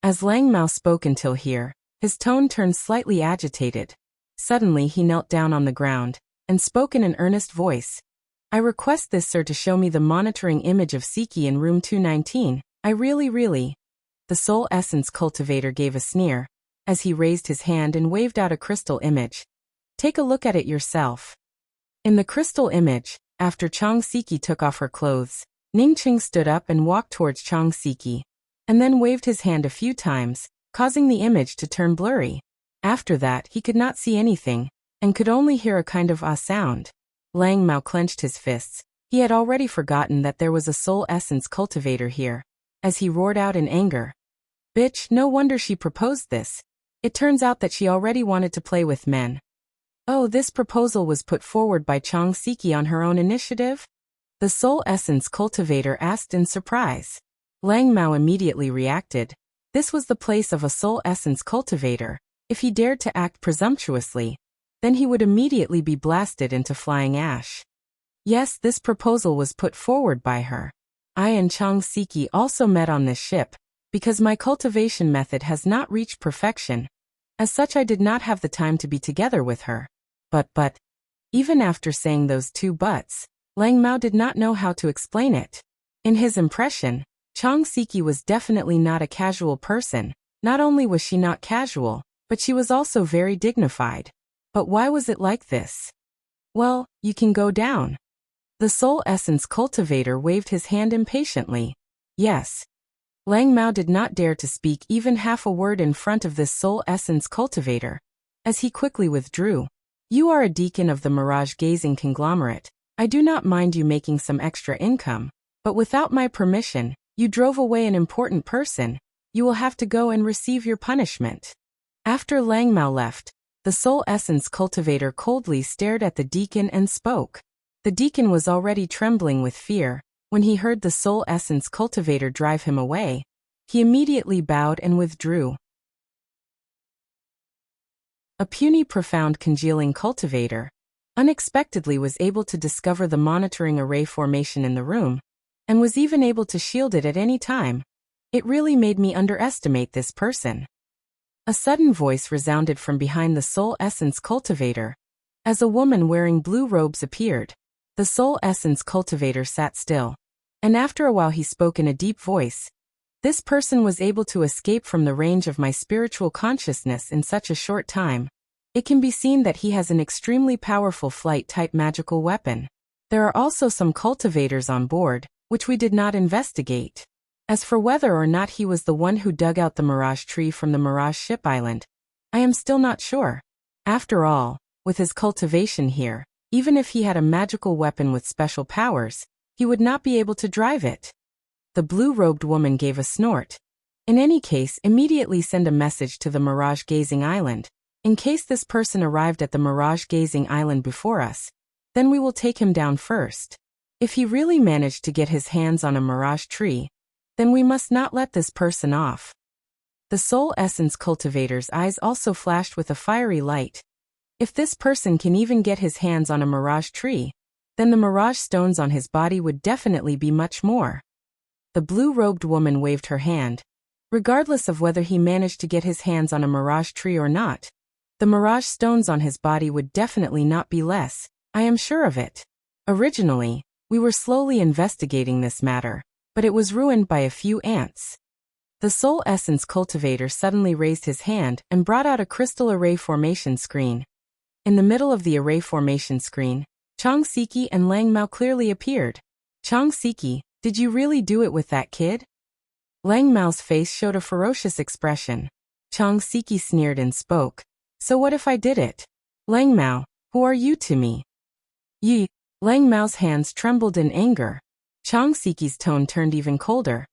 As Lang Mao spoke until here, his tone turned slightly agitated. Suddenly he knelt down on the ground, and spoke in an earnest voice. I request this sir to show me the monitoring image of Siki in room 219. I really. The soul essence cultivator gave a sneer, as he raised his hand and waved out a crystal image. Take a look at it yourself. In the crystal image, after Chang Siki took off her clothes, Ningqing stood up and walked towards Chang Siki, and then waved his hand a few times, causing the image to turn blurry. After that he could not see anything, and could only hear a kind of ah sound. Lang Mao clenched his fists. He had already forgotten that there was a soul essence cultivator here, as he roared out in anger. Bitch, no wonder she proposed this. It turns out that she already wanted to play with men. Oh, this proposal was put forward by Chang Siki on her own initiative? The soul essence cultivator asked in surprise. Lang Mao immediately reacted. This was the place of a soul essence cultivator. If he dared to act presumptuously, then he would immediately be blasted into flying ash. Yes, this proposal was put forward by her. I and Chang Siki also met on this ship, because my cultivation method has not reached perfection. As such, I did not have the time to be together with her. But, even after saying those two buts, Lang Mao did not know how to explain it. In his impression, Chang Siki was definitely not a casual person. Not only was she not casual, but she was also very dignified. But why was it like this? Well, you can go down. The soul essence cultivator waved his hand impatiently. Yes. Lang Mao did not dare to speak even half a word in front of this soul essence cultivator, as he quickly withdrew. You are a deacon of the mirage-gazing conglomerate. I do not mind you making some extra income, but without my permission, you drove away an important person. You will have to go and receive your punishment. After Lang Mao left, the soul essence cultivator coldly stared at the deacon and spoke. The deacon was already trembling with fear. When he heard the soul essence cultivator drive him away, he immediately bowed and withdrew. A puny profound congealing cultivator unexpectedly was able to discover the monitoring array formation in the room, and was even able to shield it at any time. It really made me underestimate this person. A sudden voice resounded from behind the soul essence cultivator. As a woman wearing blue robes appeared, the soul essence cultivator sat still, and after a while he spoke in a deep voice. This person was able to escape from the range of my spiritual consciousness in such a short time. It can be seen that he has an extremely powerful flight-type magical weapon. There are also some cultivators on board, which we did not investigate. As for whether or not he was the one who dug out the mirage tree from the mirage ship island, I am still not sure. After all, with his cultivation here, even if he had a magical weapon with special powers, he would not be able to drive it. The blue-robed woman gave a snort. In any case, immediately send a message to the mirage-gazing island. In case this person arrived at the mirage-gazing island before us, then we will take him down first. If he really managed to get his hands on a mirage tree, then we must not let this person off. The soul essence cultivator's eyes also flashed with a fiery light. If this person can even get his hands on a mirage tree, then the mirage stones on his body would definitely be much more. The blue-robed woman waved her hand. Regardless of whether he managed to get his hands on a mirage tree or not, the mirage stones on his body would definitely not be less. I am sure of it. Originally, we were slowly investigating this matter, but it was ruined by a few ants. The soul essence cultivator suddenly raised his hand and brought out a crystal array formation screen. In the middle of the array formation screen, Chang Siki and Lang Mao clearly appeared. Chang Siki, did you really do it with that kid? Lang Mao's face showed a ferocious expression. Chang Siki sneered and spoke. So what if I did it? Lang Mao, who are you to me? Yi. Lang Mao's hands trembled in anger. Chang Siki's tone turned even colder.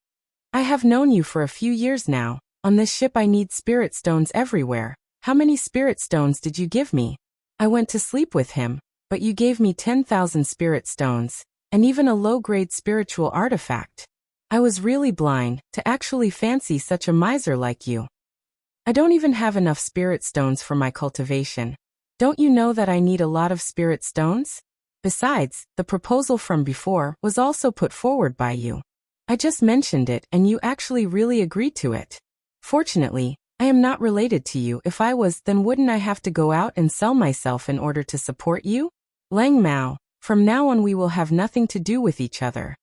I have known you for a few years now. On this ship I need spirit stones everywhere. How many spirit stones did you give me? I went to sleep with him, but you gave me 10,000 spirit stones, and even a low-grade spiritual artifact. I was really blind to actually fancy such a miser like you. I don't even have enough spirit stones for my cultivation. Don't you know that I need a lot of spirit stones? Besides, the proposal from before was also put forward by you. I just mentioned it and you actually really agreed to it. Fortunately, I am not related to you. If I was, then wouldn't I have to go out and sell myself in order to support you? Lang Mao, from now on we will have nothing to do with each other.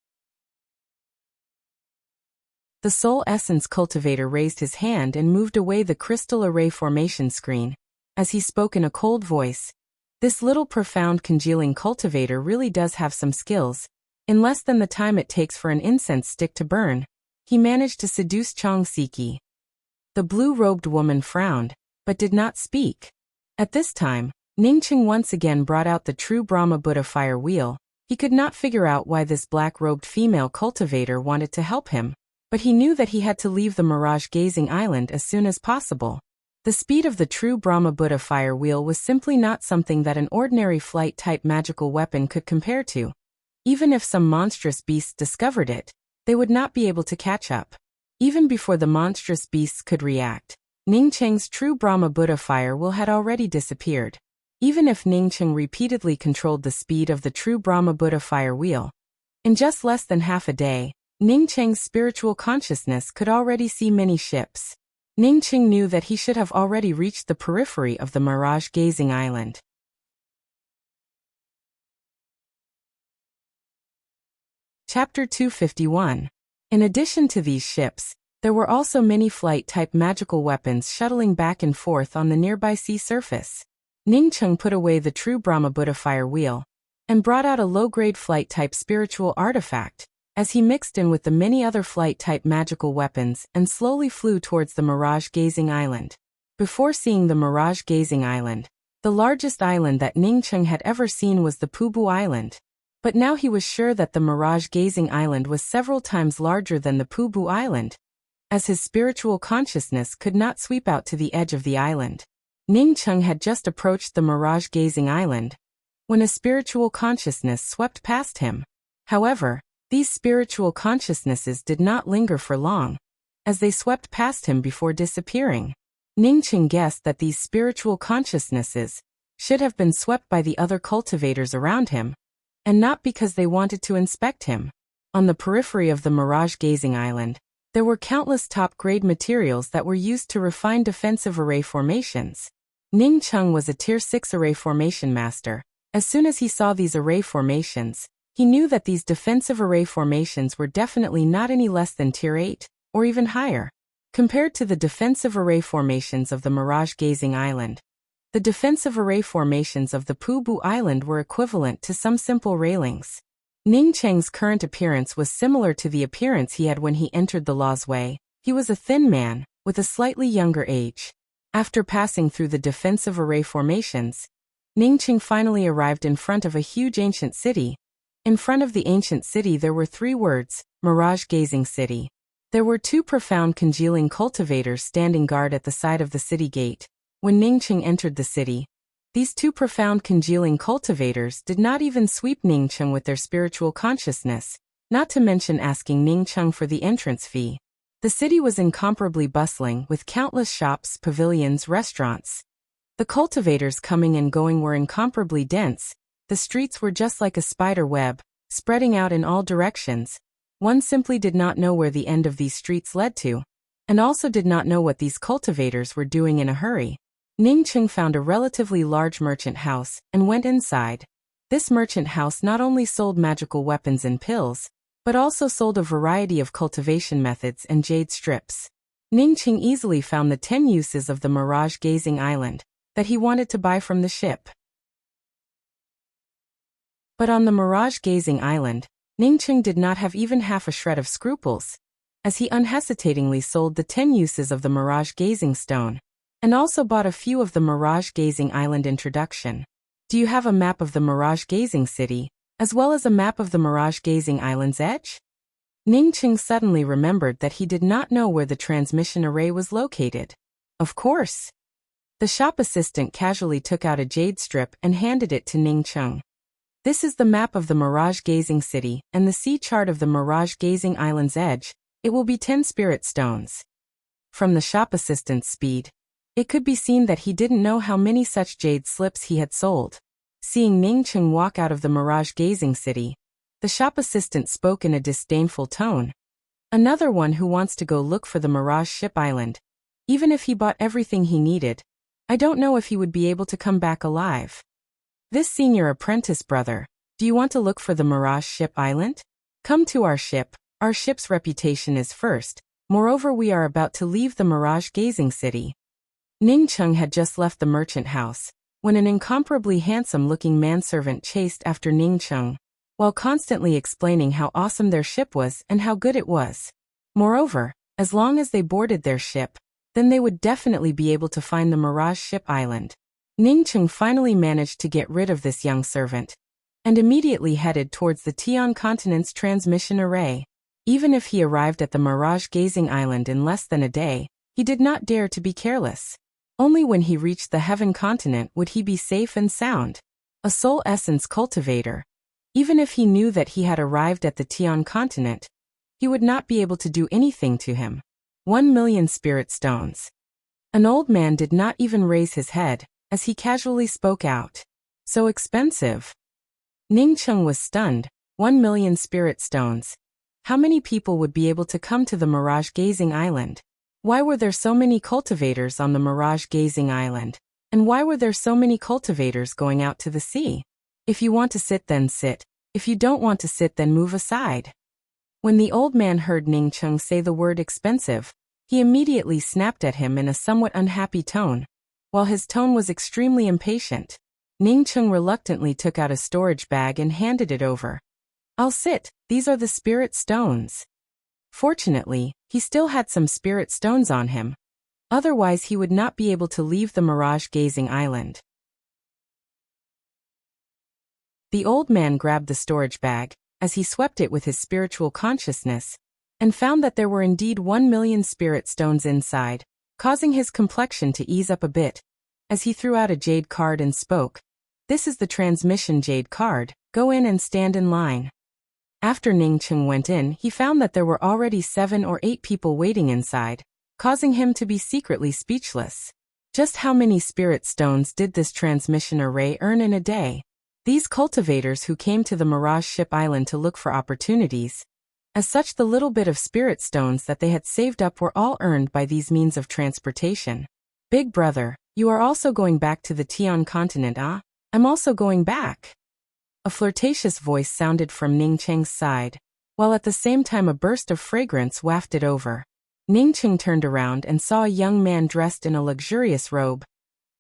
The soul essence cultivator raised his hand and moved away the crystal array formation screen. As he spoke in a cold voice, this little profound congealing cultivator really does have some skills. In less than the time it takes for an incense stick to burn, he managed to seduce Chang Siki. The blue-robed woman frowned, but did not speak. At this time, Ningqing once again brought out the true Brahma Buddha fire wheel. He could not figure out why this black-robed female cultivator wanted to help him, but he knew that he had to leave the mirage-gazing island as soon as possible. The speed of the true Brahma Buddha fire wheel was simply not something that an ordinary flight-type magical weapon could compare to. Even if some monstrous beasts discovered it, they would not be able to catch up. Even before the monstrous beasts could react, Ningqing's true Brahma Buddha fire wheel had already disappeared. Even if Ningqing repeatedly controlled the speed of the true Brahma Buddha fire wheel, in just less than half a day, Ningqing's spiritual consciousness could already see many ships. Ningqing knew that he should have already reached the periphery of the mirage-gazing island. Chapter 251. In addition to these ships, there were also many flight-type magical weapons shuttling back and forth on the nearby sea surface. Ningcheng put away the true Brahma Buddha fire wheel and brought out a low-grade flight-type spiritual artifact, as he mixed in with the many other flight-type magical weapons and slowly flew towards the Mirage-Gazing Island. Before seeing the Mirage-Gazing Island, the largest island that Ningcheng had ever seen was the Pubu Island. But now he was sure that the Mirage-Gazing Island was several times larger than the Pubu Island, as his spiritual consciousness could not sweep out to the edge of the island. Ningcheng had just approached the Mirage-Gazing Island when a spiritual consciousness swept past him. However, these spiritual consciousnesses did not linger for long, as they swept past him before disappearing. Ningcheng guessed that these spiritual consciousnesses should have been swept by the other cultivators around him, and not because they wanted to inspect him. On the periphery of the Mirage-Gazing Island, there were countless top-grade materials that were used to refine defensive array formations. Ningcheng was a Tier 6 array formation master. As soon as he saw these array formations, he knew that these defensive array formations were definitely not any less than Tier 8, or even higher. Compared to the defensive array formations of the Mirage-Gazing Island, the defensive array formations of the Pubu Island were equivalent to some simple railings. Ningcheng's current appearance was similar to the appearance he had when he entered the Law's Way. He was a thin man, with a slightly younger age. After passing through the defensive array formations, Ningcheng finally arrived in front of a huge ancient city. In front of the ancient city there were 3 words, Mirage-Gazing City. There were 2 profound congealing cultivators standing guard at the side of the city gate. When Ningcheng entered the city, these 2 profound congealing cultivators did not even sweep Ningcheng with their spiritual consciousness, not to mention asking Ningcheng for the entrance fee. The city was incomparably bustling, with countless shops, pavilions, restaurants. The cultivators coming and going were incomparably dense. The streets were just like a spider web, spreading out in all directions. One simply did not know where the end of these streets led to, and also did not know what these cultivators were doing in a hurry. Ningcheng found a relatively large merchant house and went inside. This merchant house not only sold magical weapons and pills, but also sold a variety of cultivation methods and jade strips. Ningcheng easily found the 10 uses of the Mirage-Gazing Island that he wanted to buy from the ship. But on the Mirage-Gazing Island, Ningcheng did not have even half a shred of scruples, as he unhesitatingly sold the 10 uses of the Mirage-Gazing Stone, and also bought a few of the Mirage-Gazing Island introduction. Do you have a map of the Mirage-Gazing City, as well as a map of the Mirage-Gazing Island's edge? Ningcheng suddenly remembered that he did not know where the transmission array was located. Of course. The shop assistant casually took out a jade strip and handed it to Ningcheng. This is the map of the Mirage-Gazing City and the sea chart of the Mirage-Gazing Island's edge. It will be 10 spirit stones. From the shop assistant's speed, it could be seen that he didn't know how many such jade slips he had sold. Seeing Ningcheng walk out of the Mirage-Gazing City, the shop assistant spoke in a disdainful tone. Another one who wants to go look for the Mirage Ship Island. Even if he bought everything he needed, I don't know if he would be able to come back alive. This senior apprentice brother, do you want to look for the Mirage Ship Island? Come to our ship. Our ship's reputation is first. Moreover, we are about to leave the Mirage-Gazing City. Ningcheng had just left the merchant house when an incomparably handsome-looking manservant chased after Ningcheng, while constantly explaining how awesome their ship was and how good it was. Moreover, as long as they boarded their ship, then they would definitely be able to find the Mirage Ship Island. Ningcheng finally managed to get rid of this young servant, and immediately headed towards the Tian continent's transmission array. Even if he arrived at the Mirage-Gazing Island in less than a day, he did not dare to be careless. Only when he reached the Heaven continent would he be safe and sound. A soul essence cultivator. Even if he knew that he had arrived at the Tian continent, he would not be able to do anything to him. 1 million spirit stones. An old man did not even raise his head, as he casually spoke out. So expensive. Ningcheng was stunned. 1 million spirit stones. How many people would be able to come to the Mirage-Gazing Island? Why were there so many cultivators on the Mirage-Gazing Island? And why were there so many cultivators going out to the sea? If you want to sit, then sit. If you don't want to sit, then move aside. When the old man heard Ning Cheng say the word expensive, he immediately snapped at him in a somewhat unhappy tone. While his tone was extremely impatient, Ning Cheng reluctantly took out a storage bag and handed it over. "I'll sit, these are the spirit stones." Fortunately, he still had some spirit stones on him. Otherwise he would not be able to leave the mirage-gazing island. The old man grabbed the storage bag, as he swept it with his spiritual consciousness, and found that there were indeed 1,000,000 spirit stones inside, causing his complexion to ease up a bit, as he threw out a jade card and spoke. "This is the transmission jade card, go in and stand in line." After Ning Cheng went in, he found that there were already 7 or 8 people waiting inside, causing him to be secretly speechless. Just how many spirit stones did this transmission array earn in a day? These cultivators who came to the Mirage Ship Island to look for opportunities. As such, the little bit of spirit stones that they had saved up were all earned by these means of transportation. "Big brother, you are also going back to the Tian continent, ah? I'm also going back." A flirtatious voice sounded from Ning Cheng's side, while at the same time a burst of fragrance wafted over. Ning Cheng turned around and saw a young man dressed in a luxurious robe.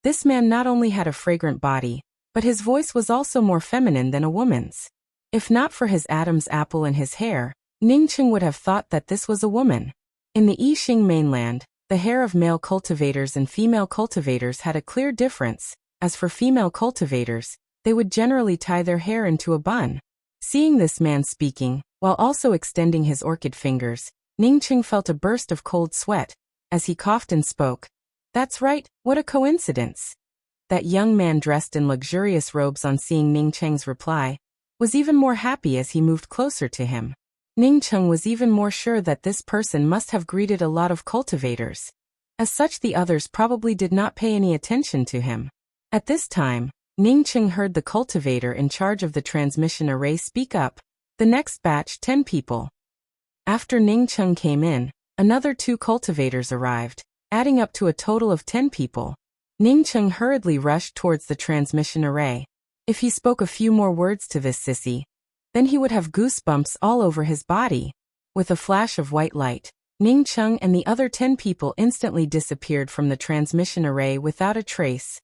This man not only had a fragrant body, but his voice was also more feminine than a woman's. If not for his Adam's apple in his hair, Ning Cheng would have thought that this was a woman. In the Yixing mainland, the hair of male cultivators and female cultivators had a clear difference. As for female cultivators, they would generally tie their hair into a bun. Seeing this man speaking, while also extending his orchid fingers, Ning Cheng felt a burst of cold sweat, as he coughed and spoke. "That's right, what a coincidence." That young man dressed in luxurious robes, on seeing Ning Cheng's reply, was even more happy as he moved closer to him. Ning Cheng was even more sure that this person must have greeted a lot of cultivators. As such, the others probably did not pay any attention to him. At this time, Ning Cheng heard the cultivator in charge of the transmission array speak up. "The next batch, 10 people. After Ning Cheng came in, another 2 cultivators arrived, adding up to a total of 10 people. Ning Cheng hurriedly rushed towards the transmission array. If he spoke a few more words to this sissy, then he would have goosebumps all over his body. With a flash of white light, Ning Cheng and the other 10 people instantly disappeared from the transmission array without a trace.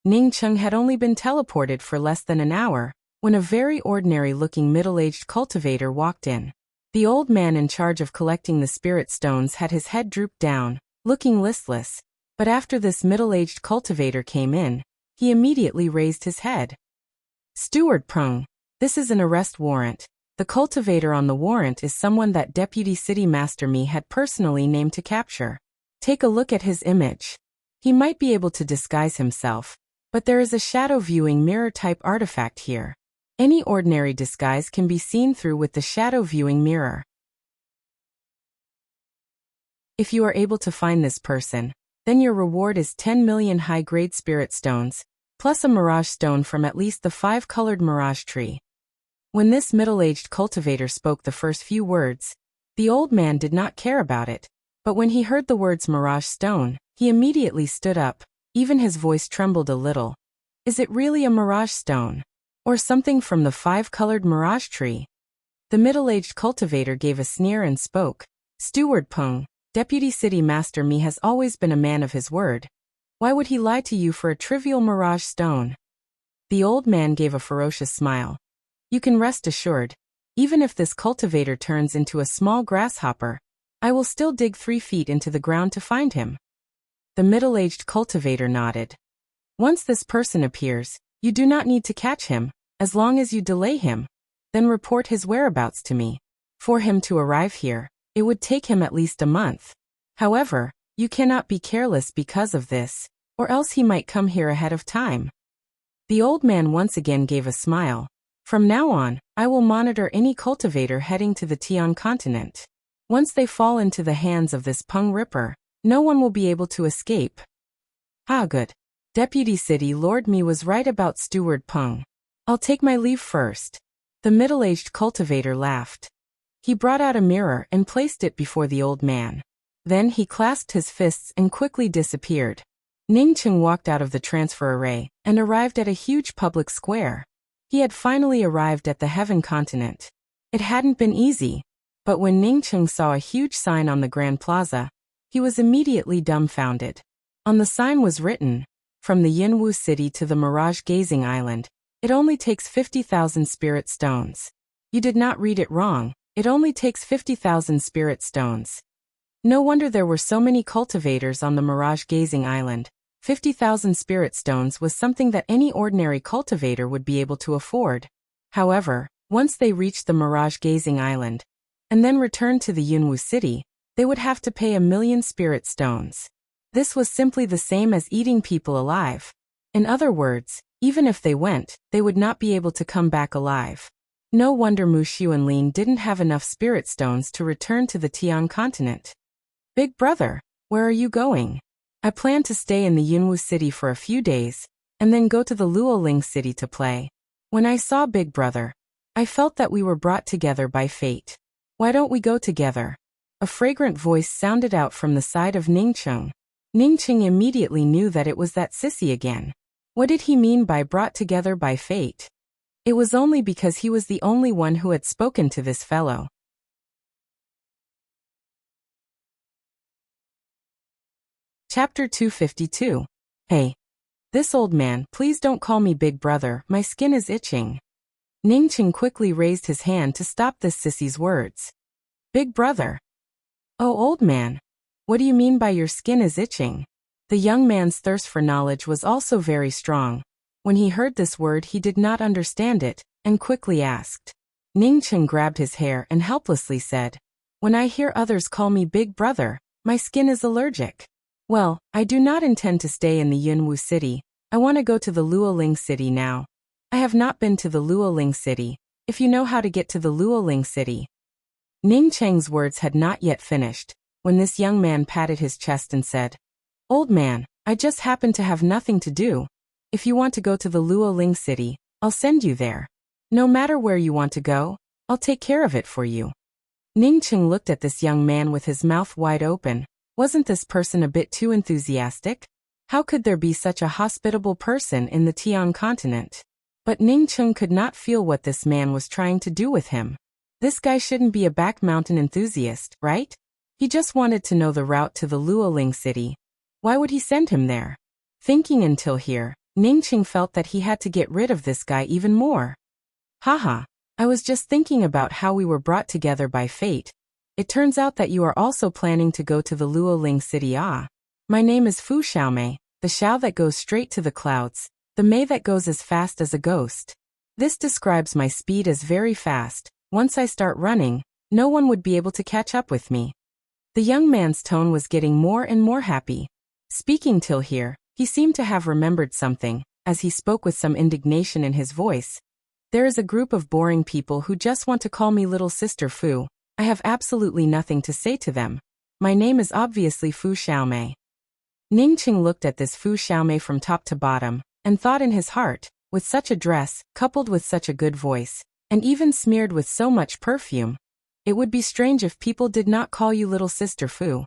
Ning Cheng had only been teleported for less than an hour, when a very ordinary-looking middle-aged cultivator walked in. The old man in charge of collecting the spirit stones had his head drooped down, looking listless, but after this middle-aged cultivator came in, he immediately raised his head. "Steward Prung, this is an arrest warrant. The cultivator on the warrant is someone that Deputy City Master Me had personally named to capture. Take a look at his image. He might be able to disguise himself, but there is a shadow-viewing mirror-type artifact here. Any ordinary disguise can be seen through with the shadow-viewing mirror. If you are able to find this person, then your reward is 10 million high-grade spirit stones, plus a mirage stone from at least the 5-colored mirage tree." When this middle-aged cultivator spoke the first few words, the old man did not care about it, but when he heard the words mirage stone, he immediately stood up, even his voice trembled a little. "Is it really a mirage stone? Or something from the 5-colored mirage tree?" The middle-aged cultivator gave a sneer and spoke. "Steward Peng, Deputy City Master Me has always been a man of his word. Why would he lie to you for a trivial mirage stone?" The old man gave a ferocious smile. "You can rest assured, even if this cultivator turns into a small grasshopper, I will still dig 3 feet into the ground to find him." The middle-aged cultivator nodded. "Once this person appears, you do not need to catch him, as long as you delay him. Then report his whereabouts to me. For him to arrive here, it would take him at least a month. However, you cannot be careless because of this, or else he might come here ahead of time." The old man once again gave a smile. "From now on, I will monitor any cultivator heading to the Tian continent. Once they fall into the hands of this Peng Ripper, no one will be able to escape." "Ah, good. Deputy City Lord Me was right about Steward Peng. I'll take my leave first." The middle-aged cultivator laughed. He brought out a mirror and placed it before the old man. Then he clasped his fists and quickly disappeared. Ning Cheng walked out of the transfer array and arrived at a huge public square. He had finally arrived at the Heaven continent. It hadn't been easy. But when Ningcheng saw a huge sign on the Grand Plaza, he was immediately dumbfounded. On the sign was written, "From the Yinwu city to the Mirage Gazing Island, it only takes 50,000 spirit stones." You did not read it wrong, it only takes 50,000 spirit stones. No wonder there were so many cultivators on the Mirage Gazing Island. 50,000 spirit stones was something that any ordinary cultivator would be able to afford. However, once they reached the Mirage Gazing Island, and then returned to the Yinwu city, they would have to pay 1,000,000 spirit stones. This was simply the same as eating people alive. In other words, even if they went, they would not be able to come back alive. No wonder Mu Xuanlin didn't have enough spirit stones to return to the Tian continent. "Big brother, where are you going?" "I plan to stay in the Yinwu city for a few days, and then go to the Luoling city to play. When I saw Big Brother, I felt that we were brought together by fate. Why don't we go together?" A fragrant voice sounded out from the side of Ningcheng. Ningcheng immediately knew that it was that sissy again. What did he mean by brought together by fate? It was only because he was the only one who had spoken to this fellow. Chapter 252. "Hey. This old man, please don't call me Big Brother, my skin is itching." Ningcheng quickly raised his hand to stop this sissy's words. "Big Brother? Oh, old man. What do you mean by your skin is itching?" The young man's thirst for knowledge was also very strong. When he heard this word he did not understand it, and quickly asked. Ningcheng grabbed his hair and helplessly said, "When I hear others call me Big Brother, my skin is allergic. Well, I do not intend to stay in the Yinwu city. I want to go to the Luoling city now. I have not been to the Luoling city, if you know how to get to the Luoling city." Ningcheng's words had not yet finished, when this young man patted his chest and said, "Old man, I just happen to have nothing to do. If you want to go to the Luoling city, I'll send you there. No matter where you want to go, I'll take care of it for you." Ningcheng looked at this young man with his mouth wide open. Wasn't this person a bit too enthusiastic? How could there be such a hospitable person in the Tian continent? But Ningcheng could not feel what this man was trying to do with him. This guy shouldn't be a back mountain enthusiast, right? He just wanted to know the route to the Luoling city. Why would he send him there? Thinking until here, Ningcheng felt that he had to get rid of this guy even more. "Haha, I was just thinking about how we were brought together by fate. It turns out that you are also planning to go to the Luoling city. Ah. My name is Fu Xiaomei, the Xiao that goes straight to the clouds, the Mei that goes as fast as a ghost. This describes my speed as very fast. Once I start running, no one would be able to catch up with me." The young man's tone was getting more and more happy. Speaking till here, he seemed to have remembered something, as he spoke with some indignation in his voice. "There is a group of boring people who just want to call me Little Sister Fu. I have absolutely nothing to say to them. My name is obviously Fu Xiaomei." Ningcheng looked at this Fu Xiaomei from top to bottom, and thought in his heart, with such a dress, coupled with such a good voice, and even smeared with so much perfume, it would be strange if people did not call you Little Sister Fu.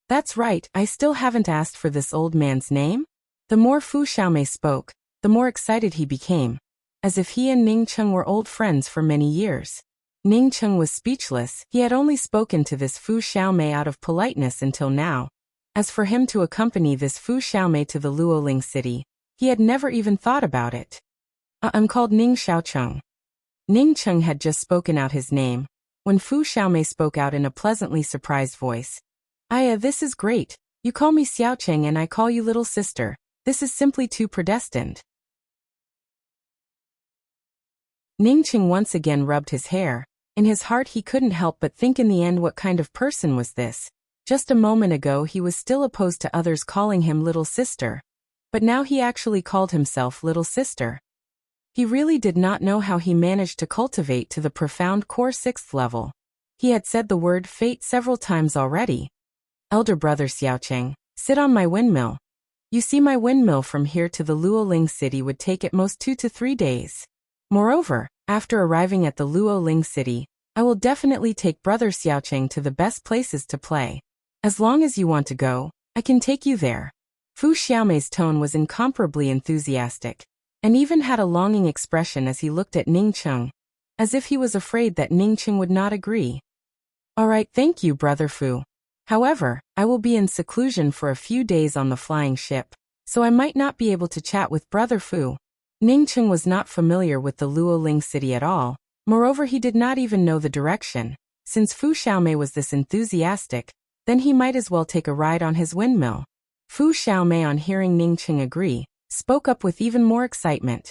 That's right, I still haven't asked for this old man's name? The more Fu Xiaomei spoke, the more excited he became, as if he and Ningcheng were old friends for many years. Ningcheng was speechless. He had only spoken to this Fu Xiaomei out of politeness until now. As for him to accompany this Fu Xiaomei to the Luoling city, he had never even thought about it. "I'm called Ning Xiaocheng." Ningcheng had just spoken out his name, when Fu Xiaomei spoke out in a pleasantly surprised voice. This is great. You call me Xiaocheng and I call you Little Sister. This is simply too predestined." Ningcheng once again rubbed his hair. In his heart he couldn't help but think in the end, what kind of person was this? Just a moment ago he was still opposed to others calling him Little Sister. But now he actually called himself Little Sister. He really did not know how he managed to cultivate to the profound core 6th level. He had said the word fate several times already. "Elder brother Xiaocheng, sit on my windmill. You see, my windmill from here to the Luoling city would take at most 2 to 3 days. Moreover, after arriving at the Luoling city, I will definitely take brother Xiaocheng to the best places to play. As long as you want to go, I can take you there." Fu Xiaomei's tone was incomparably enthusiastic, and even had a longing expression as he looked at Ningcheng, as if he was afraid that Ningcheng would not agree. All right, thank you, Brother Fu. However, I will be in seclusion for a few days on the flying ship, so I might not be able to chat with Brother Fu. Ningcheng was not familiar with the Luoling city at all. Moreover, he did not even know the direction. Since Fu Xiaomei was this enthusiastic, then he might as well take a ride on his windmill. Fu Xiaomei, on hearing Ningcheng agree, spoke up with even more excitement.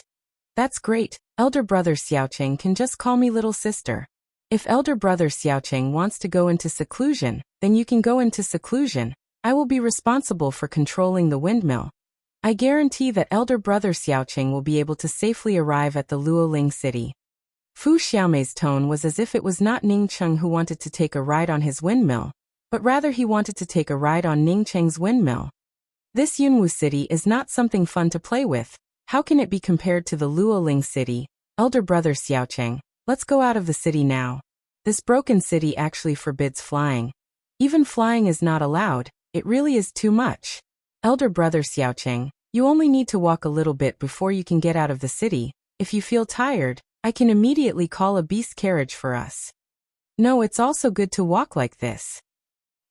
That's great. Elder brother Xiaocheng can just call me little sister. If elder brother Xiaocheng wants to go into seclusion, then you can go into seclusion. I will be responsible for controlling the windmill. I guarantee that elder brother Xiaocheng will be able to safely arrive at the Luoling city. Fu Xiaomei's tone was as if it was not Ningcheng who wanted to take a ride on his windmill, but rather he wanted to take a ride on Ningcheng's windmill. This Yunwu city is not something fun to play with. How can it be compared to the Luoling city? Elder brother Xiaocheng, let's go out of the city now. This broken city actually forbids flying. Even flying is not allowed. It really is too much. Elder brother Xiaocheng, you only need to walk a little bit before you can get out of the city. If you feel tired, I can immediately call a beast carriage for us. No, it's also good to walk like this.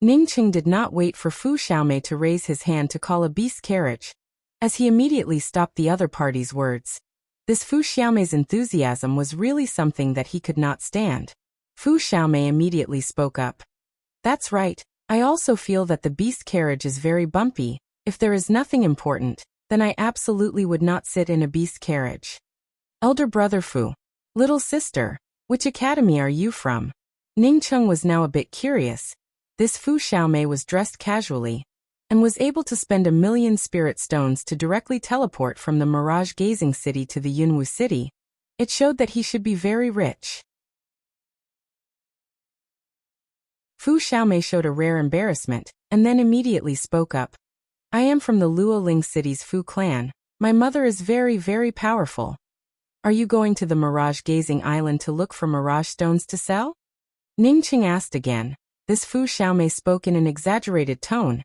Ningcheng did not wait for Fu Xiaomei to raise his hand to call a beast carriage, as he immediately stopped the other party's words. This Fu Xiaomei's enthusiasm was really something that he could not stand. Fu Xiaomei immediately spoke up. That's right, I also feel that the beast carriage is very bumpy. If there is nothing important, then I absolutely would not sit in a beast carriage. Elder brother Fu. Little sister, which academy are you from? Ningcheng was now a bit curious. This Fu Xiaomei was dressed casually, and was able to spend 1,000,000 spirit stones to directly teleport from the mirage-gazing city to the Yunwu city. It showed that he should be very rich. Fu Xiaomei showed a rare embarrassment, and then immediately spoke up. I am from the Luoling city's Fu clan. My mother is very, very powerful. Are you going to the mirage-gazing island to look for mirage stones to sell? Ningcheng asked again. This Fu Xiaomei spoke in an exaggerated tone.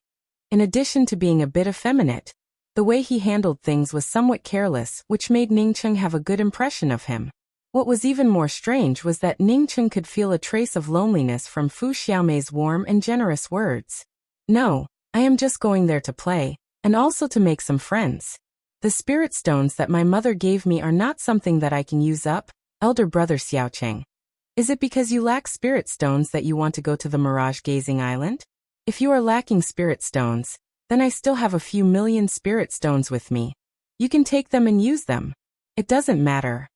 In addition to being a bit effeminate, the way he handled things was somewhat careless, which made Ningcheng have a good impression of him. What was even more strange was that Ningcheng could feel a trace of loneliness from Fu Xiaomei's warm and generous words. No, I am just going there to play, and also to make some friends. The spirit stones that my mother gave me are not something that I can use up, elder brother Xiaocheng. Is it because you lack spirit stones that you want to go to the mirage-gazing island? If you are lacking spirit stones, then I still have a few million spirit stones with me. You can take them and use them. It doesn't matter.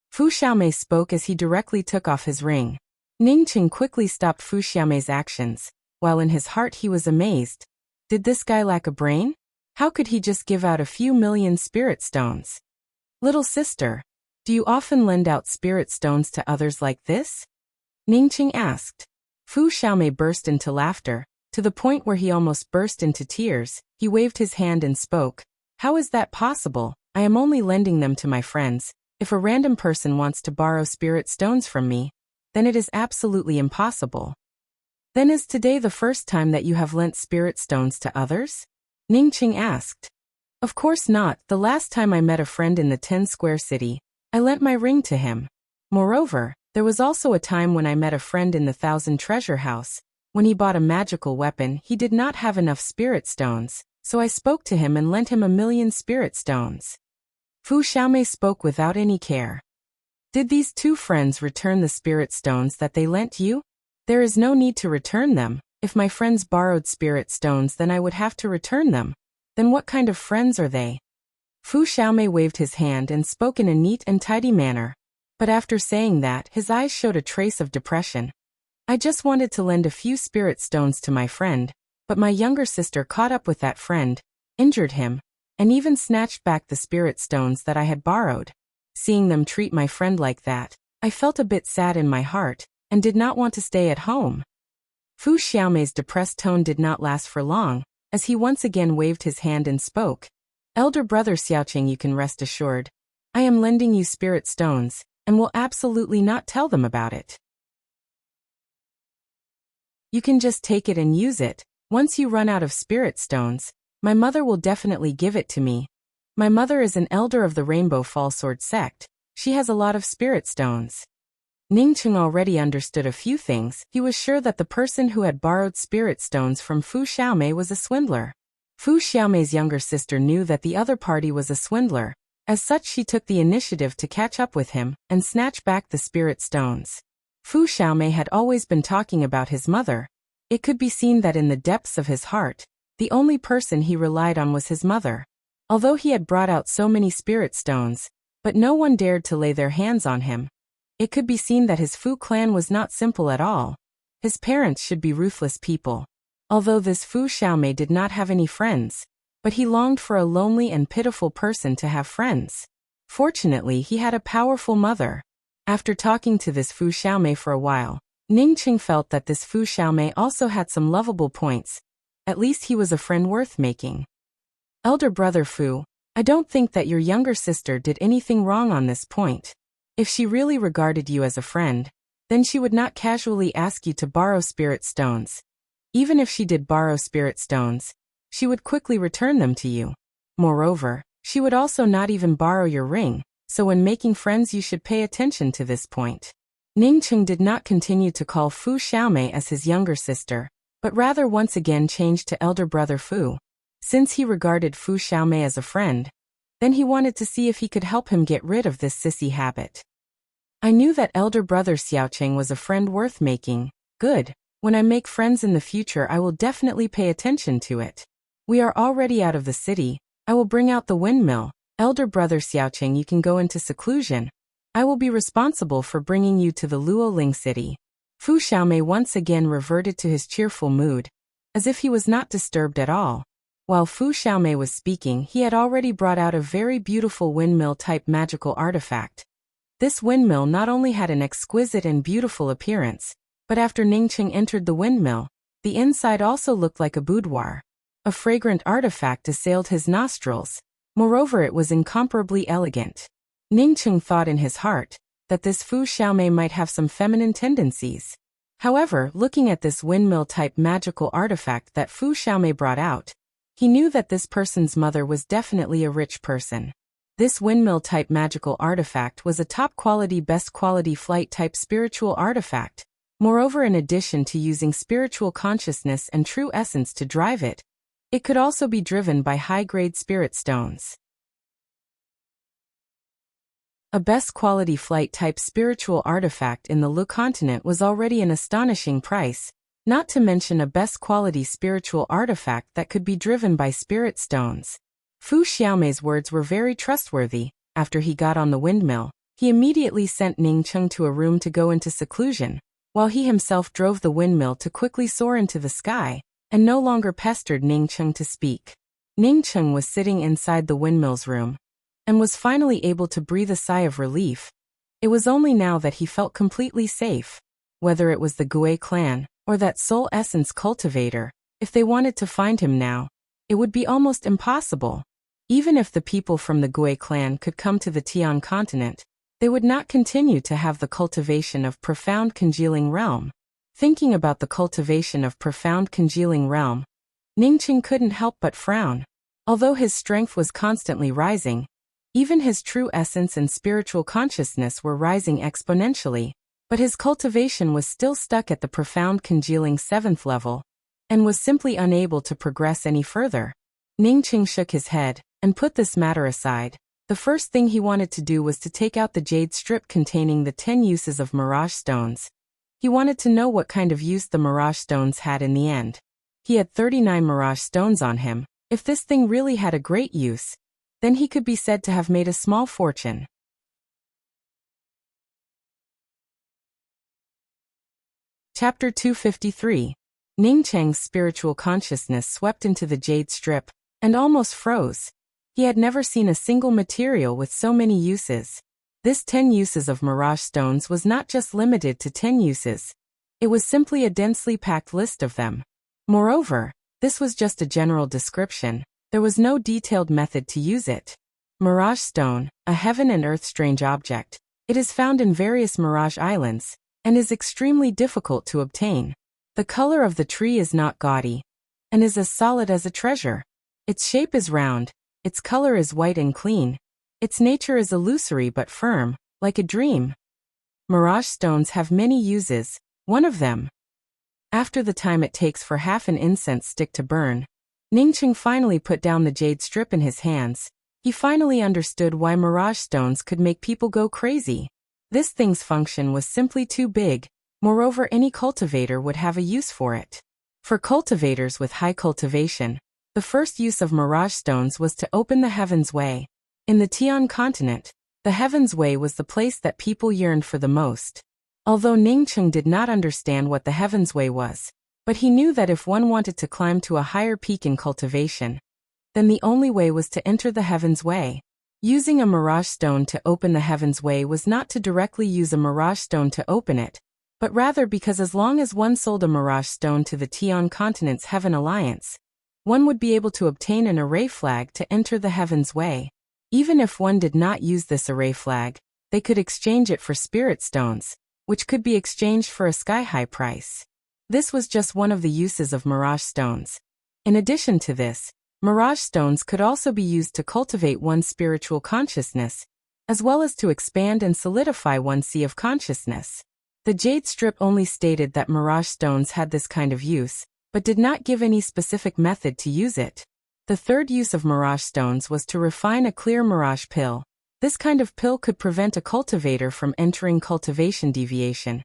Fu Xiaomei spoke as he directly took off his ring. Ningcheng quickly stopped Fu Xiaomei's actions, while in his heart he was amazed. Did this guy lack a brain? How could he just give out a few million spirit stones? Little sister, do you often lend out spirit stones to others like this? Ningcheng asked. Fu Xiaomei burst into laughter, to the point where he almost burst into tears. He waved his hand and spoke. How is that possible? I am only lending them to my friends. If a random person wants to borrow spirit stones from me, then it is absolutely impossible. Then is today the first time that you have lent spirit stones to others? Ningcheng asked. Of course not. The last time I met a friend in the 10 Square City, I lent my ring to him. Moreover, there was also a time when I met a friend in the 1,000 Treasure House. When he bought a magical weapon, he did not have enough spirit stones, so I spoke to him and lent him 1,000,000 spirit stones. Fu Xiaomei spoke without any care. Did these two friends return the spirit stones that they lent you? There is no need to return them. If my friends borrowed spirit stones, then I would have to return them. Then what kind of friends are they? Fu Xiaomei waved his hand and spoke in a neat and tidy manner. But after saying that, his eyes showed a trace of depression. I just wanted to lend a few spirit stones to my friend, but my younger sister caught up with that friend, injured him, and even snatched back the spirit stones that I had borrowed. Seeing them treat my friend like that, I felt a bit sad in my heart, and did not want to stay at home. Fu Xiaomei's depressed tone did not last for long, as he once again waved his hand and spoke. Elder brother Xiaocheng, you can rest assured. I am lending you spirit stones, and will absolutely not tell them about it. You can just take it and use it. Once you run out of spirit stones, my mother will definitely give it to me. My mother is an elder of the Rainbow Fall Sword sect. She has a lot of spirit stones. Ningcheng already understood a few things. He was sure that the person who had borrowed spirit stones from Fu Xiaomei was a swindler. Fu Xiaomei's younger sister knew that the other party was a swindler. As such, she took the initiative to catch up with him and snatch back the spirit stones. Fu Xiaomei had always been talking about his mother. It could be seen that in the depths of his heart, the only person he relied on was his mother. Although he had brought out so many spirit stones, but no one dared to lay their hands on him. It could be seen that his Fu clan was not simple at all. His parents should be ruthless people. Although this Fu Xiaomei did not have any friends, but he longed for a lonely and pitiful person to have friends. Fortunately, he had a powerful mother. After talking to this Fu Xiaomei for a while, Ningcheng felt that this Fu Xiaomei also had some lovable points. At least he was a friend worth making. Elder brother Fu, I don't think that your younger sister did anything wrong on this point. If she really regarded you as a friend, then she would not casually ask you to borrow spirit stones. Even if she did borrow spirit stones, she would quickly return them to you. Moreover, she would also not even borrow your ring, so when making friends you should pay attention to this point. Ningcheng did not continue to call Fu Xiaomei as his younger sister, but rather once again changed to elder brother Fu. Since he regarded Fu Xiaomei as a friend, then he wanted to see if he could help him get rid of this sissy habit. I knew that elder brother Xiaocheng was a friend worth making. Good. When I make friends in the future I will definitely pay attention to it. We are already out of the city. I will bring out the windmill. Elder brother Xiaocheng, you can go into seclusion. I will be responsible for bringing you to the Luoling city. Fu Xiaomei once again reverted to his cheerful mood, as if he was not disturbed at all. While Fu Xiaomei was speaking, he had already brought out a very beautiful windmill-type magical artifact. This windmill not only had an exquisite and beautiful appearance, but after Ningcheng entered the windmill, the inside also looked like a boudoir. A fragrant artifact assailed his nostrils. Moreover, it was incomparably elegant. Ningcheng thought in his heart that this Fu Xiaomei might have some feminine tendencies. However, looking at this windmill-type magical artifact that Fu Xiaomei brought out, he knew that this person's mother was definitely a rich person. This windmill-type magical artifact was a top-quality, best-quality flight-type spiritual artifact. Moreover, in addition to using spiritual consciousness and true essence to drive it, it could also be driven by high-grade spirit stones. A best-quality flight-type spiritual artifact in the Lu continent was already an astonishing price, not to mention a best-quality spiritual artifact that could be driven by spirit stones. Fu Xiaomei's words were very trustworthy. After he got on the windmill, he immediately sent Ningcheng to a room to go into seclusion, while he himself drove the windmill to quickly soar into the sky, and no longer pestered Ningcheng to speak. Ningcheng was sitting inside the windmill's room, and was finally able to breathe a sigh of relief. It was only now that he felt completely safe. Whether it was the Gui clan, or that soul essence cultivator, if they wanted to find him now, it would be almost impossible. Even if the people from the Gui clan could come to the Tian continent, they would not continue to have the cultivation of profound congealing realm. Thinking about the cultivation of profound congealing realm, Ningcheng couldn't help but frown. Although his strength was constantly rising, even his true essence and spiritual consciousness were rising exponentially, but his cultivation was still stuck at the profound congealing 7th level, and was simply unable to progress any further. Ningcheng shook his head and put this matter aside. The first thing he wanted to do was to take out the jade strip containing the 10 uses of mirage stones. He wanted to know what kind of use the mirage stones had in the end. He had 39 mirage stones on him. If this thing really had a great use, then he could be said to have made a small fortune. Chapter 253. Ningcheng's spiritual consciousness swept into the jade strip, and almost froze. He had never seen a single material with so many uses. This 10 uses of mirage stones was not just limited to 10 uses. It was simply a densely packed list of them. Moreover, this was just a general description. There was no detailed method to use it. Mirage stone, a heaven and earth strange object. It is found in various mirage islands, and is extremely difficult to obtain. The color of the tree is not gaudy, and is as solid as a treasure. Its shape is round, its color is white and clean. Its nature is illusory but firm, like a dream. Mirage stones have many uses, one of them. After the time it takes for half an incense stick to burn, Ningcheng finally put down the jade strip in his hands. He finally understood why mirage stones could make people go crazy. This thing's function was simply too big, moreover any cultivator would have a use for it. For cultivators with high cultivation, the first use of mirage stones was to open the Heaven's Way. In the Tian continent, the Heaven's Way was the place that people yearned for the most. Although Ningcheng did not understand what the Heaven's Way was, but he knew that if one wanted to climb to a higher peak in cultivation, then the only way was to enter the Heaven's Way. Using a mirage stone to open the Heaven's Way was not to directly use a mirage stone to open it, but rather because as long as one sold a mirage stone to the Tian continent's Heaven Alliance, one would be able to obtain an array flag to enter the Heaven's Way. Even if one did not use this array flag, they could exchange it for spirit stones, which could be exchanged for a sky-high price. This was just one of the uses of mirage stones. In addition to this, mirage stones could also be used to cultivate one's spiritual consciousness, as well as to expand and solidify one's sea of consciousness. The jade strip only stated that mirage stones had this kind of use, but did not give any specific method to use it. The third use of mirage stones was to refine a clear mirage pill. This kind of pill could prevent a cultivator from entering cultivation deviation.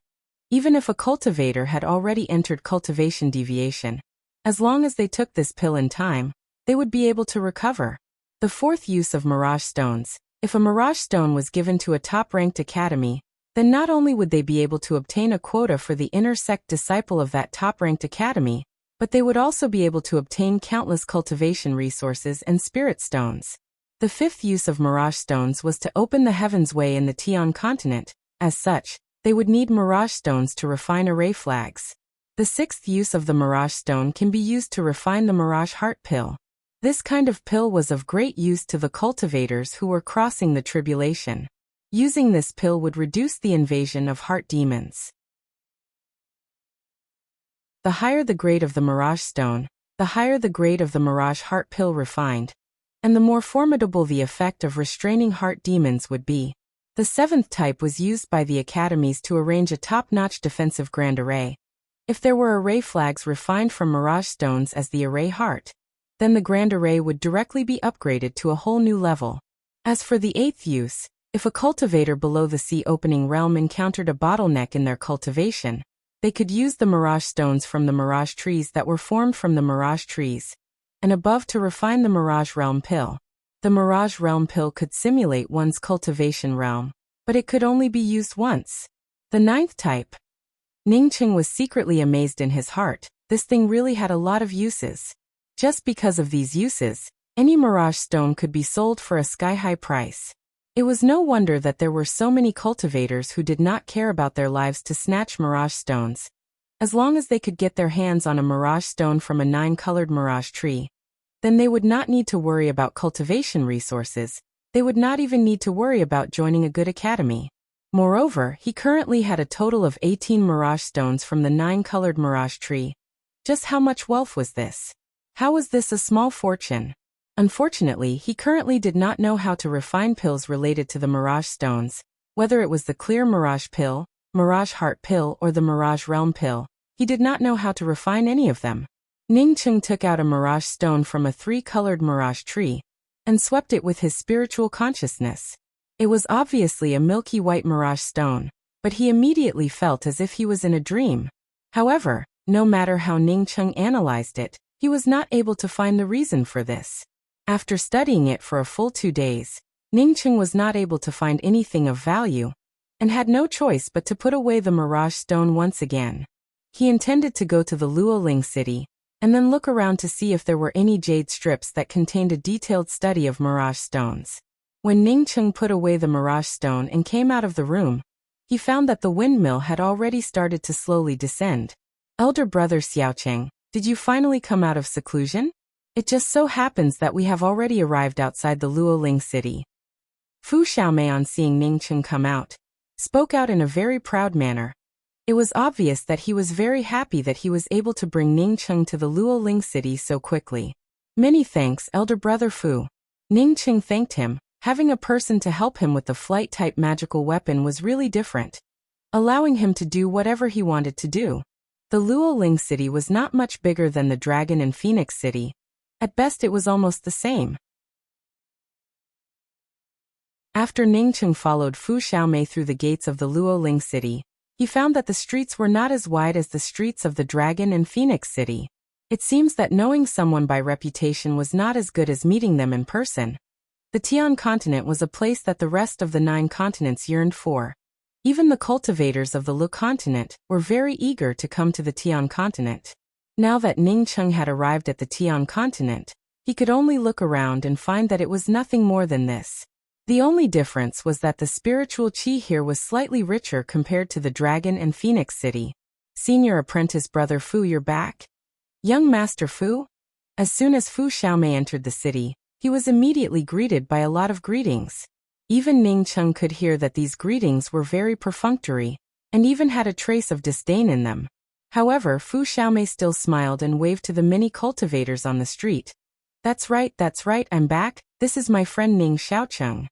Even if a cultivator had already entered cultivation deviation, as long as they took this pill in time, they would be able to recover. The fourth use of mirage stones. If a mirage stone was given to a top-ranked academy, then not only would they be able to obtain a quota for the inner sect disciple of that top-ranked academy, but they would also be able to obtain countless cultivation resources and spirit stones. The fifth use of mirage stones was to open the Heaven's Way in the Tian continent. As such, they would need mirage stones to refine array flags. The sixth use of the mirage stone can be used to refine the mirage heart pill. This kind of pill was of great use to the cultivators who were crossing the tribulation. Using this pill would reduce the invasion of heart demons. The higher the grade of the mirage stone, the higher the grade of the mirage heart pill refined, and the more formidable the effect of restraining heart demons would be. The seventh type was used by the academies to arrange a top-notch defensive grand array. If there were array flags refined from mirage stones as the array heart, then the grand array would directly be upgraded to a whole new level. As for the eighth use, if a cultivator below the sea opening realm encountered a bottleneck in their cultivation, they could use the mirage stones from the mirage trees that were formed from the mirage trees, and above to refine the mirage realm pill. The mirage realm pill could simulate one's cultivation realm, but it could only be used once. The ninth type. Ningcheng was secretly amazed in his heart. This thing really had a lot of uses. Just because of these uses, any mirage stone could be sold for a sky-high price. It was no wonder that there were so many cultivators who did not care about their lives to snatch mirage stones. As long as they could get their hands on a mirage stone from a 9-colored mirage tree, then they would not need to worry about cultivation resources. They would not even need to worry about joining a good academy. Moreover, he currently had a total of 18 mirage stones from the 9-colored mirage tree. Just how much wealth was this? How was this a small fortune? Unfortunately, he currently did not know how to refine pills related to the mirage stones, whether it was the clear mirage pill, mirage heart pill, or the mirage realm pill. He did not know how to refine any of them. Ningcheng took out a mirage stone from a 3-colored mirage tree and swept it with his spiritual consciousness. It was obviously a milky white mirage stone, but he immediately felt as if he was in a dream. However, no matter how Ningcheng analyzed it, he was not able to find the reason for this. After studying it for a full 2 days, Ningcheng was not able to find anything of value, and had no choice but to put away the mirage stone once again. He intended to go to the Luoling city, and then look around to see if there were any jade strips that contained a detailed study of mirage stones. When Ningcheng put away the mirage stone and came out of the room, he found that the windmill had already started to slowly descend. Elder brother Xiaocheng, did you finally come out of seclusion? It just so happens that we have already arrived outside the Luoling city. Fu Xiaomei, on seeing Ningcheng come out, spoke out in a very proud manner. It was obvious that he was very happy that he was able to bring Ningcheng to the Luoling city so quickly. Many thanks, elder brother Fu. Ningcheng thanked him. Having a person to help him with the flight-type magical weapon was really different. allowing him to do whatever he wanted to do. The Luoling city was not much bigger than the Dragon and Phoenix city. At best it was almost the same. After Ningcheng followed Fu Xiaomei through the gates of the Luoling city, he found that the streets were not as wide as the streets of the Dragon and Phoenix city. It seems that knowing someone by reputation was not as good as meeting them in person. The Tian continent was a place that the rest of the 9 continents yearned for. Even the cultivators of the Lu continent were very eager to come to the Tian continent. Now that Ningcheng had arrived at the Tian continent, he could only look around and find that it was nothing more than this. The only difference was that the spiritual qi here was slightly richer compared to the Dragon and Phoenix city. Senior apprentice brother Fu, you're back? Young Master Fu? As soon as Fu Xiaomei entered the city, he was immediately greeted by a lot of greetings. Even Ningcheng could hear that these greetings were very perfunctory, and even had a trace of disdain in them. However, Fu Xiaomei still smiled and waved to the many cultivators on the street. That's right, I'm back. This is my friend Ning Xiaocheng.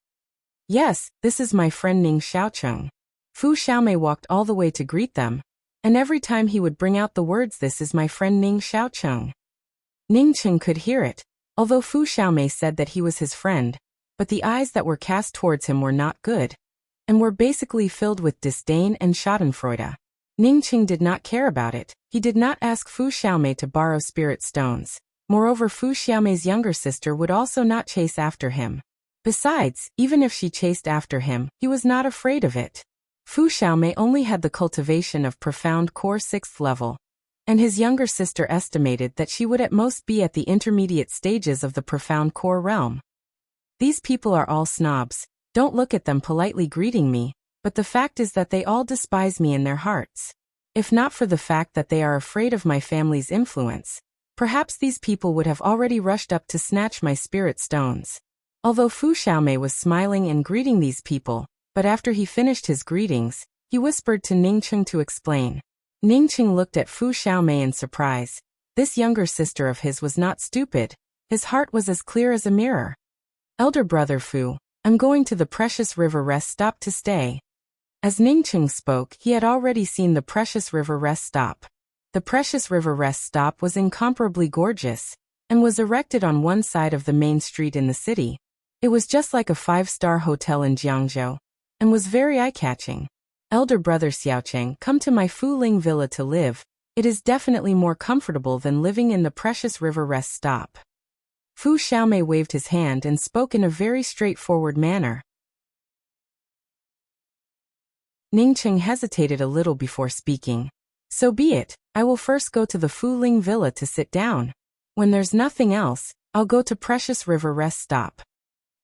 Yes, this is my friend Ning Xiaocheng. Fu Xiaomei walked all the way to greet them, and every time he would bring out the words, this is my friend Ning Xiaocheng. Ningcheng could hear it, although Fu Xiaomei said that he was his friend, but the eyes that were cast towards him were not good, and were basically filled with disdain and schadenfreude. Ningcheng did not care about it. He did not ask Fu Xiaomei to borrow spirit stones. Moreover, Fu Xiaomei's younger sister would also not chase after him. Besides, even if she chased after him, he was not afraid of it. Fu Xiaomei only had the cultivation of profound core 6th level, and his younger sister estimated that she would at most be at the intermediate stages of the profound core realm. These people are all snobs. Don't look at them politely greeting me, but the fact is that they all despise me in their hearts. If not for the fact that they are afraid of my family's influence, perhaps these people would have already rushed up to snatch my spirit stones. Although Fu Xiaomei was smiling and greeting these people, but after he finished his greetings, he whispered to Ningcheng to explain. Ningcheng looked at Fu Xiaomei in surprise. This younger sister of his was not stupid. His heart was as clear as a mirror. Elder brother Fu, I'm going to the Precious River Rest Stop to stay. As Ningcheng spoke, he had already seen the Precious River Rest Stop. The Precious River Rest Stop was incomparably gorgeous, and was erected on one side of the main street in the city. It was just like a 5-star hotel in Jiangzhou, and was very eye-catching. Elder brother Xiaocheng, come to my Fuling villa to live. It is definitely more comfortable than living in the Precious River Rest Stop. Fu Xiaomei waved his hand and spoke in a very straightforward manner. Ningcheng hesitated a little before speaking. So be it, I will first go to the Fuling villa to sit down. When there's nothing else, I'll go to Precious River Rest Stop.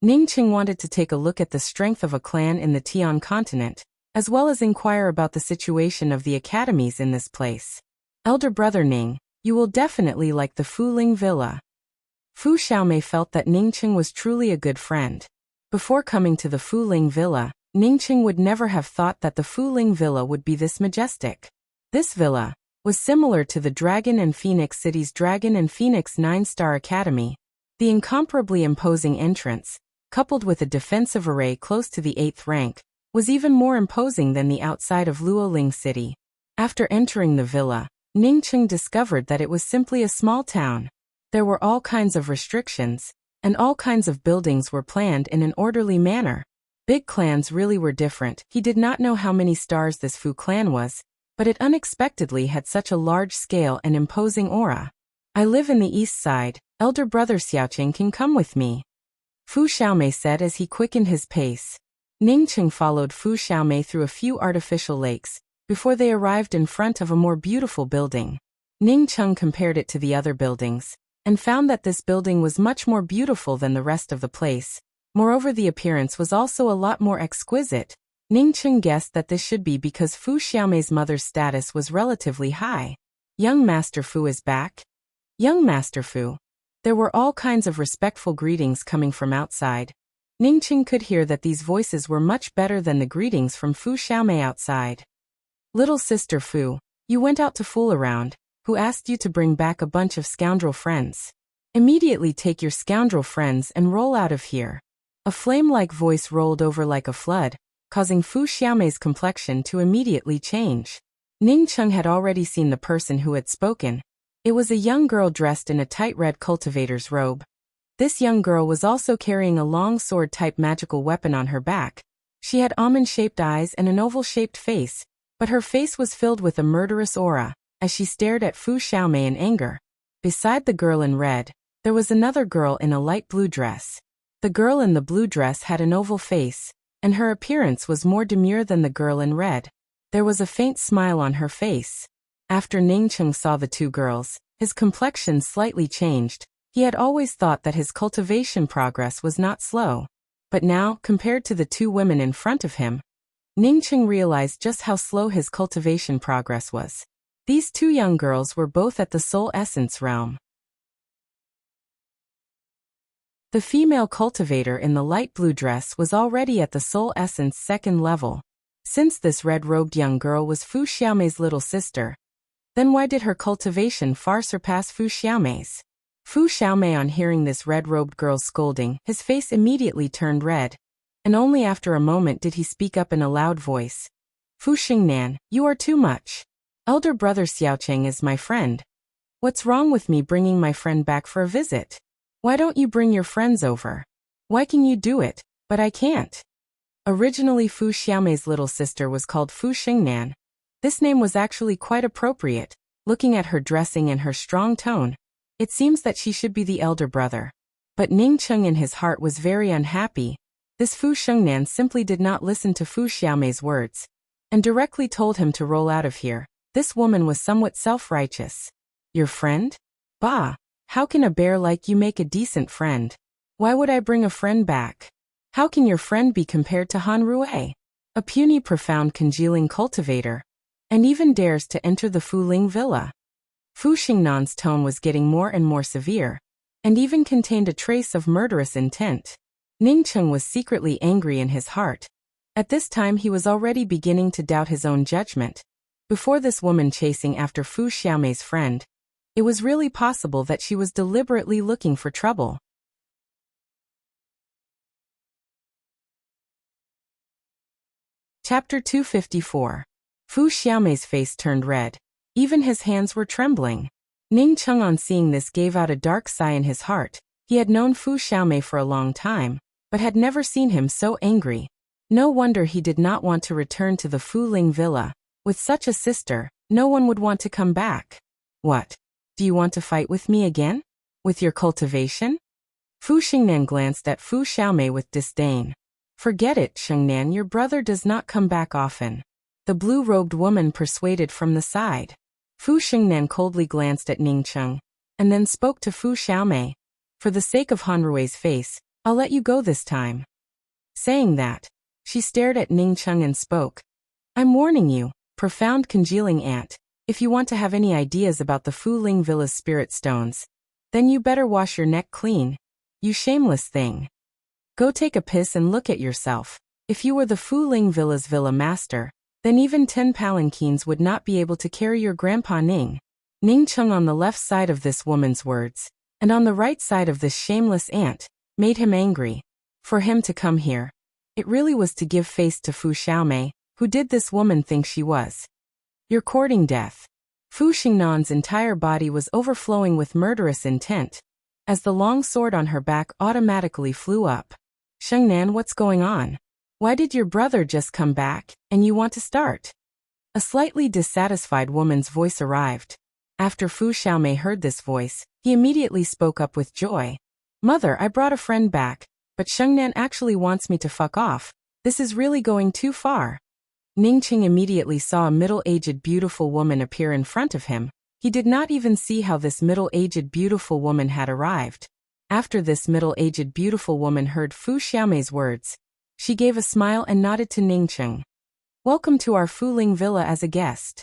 Ningcheng wanted to take a look at the strength of a clan in the Tian continent, as well as inquire about the situation of the academies in this place. Elder brother Ning, you will definitely like the Fuling villa. Fu Xiaomei felt that Ningcheng was truly a good friend. Before coming to the Fuling villa, Ningcheng would never have thought that the Fuling villa would be this majestic. This villa was similar to the Dragon and Phoenix city's Dragon and Phoenix 9-star academy. The incomparably imposing entrance, coupled with a defensive array close to the 8th rank, was even more imposing than the outside of Luoling city. After entering the villa, Ningcheng discovered that it was simply a small town. There were all kinds of restrictions, and all kinds of buildings were planned in an orderly manner. Big clans really were different. He did not know how many stars this Fu clan was, but it unexpectedly had such a large scale and imposing aura. I live in the east side. Elder brother Xiaocheng can come with me. Fu Xiaomei said as he quickened his pace. Ningcheng followed Fu Xiaomei through a few artificial lakes, before they arrived in front of a more beautiful building. Ningcheng compared it to the other buildings, and found that this building was much more beautiful than the rest of the place. Moreover, the appearance was also a lot more exquisite. Ningcheng guessed that this should be because Fu Xiaomei's mother's status was relatively high. Young Master Fu is back? Young Master Fu. There were all kinds of respectful greetings coming from outside. Ningcheng could hear that these voices were much better than the greetings from Fu Xiaomei outside. Little sister Fu, you went out to fool around. Who asked you to bring back a bunch of scoundrel friends? Immediately take your scoundrel friends and roll out of here. A flame-like voice rolled over like a flood, causing Fu Xiaomei's complexion to immediately change. Ning Cheng had already seen the person who had spoken. It was a young girl dressed in a tight red cultivator's robe. This young girl was also carrying a long sword-type magical weapon on her back. She had almond-shaped eyes and an oval-shaped face, but her face was filled with a murderous aura, as she stared at Fu Xiaomei in anger. Beside the girl in red, there was another girl in a light blue dress. The girl in the blue dress had an oval face, and her appearance was more demure than the girl in red. There was a faint smile on her face. After Ning Cheng saw the two girls, his complexion slightly changed. He had always thought that his cultivation progress was not slow. But now, compared to the two women in front of him, Ning Cheng realized just how slow his cultivation progress was. These two young girls were both at the soul essence realm. The female cultivator in the light blue dress was already at the soul essence second level. Since this red-robed young girl was Fu Xiaomei's little sister, then why did her cultivation far surpass Fu Xiaomei's? Fu Xiaomei, on hearing this red-robed girl's scolding, his face immediately turned red, and only after a moment did he speak up in a loud voice. Fu Xingnan, you are too much. Elder brother Xiaocheng is my friend. What's wrong with me bringing my friend back for a visit? Why don't you bring your friends over? Why can you do it, but I can't? Originally Fu Xiaomei's little sister was called Fu Xingnan. This name was actually quite appropriate. Looking at her dressing and her strong tone, it seems that she should be the elder brother. But Ning Cheng in his heart was very unhappy. This Fu Xingnan simply did not listen to Fu Xiaomei's words, and directly told him to roll out of here. This woman was somewhat self-righteous. Your friend? Bah! How can a bear like you make a decent friend? Why would I bring a friend back? How can your friend be compared to Han Rui? A puny, profound, congealing cultivator, and even dares to enter the Fu Ling villa. Fu Xingnan's tone was getting more and more severe, and even contained a trace of murderous intent. Ning Cheng was secretly angry in his heart. At this time he was already beginning to doubt his own judgment. Before this woman chasing after Fu Xiaomei's friend, it was really possible that she was deliberately looking for trouble. Chapter 254. Fu Xiaomei's face turned red. Even his hands were trembling. Ning Cheng, on seeing this, gave out a dark sigh in his heart. He had known Fu Xiaomei for a long time, but had never seen him so angry. No wonder he did not want to return to the Fu Ling villa. With such a sister, no one would want to come back. What? Do you want to fight with me again? With your cultivation? Fu Xingnan glanced at Fu Xiaomei with disdain. Forget it, Xingnan, your brother does not come back often. The blue-robed woman persuaded from the side. Fu Xingnan coldly glanced at Ning Cheng, and then spoke to Fu Xiaomei. For the sake of Han Rui's face, I'll let you go this time. Saying that, she stared at Ning Cheng and spoke. I'm warning you, profound congealing ant. If you want to have any ideas about the Fu Ling Villa's spirit stones, then you better wash your neck clean. You shameless thing. Go take a piss and look at yourself. If you were the Fu Ling Villa's villa master, then even 10 palanquins would not be able to carry your grandpa Ning. Ning Cheng, on the left side of this woman's words, and on the right side of this shameless ant, made him angry. For him to come here, it really was to give face to Fu Xiaomei. Who did this woman think she was? You're courting death. Fu Xingnan's entire body was overflowing with murderous intent, as the long sword on her back automatically flew up. Xingnan, what's going on? Why did your brother just come back, and you want to start? A slightly dissatisfied woman's voice arrived. After Fu Xiaomei heard this voice, he immediately spoke up with joy. Mother, I brought a friend back, but Xingnan actually wants me to fuck off. This is really going too far. Ning Cheng immediately saw a middle-aged beautiful woman appear in front of him. He did not even see how this middle-aged beautiful woman had arrived. After this middle-aged beautiful woman heard Fu Xiaomei's words, she gave a smile and nodded to Ning Cheng. Welcome to our Fu Ling villa as a guest.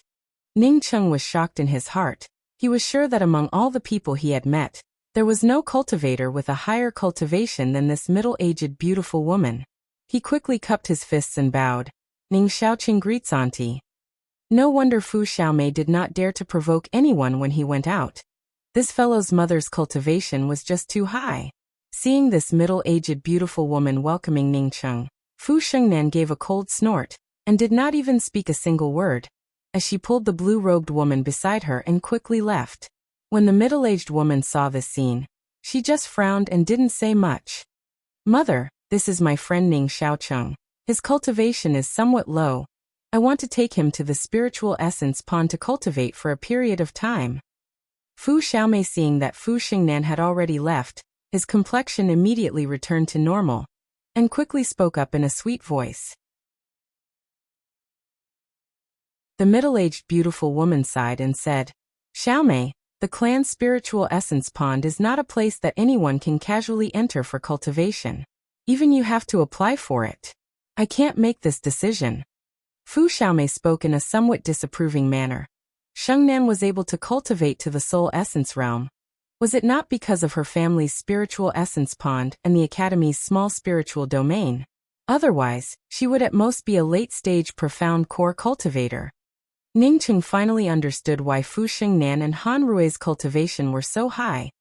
Ning Cheng was shocked in his heart. He was sure that among all the people he had met, there was no cultivator with a higher cultivation than this middle-aged beautiful woman. He quickly cupped his fists and bowed. Ning Xiaoqing greets auntie. No wonder Fu Xiaomei did not dare to provoke anyone when he went out. This fellow's mother's cultivation was just too high. Seeing this middle-aged beautiful woman welcoming Ning Cheng, Fu Shengnan gave a cold snort, and did not even speak a single word, as she pulled the blue-robed woman beside her and quickly left. When the middle-aged woman saw this scene, she just frowned and didn't say much. Mother, this is my friend Ning Xiaocheng. His cultivation is somewhat low. I want to take him to the spiritual essence pond to cultivate for a period of time. Fu Xiaomei, seeing that Fu Xingnan had already left, his complexion immediately returned to normal, and quickly spoke up in a sweet voice. The middle-aged beautiful woman sighed and said, Xiaomei, the clan's spiritual essence pond is not a place that anyone can casually enter for cultivation. Even you have to apply for it. I can't make this decision. Fu Xiaomei spoke in a somewhat disapproving manner. Shengnan was able to cultivate to the soul essence realm. Was it not because of her family's spiritual essence pond and the academy's small spiritual domain? Otherwise, she would at most be a late-stage profound core cultivator. Ningcheng finally understood why Fu Xingnan and Han Rui's cultivation were so high.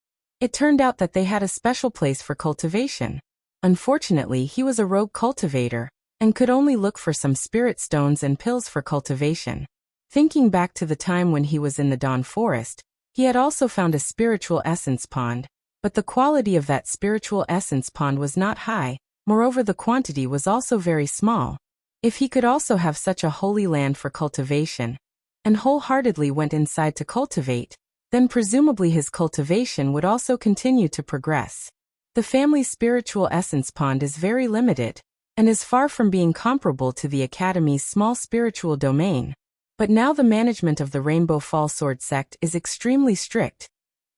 It turned out that they had a special place for cultivation. Unfortunately, he was a rogue cultivator, and could only look for some spirit stones and pills for cultivation. Thinking back to the time when he was in the Dawn Forest, he had also found a spiritual essence pond, but the quality of that spiritual essence pond was not high, moreover the quantity was also very small. If he could also have such a holy land for cultivation, and wholeheartedly went inside to cultivate, then presumably his cultivation would also continue to progress. The family's spiritual essence pond is very limited, and is far from being comparable to the Academy's small spiritual domain. But now the management of the Rainbow Fall Sword sect is extremely strict.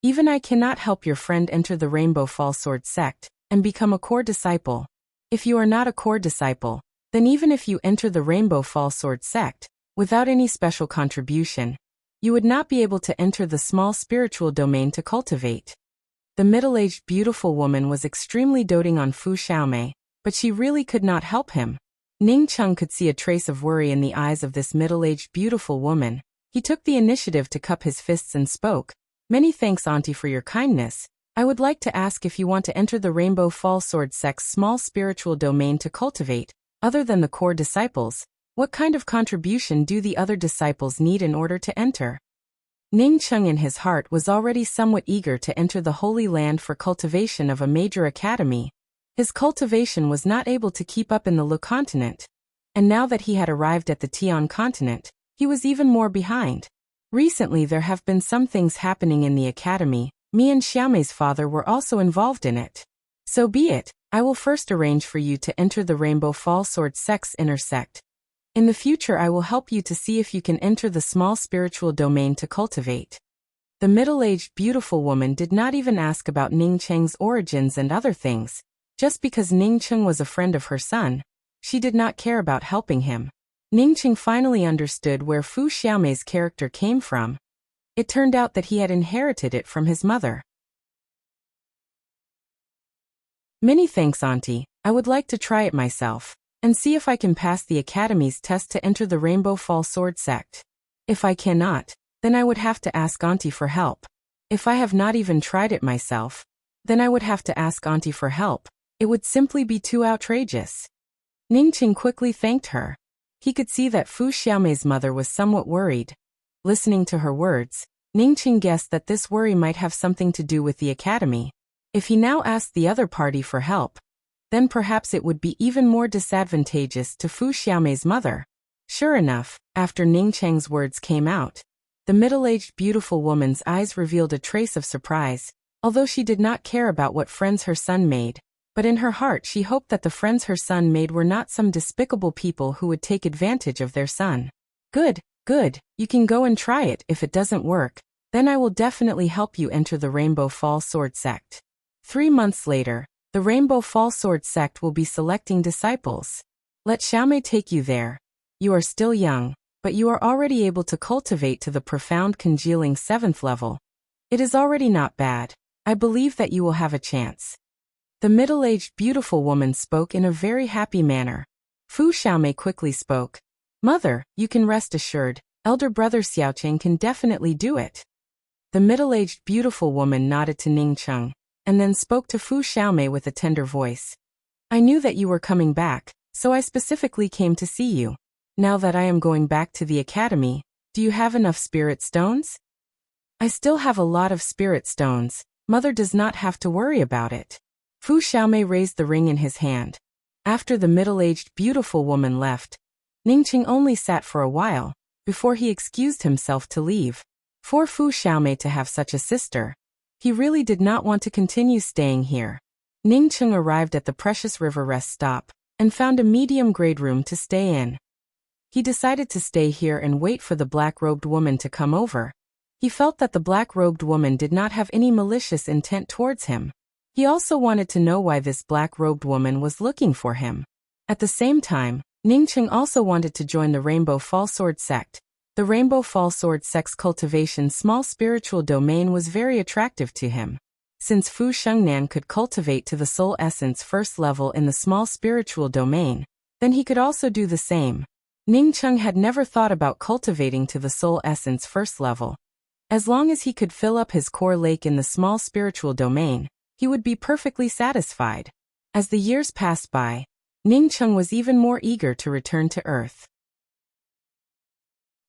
Even I cannot help your friend enter the Rainbow Fall Sword sect and become a core disciple. If you are not a core disciple, then even if you enter the Rainbow Fall Sword sect, without any special contribution, you would not be able to enter the small spiritual domain to cultivate. The middle-aged beautiful woman was extremely doting on Fu Xiaomei, but she really could not help him. Ning Cheng could see a trace of worry in the eyes of this middle-aged beautiful woman. He took the initiative to cup his fists and spoke, "Many thanks, Auntie, for your kindness. I would like to ask if you want to enter the Rainbow Fall Sword sect's small spiritual domain to cultivate, other than the core disciples. What kind of contribution do the other disciples need in order to enter?" Ning Cheng in his heart was already somewhat eager to enter the Holy Land for cultivation of a major academy. His cultivation was not able to keep up in the Lu continent, and now that he had arrived at the Tian continent, he was even more behind. Recently there have been some things happening in the academy. Me and Xiaomei's father were also involved in it. So be it, I will first arrange for you to enter the Rainbow Fall Sword sect's inner sect. In the future I will help you to see if you can enter the small spiritual domain to cultivate. The middle-aged beautiful woman did not even ask about Ning Cheng's origins and other things. Just because Ning Cheng was a friend of her son, she did not care about helping him. Ning Cheng finally understood where Fu Xiaomei's character came from. It turned out that he had inherited it from his mother. "Many thanks, Auntie. I would like to try it myself, and see if I can pass the Academy's test to enter the Rainbow Fall Sword sect. If I cannot, then I would have to ask Auntie for help. If I have not even tried it myself, then I would have to ask Auntie for help. It would simply be too outrageous." Ningqing quickly thanked her. He could see that Fu Xiaomei's mother was somewhat worried. Listening to her words, Ningqing guessed that this worry might have something to do with the academy. If he now asked the other party for help, then perhaps it would be even more disadvantageous to Fu Xiaomei's mother. Sure enough, after Ningcheng's words came out, the middle-aged beautiful woman's eyes revealed a trace of surprise, although she did not care about what friends her son made. But in her heart she hoped that the friends her son made were not some despicable people who would take advantage of their son. Good, you can go and try it. If it doesn't work, then I will definitely help you enter the Rainbow Fall Sword sect. 3 months later, the Rainbow Fall Sword sect will be selecting disciples. Let Xiaomei take you there. You are still young, but you are already able to cultivate to the profound congealing 7th level. It is already not bad. I believe that you will have a chance. The middle-aged beautiful woman spoke in a very happy manner. Fu Xiaomei quickly spoke. "Mother, you can rest assured, elder brother Xiaocheng can definitely do it." The middle-aged beautiful woman nodded to Ning Cheng, and then spoke to Fu Xiaomei with a tender voice. "I knew that you were coming back, So I specifically came to see you. Now that I am going back to the academy, do you have enough spirit stones? I still have a lot of spirit stones. Mother does not have to worry about it. Fu Xiaomei raised the ring in his hand. After the middle-aged beautiful woman left, Ningqing only sat for a while, before he excused himself to leave. For Fu Xiaomei to have such a sister, he really did not want to continue staying here. Ningqing arrived at the Precious River rest stop, and found a medium-grade room to stay in. He decided to stay here and wait for the black-robed woman to come over. He felt that the black-robed woman did not have any malicious intent towards him. He also wanted to know why this black-robed woman was looking for him. At the same time, Ningqing also wanted to join the Rainbow Fallsword sect. The Rainbow Fallsword sect's cultivation small spiritual domain was very attractive to him. Since Fu Shengnan could cultivate to the soul essence first level in the small spiritual domain, then he could also do the same. Ningqing had never thought about cultivating to the soul essence first level. As long as he could fill up his core lake in the small spiritual domain, he would be perfectly satisfied. As the years passed by, Ningqing was even more eager to return to Earth.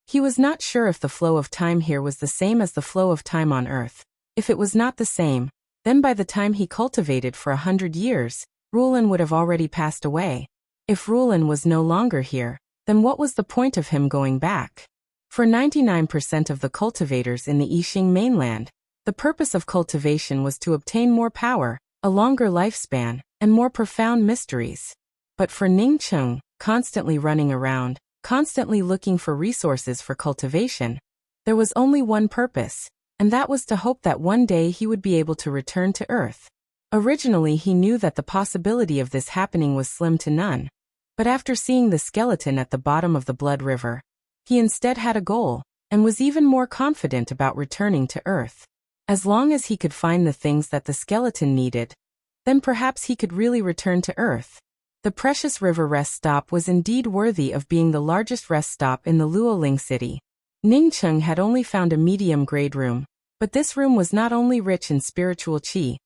He was not sure if the flow of time here was the same as the flow of time on Earth. If it was not the same, then by the time he cultivated for 100 years, Rulin would have already passed away. If Rulin was no longer here, then what was the point of him going back? For 99% of the cultivators in the Yixing mainland, the purpose of cultivation was to obtain more power, a longer lifespan, and more profound mysteries. But for Ningqing, constantly running around, constantly looking for resources for cultivation, there was only one purpose, and that was to hope that one day he would be able to return to Earth. Originally he knew that the possibility of this happening was slim to none, but after seeing the skeleton at the bottom of the Blood River, he instead had a goal, and was even more confident about returning to Earth. As long as he could find the things that the skeleton needed, then perhaps he could really return to Earth. The Precious River rest stop was indeed worthy of being the largest rest stop in the Luoling city. Ningqing had only found a medium-grade room, but this room was not only rich in spiritual qi,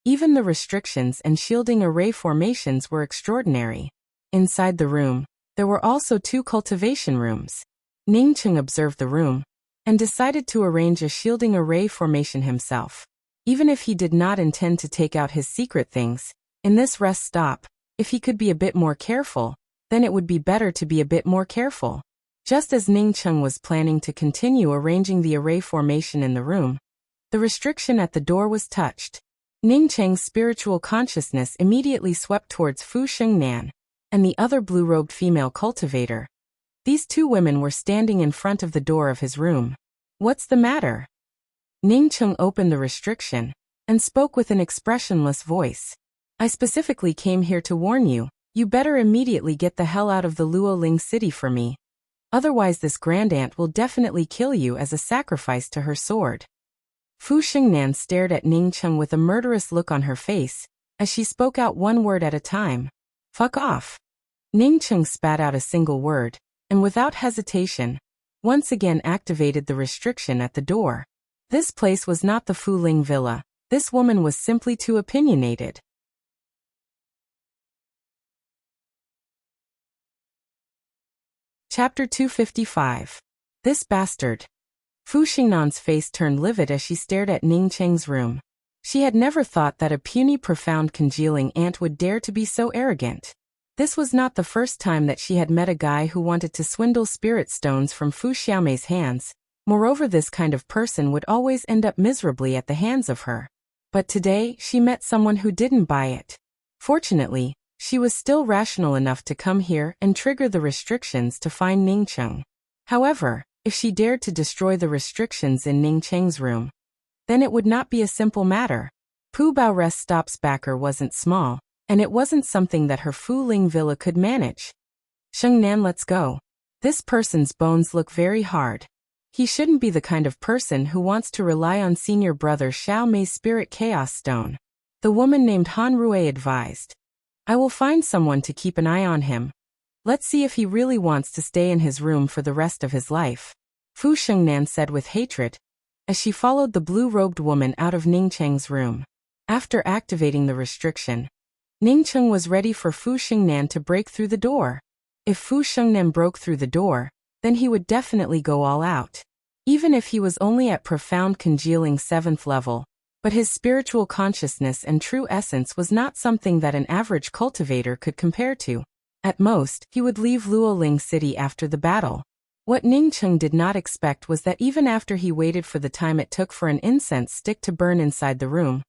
even the restrictions and shielding array formations were extraordinary. Inside the room, there were also 2 cultivation rooms. Ningqing observed the room, and decided to arrange a shielding array formation himself. Even if he did not intend to take out his secret things, in this rest stop, if he could be a bit more careful, then it would be better to be a bit more careful. Just as Ningqing was planning to continue arranging the array formation in the room, the restriction at the door was touched. Ningqing's spiritual consciousness immediately swept towards Fu Shengnan and the other blue-robed female cultivator. These 2 women were standing in front of the door of his room. What's the matter? Ningqing opened the restriction and spoke with an expressionless voice. I specifically came here to warn you, you better immediately get the hell out of the Luoling city for me. Otherwise this grandaunt will definitely kill you as a sacrifice to her sword. Fu Shengnan stared at Ningqing with a murderous look on her face, as she spoke out one word at a time. Fuck off. Ningqing spat out a single word, and without hesitation, once again activated the restriction at the door. This place was not the Fu Ling villa. This woman was simply too opinionated. Chapter 255. This bastard. Fu Xingnan's face turned livid as she stared at Ningqing's room. She had never thought that a puny profound congealing ant would dare to be so arrogant. This was not the first time that she had met a guy who wanted to swindle spirit stones from Fu Xiaomei's hands. Moreover, this kind of person would always end up miserably at the hands of her. But today, she met someone who didn't buy it. Fortunately, she was still rational enough to come here and trigger the restrictions to find Ningqing. However, if she dared to destroy the restrictions in Ningqing's room, then it would not be a simple matter. Pu Bao rest stop's backer wasn't small, and it wasn't something that her Fu Ling villa could manage. Shengnan, let's go. This person's bones look very hard. He shouldn't be the kind of person who wants to rely on senior brother Xiao Mei's spirit chaos stone. The woman named Han Rui advised. I will find someone to keep an eye on him. Let's see if he really wants to stay in his room for the rest of his life. Fu Shengnan said with hatred, as she followed the blue-robed woman out of Ningqing's room. After activating the restriction, Ningcheng was ready for Fu Xingnan to break through the door. If Fu Xingnan broke through the door, then he would definitely go all out. Even if he was only at profound congealing 7th level, but his spiritual consciousness and true essence was not something that an average cultivator could compare to. At most, he would leave Luoling City after the battle. What Ningcheng did not expect was that even after he waited for the time it took for an incense stick to burn inside the room,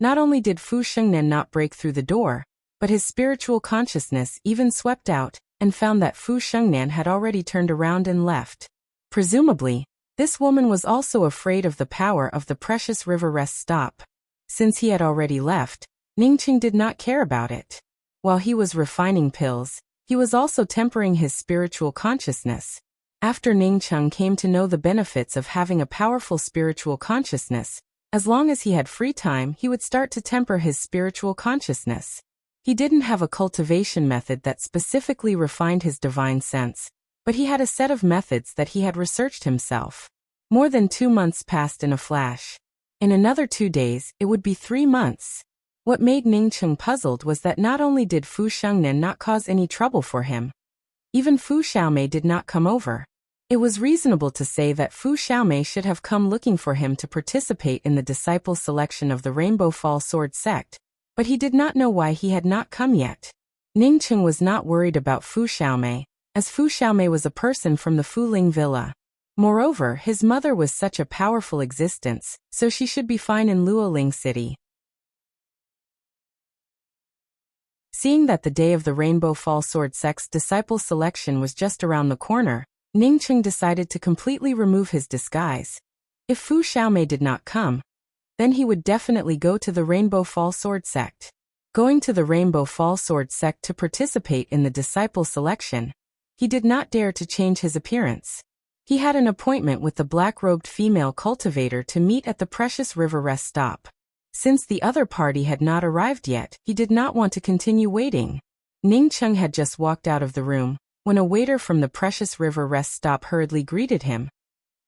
not only did Fu Xingnan not break through the door, but his spiritual consciousness even swept out and found that Fu Xingnan had already turned around and left. Presumably, this woman was also afraid of the power of the precious river rest stop. Since he had already left, Ningcheng did not care about it. While he was refining pills, he was also tempering his spiritual consciousness. After Ningcheng came to know the benefits of having a powerful spiritual consciousness, as long as he had free time, he would start to temper his spiritual consciousness. He didn't have a cultivation method that specifically refined his divine sense, but he had a set of methods that he had researched himself. More than 2 months passed in a flash. In another 2 days, it would be 3 months. What made Ningcheng puzzled was that not only did Fu Xingnan not cause any trouble for him, even Fu Xiaomei did not come over. It was reasonable to say that Fu Xiaomei should have come looking for him to participate in the disciple selection of the Rainbow Fall Sword sect, but he did not know why he had not come yet. Ningcheng was not worried about Fu Xiaomei, as Fu Xiaomei was a person from the Fuling villa. Moreover, his mother was such a powerful existence, so she should be fine in Luoling City. Seeing that the day of the Rainbow Fall Sword sect's disciple selection was just around the corner, Ningcheng decided to completely remove his disguise. If Fu Xiaomei did not come, then he would definitely go to the Rainbow Fall Sword sect. Going to the Rainbow Fall Sword sect to participate in the disciple selection, he did not dare to change his appearance. He had an appointment with the black-robed female cultivator to meet at the Precious River rest stop. Since the other party had not arrived yet, he did not want to continue waiting. Ningcheng had just walked out of the room, when a waiter from the Precious River rest stop hurriedly greeted him.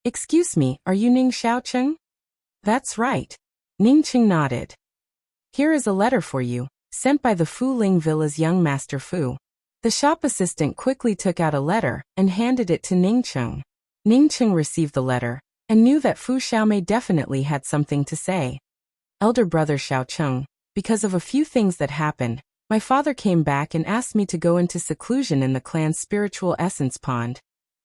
"Excuse me, are you Ning Xiaocheng?" "That's right." Ningcheng nodded. "Here is a letter for you, sent by the Fu Ling Villa's young master Fu." The shop assistant quickly took out a letter and handed it to Ningcheng. Ningcheng received the letter and knew that Fu Xiaomei definitely had something to say. "Elder brother Xiaocheng, because of a few things that happened, my father came back and asked me to go into seclusion in the clan's spiritual essence pond,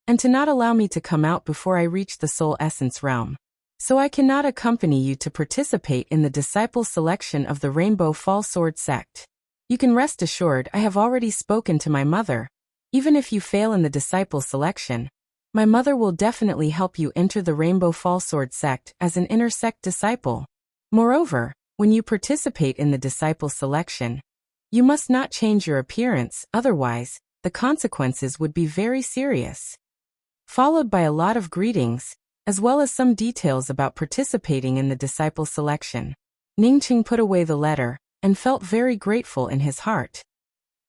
and to not allow me to come out before I reach the soul essence realm. So I cannot accompany you to participate in the disciple selection of the Rainbow Fall Sword sect. You can rest assured I have already spoken to my mother. Even if you fail in the disciple selection, my mother will definitely help you enter the Rainbow Fall Sword sect as an inner sect disciple. Moreover, when you participate in the disciple selection, you must not change your appearance, otherwise, the consequences would be very serious." Followed by a lot of greetings, as well as some details about participating in the disciple selection. Ningcheng put away the letter and felt very grateful in his heart.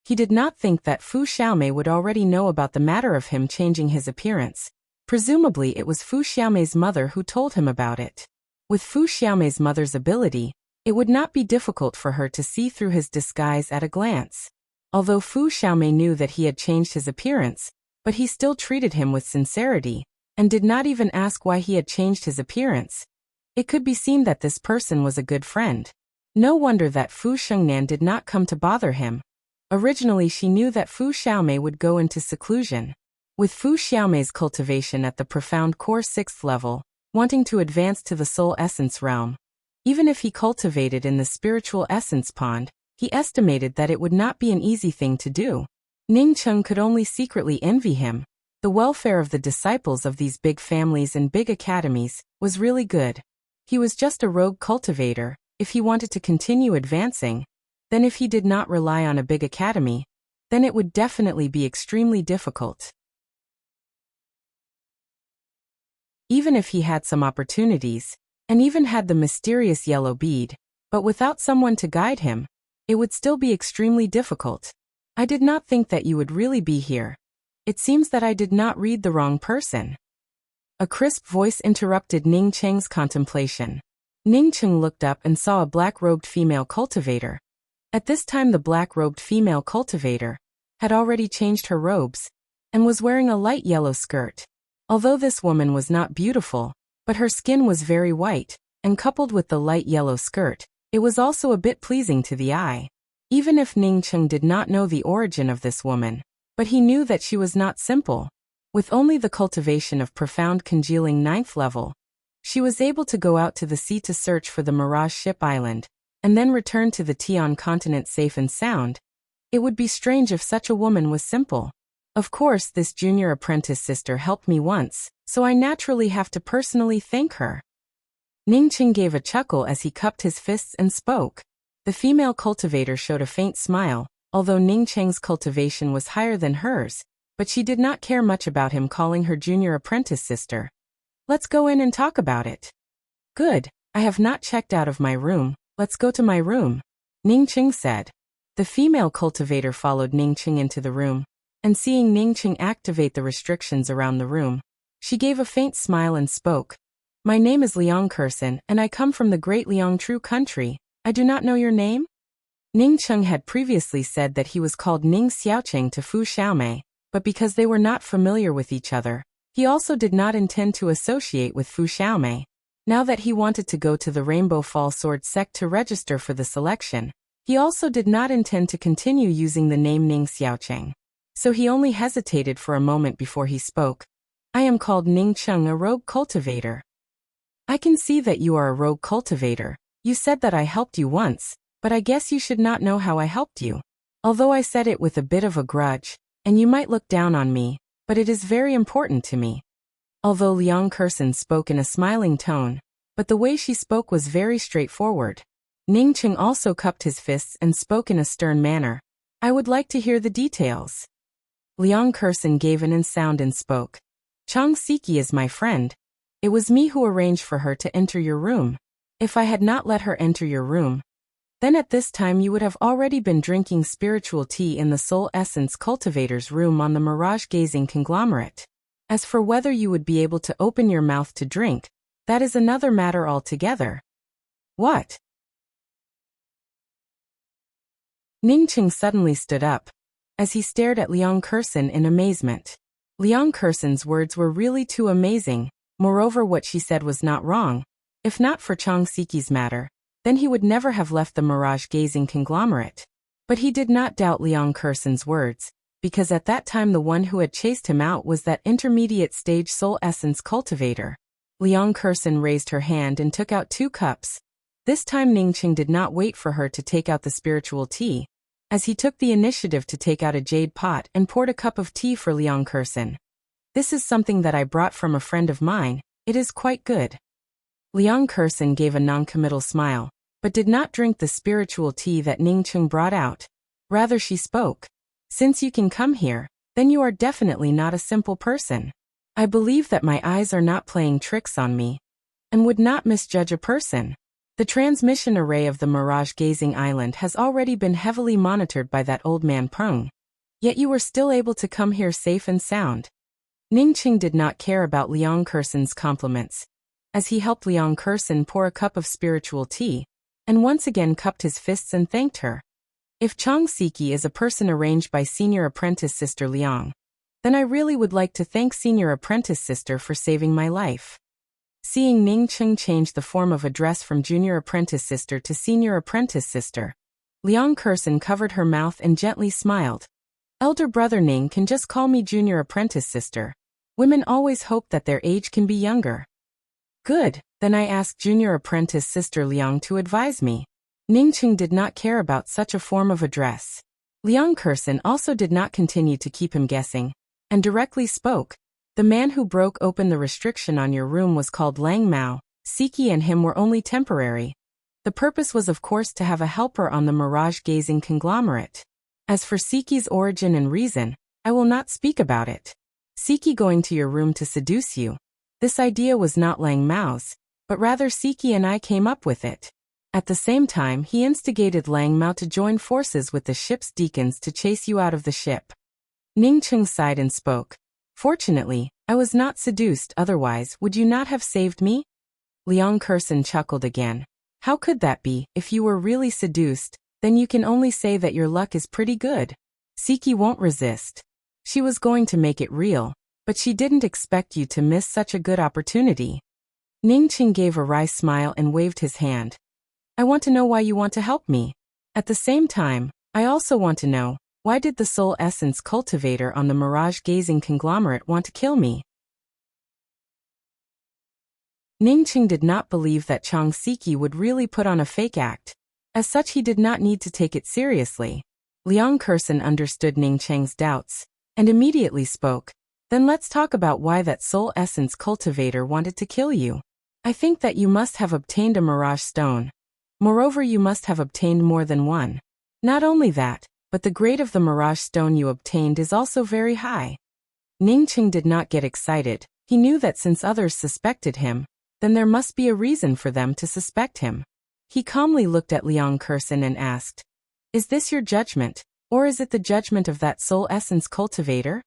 He did not think that Fu Xiaomei would already know about the matter of him changing his appearance. Presumably it was Fu Xiaomei's mother who told him about it. With Fu Xiaomei's mother's ability, it would not be difficult for her to see through his disguise at a glance. Although Fu Xiaomei knew that he had changed his appearance, but he still treated him with sincerity, and did not even ask why he had changed his appearance. It could be seen that this person was a good friend. No wonder that Fu Xingnan did not come to bother him. Originally she knew that Fu Xiaomei would go into seclusion. With Fu Xiaomei's cultivation at the profound core 6th level, wanting to advance to the soul essence realm, even if he cultivated in the spiritual essence pond, he estimated that it would not be an easy thing to do. Ningcheng could only secretly envy him. The welfare of the disciples of these big families and big academies was really good. He was just a rogue cultivator. If he wanted to continue advancing, then if he did not rely on a big academy, then it would definitely be extremely difficult. Even if he had some opportunities, and even had the mysterious yellow bead, but without someone to guide him, it would still be extremely difficult. "I did not think that you would really be here. It seems that I did not read the wrong person." A crisp voice interrupted Ningcheng's contemplation. Ningcheng looked up and saw a black-robed female cultivator. At this time the black-robed female cultivator had already changed her robes and was wearing a light yellow skirt. Although this woman was not beautiful, but her skin was very white, and coupled with the light yellow skirt, it was also a bit pleasing to the eye. Even if Ning Cheng did not know the origin of this woman, but he knew that she was not simple. With only the cultivation of profound congealing 9th level, she was able to go out to the sea to search for the Mirage Ship Island, and then return to the Tian continent safe and sound. It would be strange if such a woman was simple. Of course, this junior apprentice sister helped me once, so I naturally have to personally thank her. Ning Cheng gave a chuckle as he cupped his fists and spoke. The female cultivator showed a faint smile, although Ning Cheng's cultivation was higher than hers, but she did not care much about him calling her junior apprentice sister. Let's go in and talk about it. Good, I have not checked out of my room, let's go to my room, Ning Cheng said. The female cultivator followed Ning Cheng into the room, and seeing Ning Cheng activate the restrictions around the room, she gave a faint smile and spoke. My name is Liang Kursen, and I come from the great Liang True country. I do not know your name? Ning Cheng had previously said that he was called Ning Xiaocheng to Fu Xiaomei, but because they were not familiar with each other, he also did not intend to associate with Fu Xiaomei. Now that he wanted to go to the Rainbow Fall Sword sect to register for the selection, he also did not intend to continue using the name Ning Xiaocheng. So he only hesitated for a moment before he spoke. I am called Ning Cheng, a rogue cultivator. I can see that you are a rogue cultivator. You said that I helped you once, but I guess you should not know how I helped you. Although I said it with a bit of a grudge, and you might look down on me, but it is very important to me. Although Liang Kursen spoke in a smiling tone, but the way she spoke was very straightforward. Ning Cheng also cupped his fists and spoke in a stern manner. I would like to hear the details. Liang Kursen gave an sound and spoke. Chang Siki is my friend. It was me who arranged for her to enter your room. If I had not let her enter your room, then at this time you would have already been drinking spiritual tea in the Soul Essence Cultivator's room on the Mirage Gazing Conglomerate. As for whether you would be able to open your mouth to drink, that is another matter altogether. What? Ning Cheng suddenly stood up, as he stared at Liang Kursen in amazement. Liang Kursen's words were really too amazing, moreover what she said was not wrong. If not for Chang Siki's matter, then he would never have left the Mirage Gazing Conglomerate. But he did not doubt Liang Kursen's words, because at that time the one who had chased him out was that intermediate stage Soul Essence Cultivator. Liang Kursen raised her hand and took out 2 cups. This time Ning Cheng did not wait for her to take out the spiritual tea, as he took the initiative to take out a jade pot and poured a cup of tea for Liang Kursen. This is something that I brought from a friend of mine, it is quite good. Liang Kursen gave a non-committal smile, but did not drink the spiritual tea that Ning Cheng brought out. Rather she spoke. Since you can come here, then you are definitely not a simple person. I believe that my eyes are not playing tricks on me, and would not misjudge a person. The transmission array of the Mirage Gazing Island has already been heavily monitored by that old man Peng. Yet you were still able to come here safe and sound. Ning Cheng did not care about Liang Kursen's compliments, as he helped Liang Kursen pour a cup of spiritual tea, and once again cupped his fists and thanked her. If Chang Siki is a person arranged by Senior Apprentice Sister Liang, then I really would like to thank Senior Apprentice Sister for saving my life. Seeing Ning Cheng change the form of address from Junior Apprentice Sister to Senior Apprentice Sister, Liang Kursen covered her mouth and gently smiled. Elder brother Ning can just call me Junior Apprentice Sister. Women always hope that their age can be younger. Good, then I asked Junior Apprentice Sister Liang to advise me. Ning Cheng did not care about such a form of address. Liang Kursen also did not continue to keep him guessing, and directly spoke. The man who broke open the restriction on your room was called Lang Mao. Siki and him were only temporary. The purpose was of course to have a helper on the Mirage Gazing Conglomerate. As for Siki's origin and reason, I will not speak about it. Siki going to your room to seduce you. This idea was not Lang Mao's, but rather Siki and I came up with it. At the same time he instigated Lang Mao to join forces with the ship's deacons to chase you out of the ship. Ning Cheng sighed and spoke. Fortunately, I was not seduced, otherwise would you not have saved me? Liang Kursen chuckled again. How could that be? If you were really seduced, then you can only say that your luck is pretty good. Siki won't resist. She was going to make it real, but she didn't expect you to miss such a good opportunity. Ningqing gave a wry smile and waved his hand. I want to know why you want to help me. At the same time, I also want to know, why did the soul essence cultivator on the mirage-gazing conglomerate want to kill me? Ningqing did not believe that Chang Siki would really put on a fake act. As such, he did not need to take it seriously. Liang Kursen understood Ningqing's doubts, and immediately spoke. Then let's talk about why that soul essence cultivator wanted to kill you. I think that you must have obtained a mirage stone. Moreover, you must have obtained more than one. Not only that, but the grade of the mirage stone you obtained is also very high. Ningqing did not get excited. He knew that since others suspected him, then there must be a reason for them to suspect him. He calmly looked at Liang Kursen and asked, Is this your judgment, or is it the judgment of that soul essence cultivator?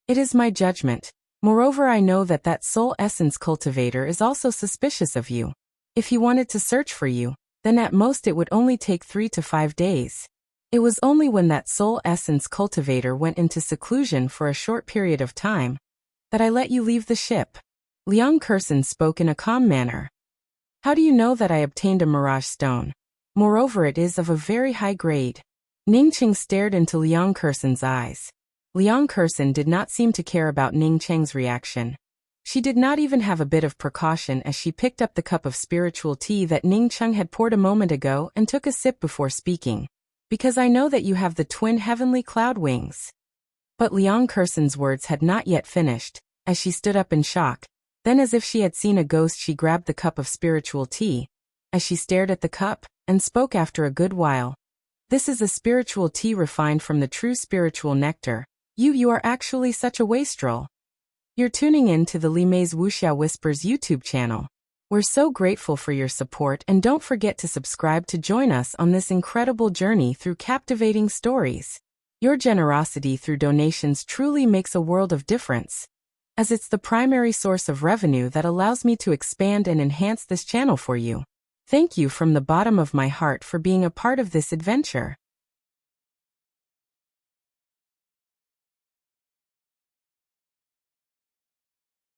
It is my judgment. Moreover, I know that that soul essence cultivator is also suspicious of you. If he wanted to search for you, then at most it would only take 3 to 5 days. It was only when that soul essence cultivator went into seclusion for a short period of time that I let you leave the ship. Liang Kursen spoke in a calm manner. How do you know that I obtained a mirage stone? Moreover, it is of a very high grade. Ningqing stared into Liang Kursen's eyes. Liang Kursen did not seem to care about Ningqing's reaction. She did not even have a bit of precaution as she picked up the cup of spiritual tea that Ningqing had poured a moment ago and took a sip before speaking. Because I know that you have the twin heavenly cloud wings. But Liang Kursen's words had not yet finished, as she stood up in shock. Then, as if she had seen a ghost, she grabbed the cup of spiritual tea, as she stared at the cup, and spoke after a good while. This is a spiritual tea refined from the true spiritual nectar. You are actually such a wastrel. You're tuning in to the Li Mei's Wuxia Whispers YouTube channel. We're so grateful for your support, and don't forget to subscribe to join us on this incredible journey through captivating stories. Your generosity through donations truly makes a world of difference, as it's the primary source of revenue that allows me to expand and enhance this channel for you. Thank you from the bottom of my heart for being a part of this adventure.